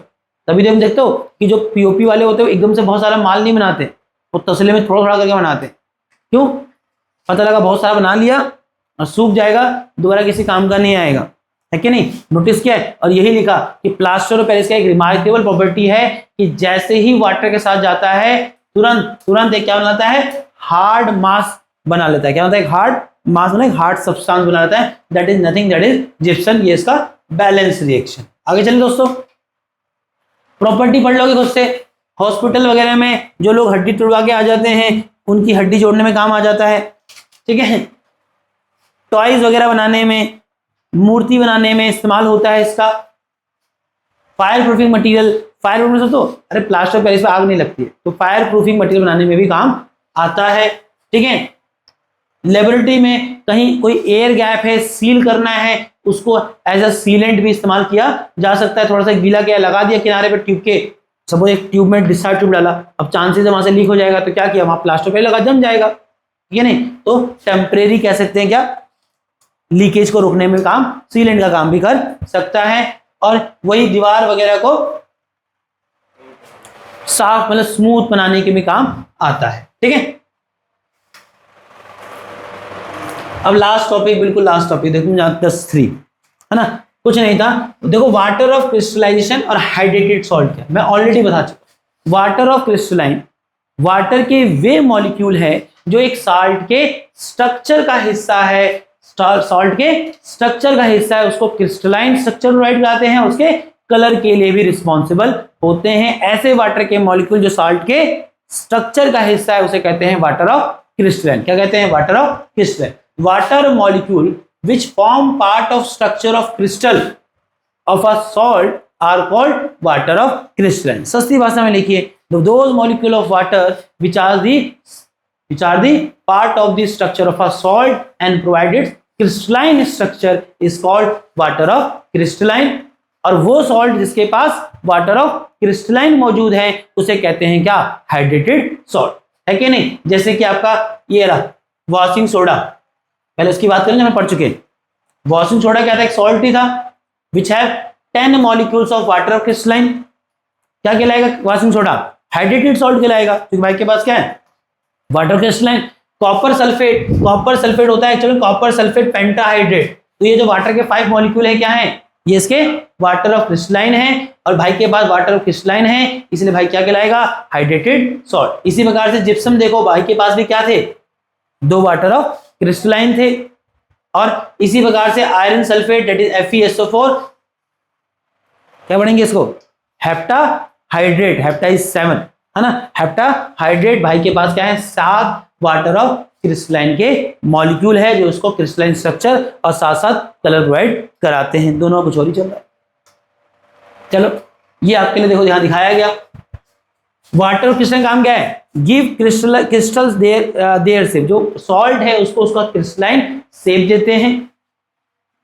A: तभी तो हम देखते हो कि जो पीओपी वाले होते हैं एकदम से बहुत सारा माल नहीं बनाते, वो तसले में थोड़ा थोड़ा करके बनाते हैं। क्यों, पता लगा बहुत सारा बना लिया और सूख जाएगा, दोबारा किसी काम का नहीं आएगा, है कि नहीं। नोटिस किया है, और यही लिखा कि प्लास्टर ऑफ पेरिस का एक रिमार्केबल प्रॉपर्टी है कि जैसे ही वाटर के साथ जाता है तुरंत एक क्या बनाता है, हार्ड मास बना लेता है। क्या होता है, एक हार्ड मास बना, एक हार्ड सब्सटेंस बना लेता है, that is nothing that is gypsum. ये इसका बैलेंस रिएक्शन। आगे चलिए दोस्तों, प्रॉपर्टी पढ़ लोगे खुद से। हॉस्पिटल वगैरह में जो लोग हड्डी तुड़वा के आ जाते हैं उनकी हड्डी जोड़ने में काम आ जाता है, ठीक है। टॉयज वगैरह बनाने में, मूर्ति बनाने में इस्तेमाल होता है इसका। Fire proofing material, fire proof में तो अरे प्लास्टर ऑफ पेरिस पे आग नहीं लगती है, तो फायर प्रूफिंग मटेरियल बनाने में भी काम आता है, ठीक है। लेबोरेटरी में कहीं कोई एयर गैप है, सील करना है, उसको एज अ सीलेंट भी इस्तेमाल किया जा सकता है। थोड़ा सा गीला क्या लगा दिया किनारे पे ट्यूब के, सपोज एक ट्यूब में डिस्चार्ज ट्यूब डाला, अब चांसेस है वहां से लीक हो जाएगा, तो क्या किया वहां प्लास्टर पे लगा, जम जाएगा, ये नहीं तो टेम्परेरी कह सकते हैं क्या, लीकेज को रोकने में काम, सीलेंट का काम भी कर सकता है। और वही दीवार वगैरह को साफ मतलब स्मूथ बनाने के भी काम आता है, ठीक है। अब लास्ट टॉपिक, बिल्कुल लास्ट टॉपिक देखो, 10-3 है ना, कुछ नहीं था। देखो वाटर ऑफ क्रिस्टलाइजेशन और हाइड्रेटेड सॉल्ट क्या, मैं ऑलरेडी बता चुका। वाटर ऑफ क्रिस्टलाइन, वाटर के वे मॉलिक्यूल है जो एक साल्ट के स्ट्रक्चर का हिस्सा है, सॉल्ट के स्ट्रक्चर का हिस्सा है, उसको क्रिस्टलाइन स्ट्रक्चर प्रोवाइड कराते हैं, उसके कलर के लिए भी रिस्पॉन्सिबल होते हैं। ऐसे वाटर के मॉलिक्यूल जो साल्ट के स्ट्रक्चर का हिस्सा है उसे कहते हैं वाटर ऑफ क्रिस्टलाइन। क्या कहते हैं, water of crystalline. Water molecule which form part of structure of crystal of a salt are called water of crystalline. सस्ती भाषा में लिखिए, those molecule of water which are the part of the structure of a salt and provide its crystalline structure is called water of crystalline. और वो salt जिसके पास water of crystalline मौजूद है उसे कहते हैं क्या, हाइड्रेटेड सॉल्ट, है कि नहीं। जैसे कि आपका ये रहा वॉशिंग सोडा, पहले उसकी बात करें, मैं पढ़ चुके। वॉशिंग सोडा क्या था, एक सॉल्ट ही था, which have 10 molecules of water of crystalline, क्या कहलाएगा? क्वासिंग सोडा, हाइड्रेटेड सॉल्ट कहलाएगा, क्योंकि भाई के पास क्या है? Water crystalline. कॉपर सल्फेट होता है एक्चुअली कॉपर सल्फेट पेंटाहाइड्रेट। तो ये जो वाटर के 5 मॉलिक्यूल है क्या है? ये इसके वाटर ऑफ क्रिस्टलाइन है, और भाई के पास वाटर ऑफ क्रिस्टलाइन है, इसलिए भाई क्या कहलाएगा? Hydrated salt. इसी प्रकार से जिप्सम देखो, भाई के पास भी क्या थे? 2 वाटर ऑफ क्रिस्टलाइन थे। और इसी प्रकार से iron sulphate that is FeSO4, क्या पढ़ेंगे इसको? हेप्टाहाइड्रेट, हेप्टा इज 7 है ना, हेप्टाहाइड्रेट। भाई के पास क्या है? 7 वाटर ऑफ क्रिस्टलाइन के मॉलिक्यूल है, जो उसको क्रिस्टलाइन स्ट्रक्चर और साथ साथ कलर प्रोवाइड कराते हैं। दोनों कुछ और ही चल रहा है। चलो ये आपके लिए देखो यहां दिखाया गया। वाटर क्रिस्टलाइन काम क्या है? गिव क्रिस्टल्स देयर शेप, जो सॉल्ट है उसको उसका क्रिस्टलाइन शेप देते हैं।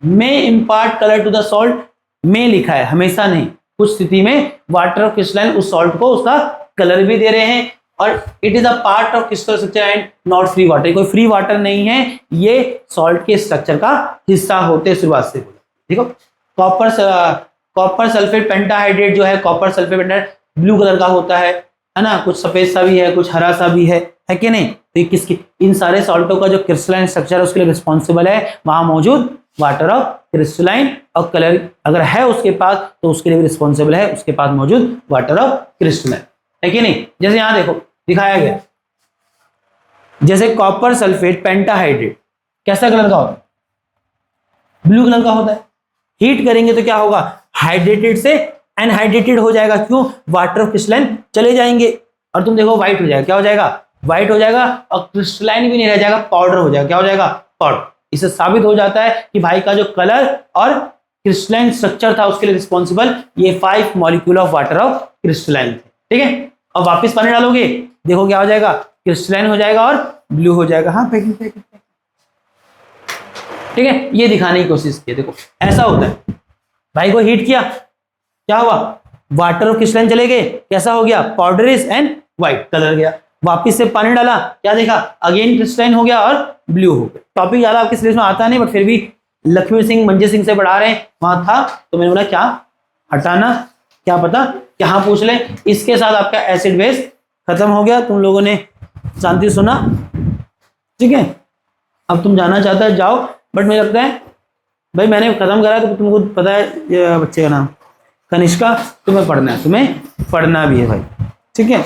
A: May impart colour to the salt, में लिखा है, हमेशा नहीं, कुछ स्थिति में वाटर ऑफ क्रिस्टलाइन उस सॉल्ट को उसका कलर भी दे रहे हैं। और it is a part of crystal structure and not free water, कोई फ्री वाटर नहीं है, ये सॉल्ट के स्ट्रक्चर का हिस्सा होते शुरुआत से। देखो कॉपर सल्फेट पेंटाहाइड्रेट जो है, copper sulphate pentahydrate blue colour का होता है ना, कुछ सफेद सा भी है, कुछ हरा सा भी है कि नहीं? तो किसकी, इन सारे सॉल्टों का जो क्रिस्टलाइन स्ट्रक्चर है उसके लिए रिस्पॉन्सिबल है वहां मौजूद वाटर ऑफ क्रिस्टलाइन, और कलर अगर है उसके पास तो उसके लिए भी रिस्पॉन्सिबल है उसके पास मौजूद वाटर ऑफ क्रिस्टलाइन, है कि नहीं? जैसे यहां देखो दिखाया गया, जैसे कॉपर सल्फेट पेंटाहाइड्रेट कैसा कलर का होता है? ब्लू कलर का होता है। हीट करेंगे तो क्या होगा? हाइड्रेटेड से अनहाइड्रेटेड हो जाएगा। क्यों? वाटर ऑफ क्रिस्टलाइन चले जाएंगे, और तुम देखो व्हाइट हो जाएगा। क्या हो जाएगा? व्हाइट हो जाएगा, और क्रिस्टलाइन भी नहीं रह जाएगा, पाउडर हो जाएगा। क्या हो जाएगा? पाउडर। इससे साबित हो जाता है कि भाई का जो कलर और क्रिस्टलाइन स्ट्रक्चर था उसके लिए रिस्पॉन्सिबल ये 5 molecule of water of crystalline थे। ठीक है, और वापस पानी डालोगे, देखो क्या हो जाएगा? क्रिस्टलाइन हो जाएगा और ब्लू हो जाएगा। हाँ फेंकिंग। ठीक है, ये दिखाने की कोशिश की। देखो ऐसा होता है, भाई को हीट किया, क्या हुआ? वाटर और क्रिस्टलाइन चले गए, कैसा हो गया? पाउडरिश एंड व्हाइट कलर गया। वापिस से पानी डाला, क्या देखा? अगेन क्रिस्टलाइन हो गया और ब्लू हो गया। टॉपिक ज्यादा आपके सिलेबस में आता नहीं, बट फिर भी लक्ष्मी सिंह मंजय सिंह से पढ़ा रहे हैं, वहां था तो मैंने बोला क्या हटाना, क्या पता क्या पूछ ले। इसके साथ आपका एसिड बेस खत्म हो गया। तुम लोगों ने शांति सुना, ठीक है? अब तुम जाना चाहता है जाओ, बट मुझे लगता है भाई मैंने खत्म करा तो तुमको पता है ये बच्चे का नाम कनिष्का, तुम्हें पढ़ना है, तुम्हें पढ़ना भी है भाई, ठीक है?